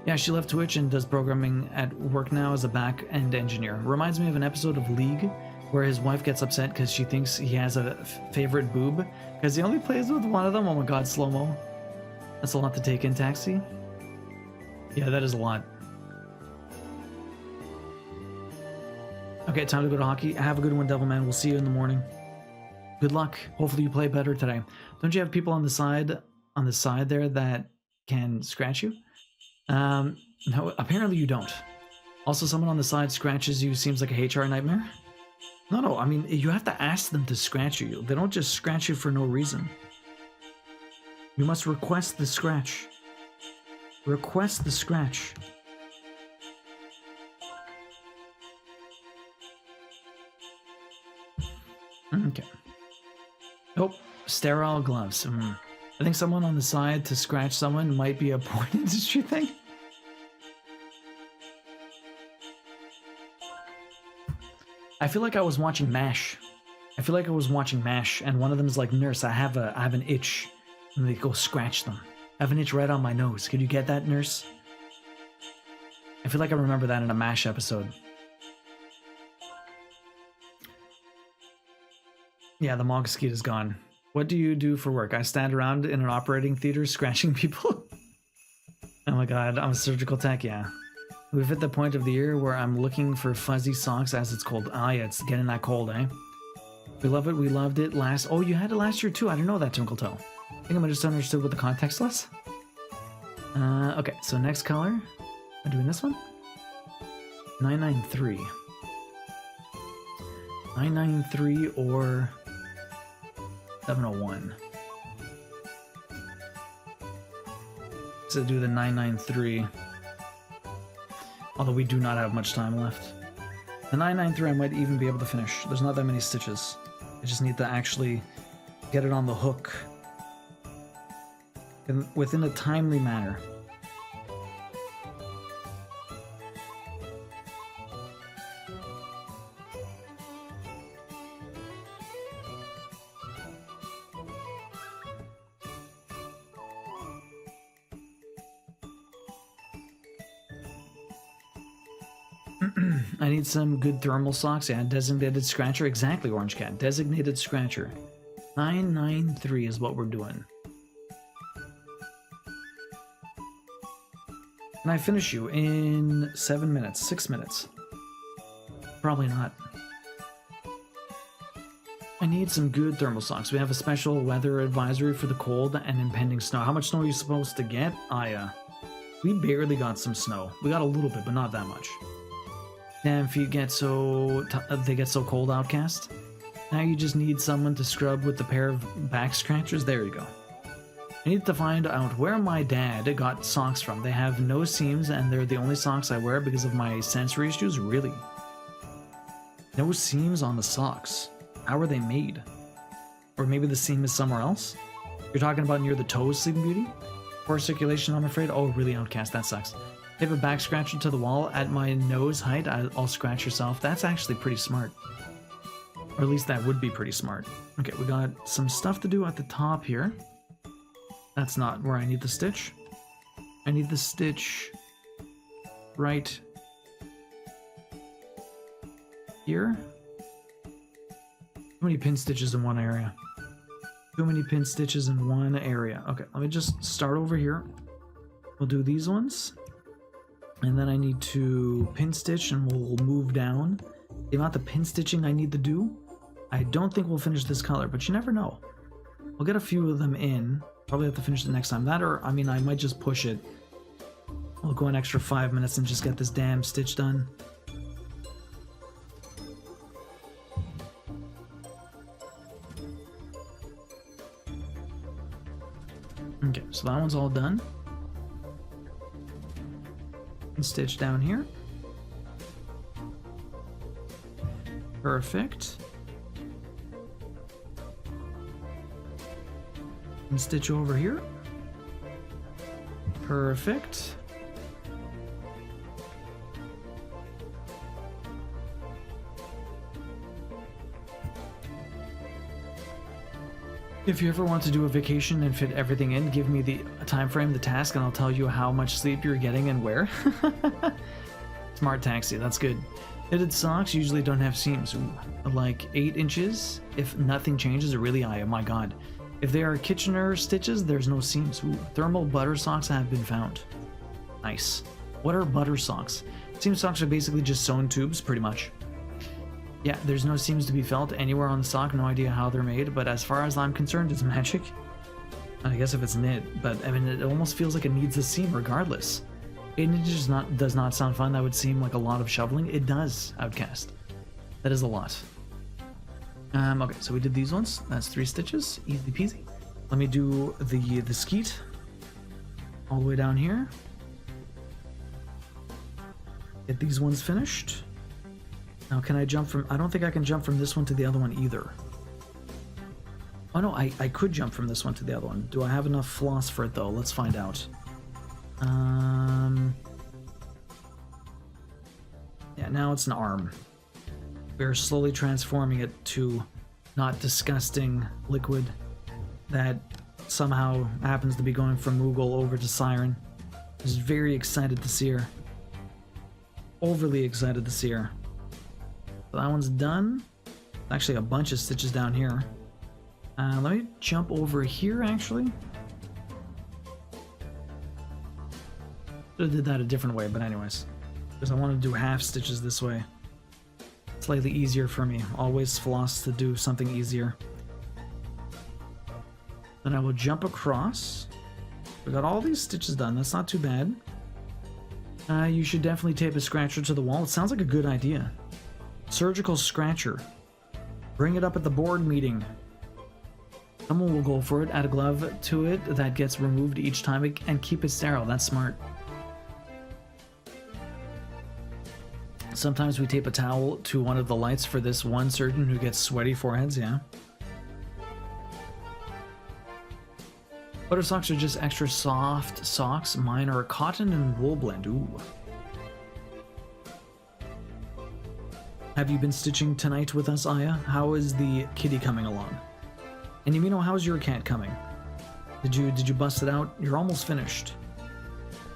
Speaker 1: Yeah, she left Twitch and does programming at work now as a back-end engineer. Reminds me of an episode of League where his wife gets upset because she thinks he has a favorite boob because he only plays with one of them. Oh my god, slow-mo. That's a lot to take in, Taxi. Yeah, that is a lot. Okay, time to go to hockey. Have a good one, Devilman. We'll see you in the morning. Good luck. Hopefully you play better today. Don't you have people on the side there that can scratch you? No, apparently you don't. Also, someone on the side scratches you seems like a HR nightmare. No, I mean, you have to ask them to scratch you. They don't just scratch you for no reason. You must request the scratch. Request the scratch. Okay. Oh, sterile gloves. I think someone on the side to scratch someone might be a porn industry thing. I feel like I was watching MASH. And one of them is like, "Nurse, I have an itch," and they go scratch them. I have an itch right on my nose. Could you get that, nurse? I feel like I remember that in a MASH episode. Yeah, the monk skeet is gone. What do you do for work? I stand around in an operating theater scratching people. Oh my god, I'm a surgical tech, yeah. We've hit the point of the year where I'm looking for fuzzy socks as it's cold. Ah, yeah, it's getting that cold, eh? We love it, we loved it last... Oh, you had it last year too? I didn't know that, Twinkle Toe. I think I just understood what the context was. Okay, so next color. Am I doing this one? 993. 993 or... 701. So do the 993. Although we do not have much time left. The 993 I might even be able to finish. There's not that many stitches. I just need to actually get it on the hook within a timely manner. I need some good thermal socks. Yeah, designated scratcher. Exactly, Orange Cat. Designated scratcher. 993 is what we're doing. Can I finish you in 7 minutes? 6 minutes? Probably not. I need some good thermal socks. We have a special weather advisory for the cold and impending snow. How much snow are you supposed to get? We barely got some snow. We got a little bit, but not that much. Damn, feet get so... they get so cold, Outcast. Now you just need someone to scrub with a pair of back scratchers. There you go. I need to find out where my dad got socks from. They have no seams, and they're the only socks I wear because of my sensory issues. Really? No seams on the socks. How are they made? Or maybe the seam is somewhere else? You're talking about near the toes, Sleeping Beauty? Poor circulation, I'm afraid. Oh, really, Outcast? That sucks. Tape a back scratcher to the wall at my nose height. I'll scratch yourself. That's actually pretty smart. Or at least that would be pretty smart. Okay, we got some stuff to do at the top here. That's not where I need the stitch. I need the stitch right here. Too many pin stitches in one area. Too many pin stitches in one area. Okay, let me just start over here. We'll do these ones. And then I need to pin stitch and we'll move down. The amount of pin stitching I need to do, I don't think we'll finish this color, but you never know. We'll get a few of them in. Probably have to finish the next time. That or, I mean, I might just push it. We'll go an extra 5 minutes and just get this damn stitch done. Okay, so that one's all done. And stitch down here. Perfect. And stitch over here. Perfect. If you ever want to do a vacation and fit everything in, give me the time frame, the task, and I'll tell you how much sleep you're getting and where. Smart taxi, that's good. Knitted socks usually don't have seams. Ooh, like 8 inches. If nothing changes, it really oh my god. If they are Kitchener stitches, there's no seams. Ooh, thermal butter socks have been found. Nice. What are butter socks? Seam socks are basically just sewn tubes, pretty much. Yeah, there's no seams to be felt anywhere on the sock. No idea how they're made, but as far as I'm concerned, it's magic. I guess if it's knit, but I mean, it almost feels like it needs a seam regardless. 8 inches does not sound fun. That would seem like a lot of shoveling. It does, Outcast. That is a lot. Okay, so we did these ones. That's 3 stitches, easy peasy. Let me do the skeet all the way down here. Get these ones finished. Now, can I jump from... I don't think I can jump from this one to the other one either. Oh, no, I could jump from this one to the other one. Do I have enough floss for it, though? Let's find out. Yeah, now it's an arm. We're slowly transforming it to not disgusting liquid that somehow happens to be going from Moogle over to Siren. I was very excited to see her. Overly excited to see her. So that one's done. Actually, a bunch of stitches down here. Let me jump over here, actually. Should have did that a different way, but anyways. Because I want to do half stitches this way. Slightly easier for me. Always floss to do something easier. Then I will jump across. We got all these stitches done. That's not too bad. You should definitely tape a scratcher to the wall. It sounds like a good idea. Surgical scratcher. Bring it up at the board meeting. Someone will go for it. Add a glove to it that gets removed each time and keep it sterile. That's smart. Sometimes we tape a towel to one of the lights for this one surgeon who gets sweaty foreheads, yeah. Butter socks are just extra soft socks. Mine are cotton and wool blend. Ooh. Have you been stitching tonight with us, Aya? How is the kitty coming along? And Yumino, how's your cat coming? Did you bust it out? You're almost finished.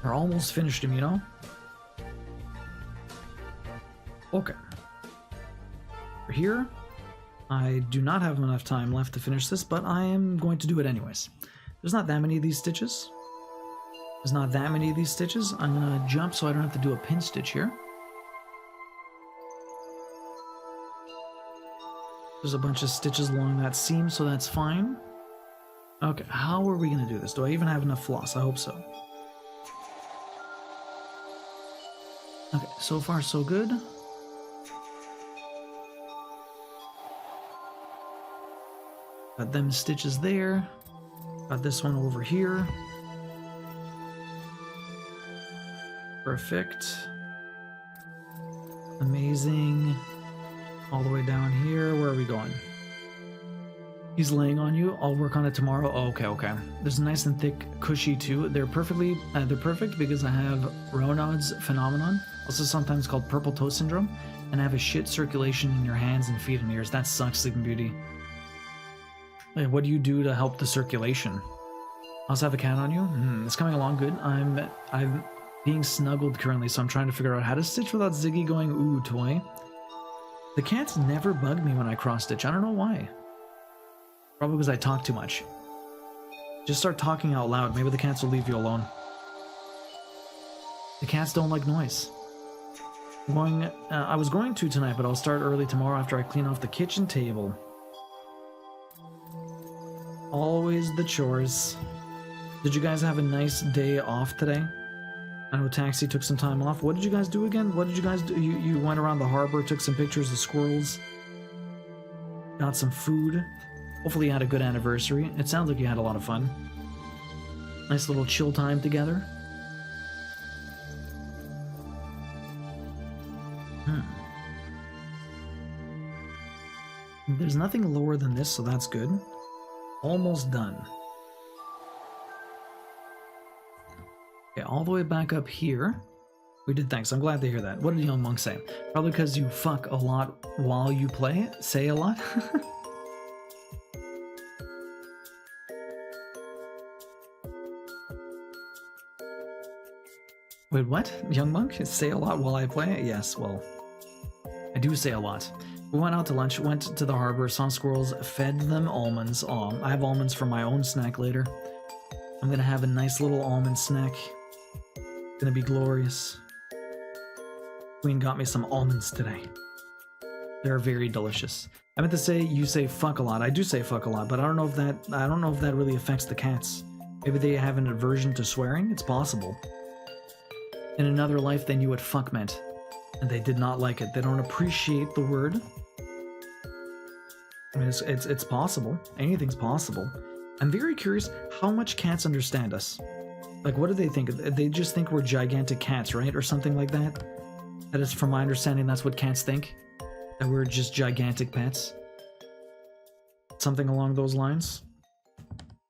Speaker 1: You're almost finished, Yumino. Okay. We're here. I do not have enough time left to finish this, but I am going to do it anyways. There's not that many of these stitches. There's not that many of these stitches. I'm gonna jump so I don't have to do a pin stitch here. There's a bunch of stitches along that seam, so that's fine. Okay, how are we gonna do this? Do I even have enough floss? I hope so. Okay, so far so good. Got them stitches there. Got this one over here. Perfect. Amazing. All the way down here. Where are we going? He's laying on you. I'll work on it tomorrow. Oh, okay. There's a nice and thick cushy too. They're perfect because I have Raynaud's phenomenon, also sometimes called purple toe syndrome, and I have a shit circulation in your hands and feet and ears. That sucks, Sleeping Beauty. Wait, what do you do to help the circulation? I also have a cat on you. It's coming along good. I'm being snuggled currently, so I'm trying to figure out how to stitch without Ziggy going, ooh, toy. The cats never bug me when I cross-stitch. I don't know why. Probably because I talk too much. Just start talking out loud. Maybe the cats will leave you alone. The cats don't like noise. I was going to tonight, but I'll start early tomorrow after I clean off the kitchen table. Always the chores. Did you guys have a nice day off today? I know Taxi took some time off. What did you guys do again? What did you guys do? You went around the harbor, took some pictures of squirrels. Got some food. Hopefully you had a good anniversary. It sounds like you had a lot of fun. Nice little chill time together. There's nothing lower than this, so that's good. Almost done. Okay, all the way back up here. We did thanks. I'm glad to hear that. What did Young Monk say? Probably because you fuck a lot while you play? Say a lot? Wait, what? Young Monk? Say a lot while I play? Yes, well, I do say a lot. We went out to lunch, went to the harbor, saw squirrels, fed them almonds. Aw, I have almonds for my own snack later. I'm gonna have a nice little almond snack. Gonna be glorious. Queen got me some almonds today. They're very delicious. I meant to say you say fuck a lot. I do say fuck a lot, but I don't know if that really affects the cats. Maybe they have an aversion to swearing. It's possible. In another life, they knew what fuck meant, and they did not like it. They don't appreciate the word. I mean, it's possible. Anything's possible. I'm very curious how much cats understand us. Like, what do they think? They just think we're gigantic cats, right? Or something like that? That is, from my understanding, that's what cats think? That we're just gigantic pets? Something along those lines?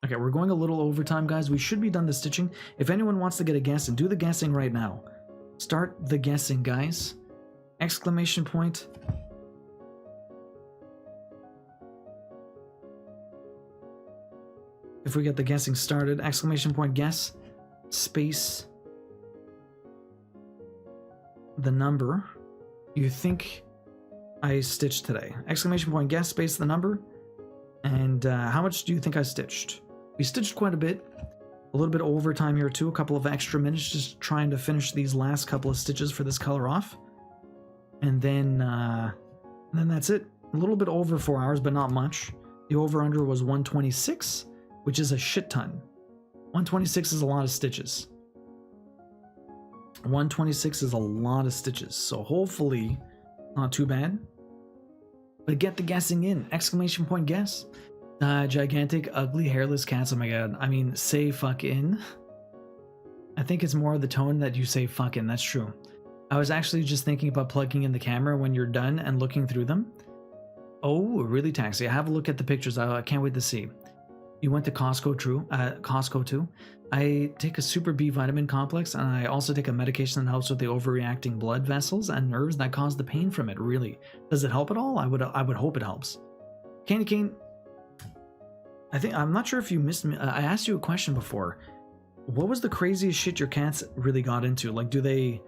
Speaker 1: Okay, we're going a little overtime, guys. We should be done the stitching. If anyone wants to get a guess, and do the guessing right now. Start the guessing, guys. Exclamation point. If we get the guessing started, exclamation point guess, space, the number you think I stitched today. Exclamation point guess, space, the number, and how much do you think I stitched? We stitched quite a bit. A little bit of overtime here too, a couple of extra minutes just trying to finish these last couple of stitches for this color off. And then that's it. A little bit over 4 hours, but not much. The over-under was 126, which is a shit ton. 126 is a lot of stitches. 126 is a lot of stitches, so hopefully not too bad. But get the guessing in. Exclamation point guess. Gigantic, ugly, hairless cats. Oh my god. I mean, say fucking. I think it's more of the tone that you say fucking. That's true. I was actually just thinking about plugging in the camera when you're done and looking through them. Oh, really, Taxi? Have a look at the pictures. I can't wait to see. You went to Costco too. I take a Super B vitamin complex, and I also take a medication that helps with the overreacting blood vessels and nerves that cause the pain from it. Really, does it help at all? I would hope it helps. Candy Cane. I'm not sure if you missed me. I asked you a question before. What was the craziest shit your cats really got into? Like, do they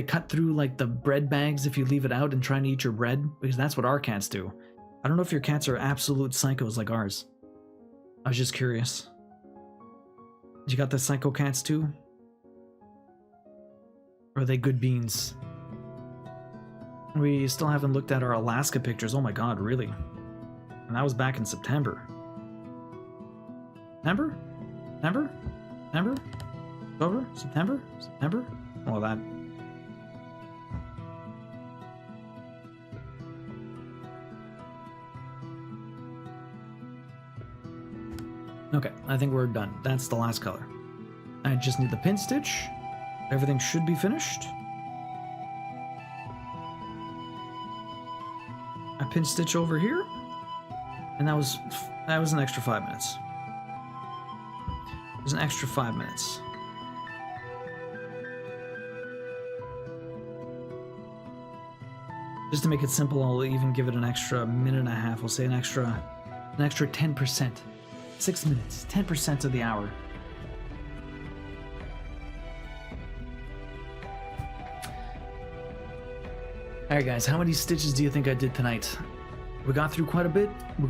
Speaker 1: cut through like the bread bags if you leave it out and trying to eat your bread? Because that's what our cats do. I don't know if your cats are absolute psychos like ours. I was just curious. You got the psycho cats too? Or are they good beans? We still haven't looked at our Alaska pictures. Oh my god, really? And that was back in September. September? October? September? Well, that... Okay, I think we're done. That's the last color. I just need the pin stitch. Everything should be finished. I pin stitch over here. And that was an extra 5 minutes. It was an extra 5 minutes. Just to make it simple, I'll even give it an extra minute and a half. We'll say an extra 10%. 6 minutes, 10% of the hour. All right, guys, how many stitches do you think I did tonight? We got through quite a bit. We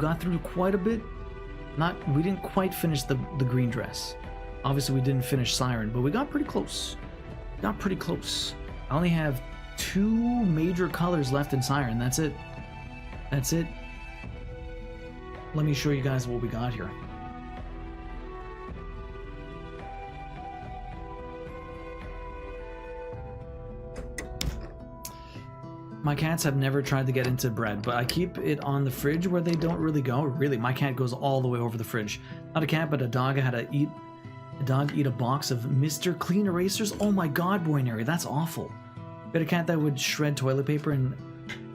Speaker 1: didn't quite finish the green dress. Obviously, we didn't finish Siren, but we got pretty close. I only have 2 major colors left in Siren. That's it. Let me show you guys what we got here. My cats have never tried to get into bread, but I keep it on the fridge where they don't really go. Really, my cat goes all the way over the fridge. Not a cat, but a dog. I had to eat a box of Mr. Clean erasers. Oh my god, Boynary, that's awful. We had a cat that would shred toilet paper and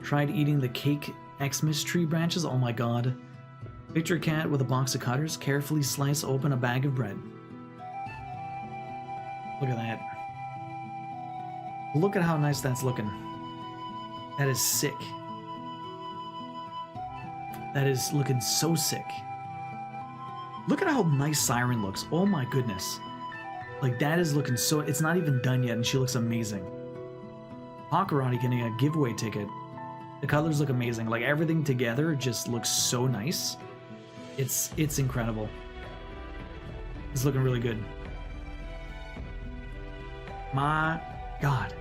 Speaker 1: tried eating the cake Xmas tree branches. Oh my god. Picture a cat with a box of cutters, carefully slice open a bag of bread. Look at that. Look at how nice that's looking. That is sick. That is looking so sick. Look at how nice Siren looks. Oh my goodness. Like, that is looking so... It's not even done yet, and she looks amazing. Hakarati getting a giveaway ticket. The colors look amazing. Like, everything together just looks so nice. It's incredible. It's looking really good. My God.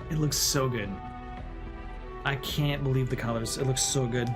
Speaker 1: It looks so good. I can't believe the colors. It looks so good.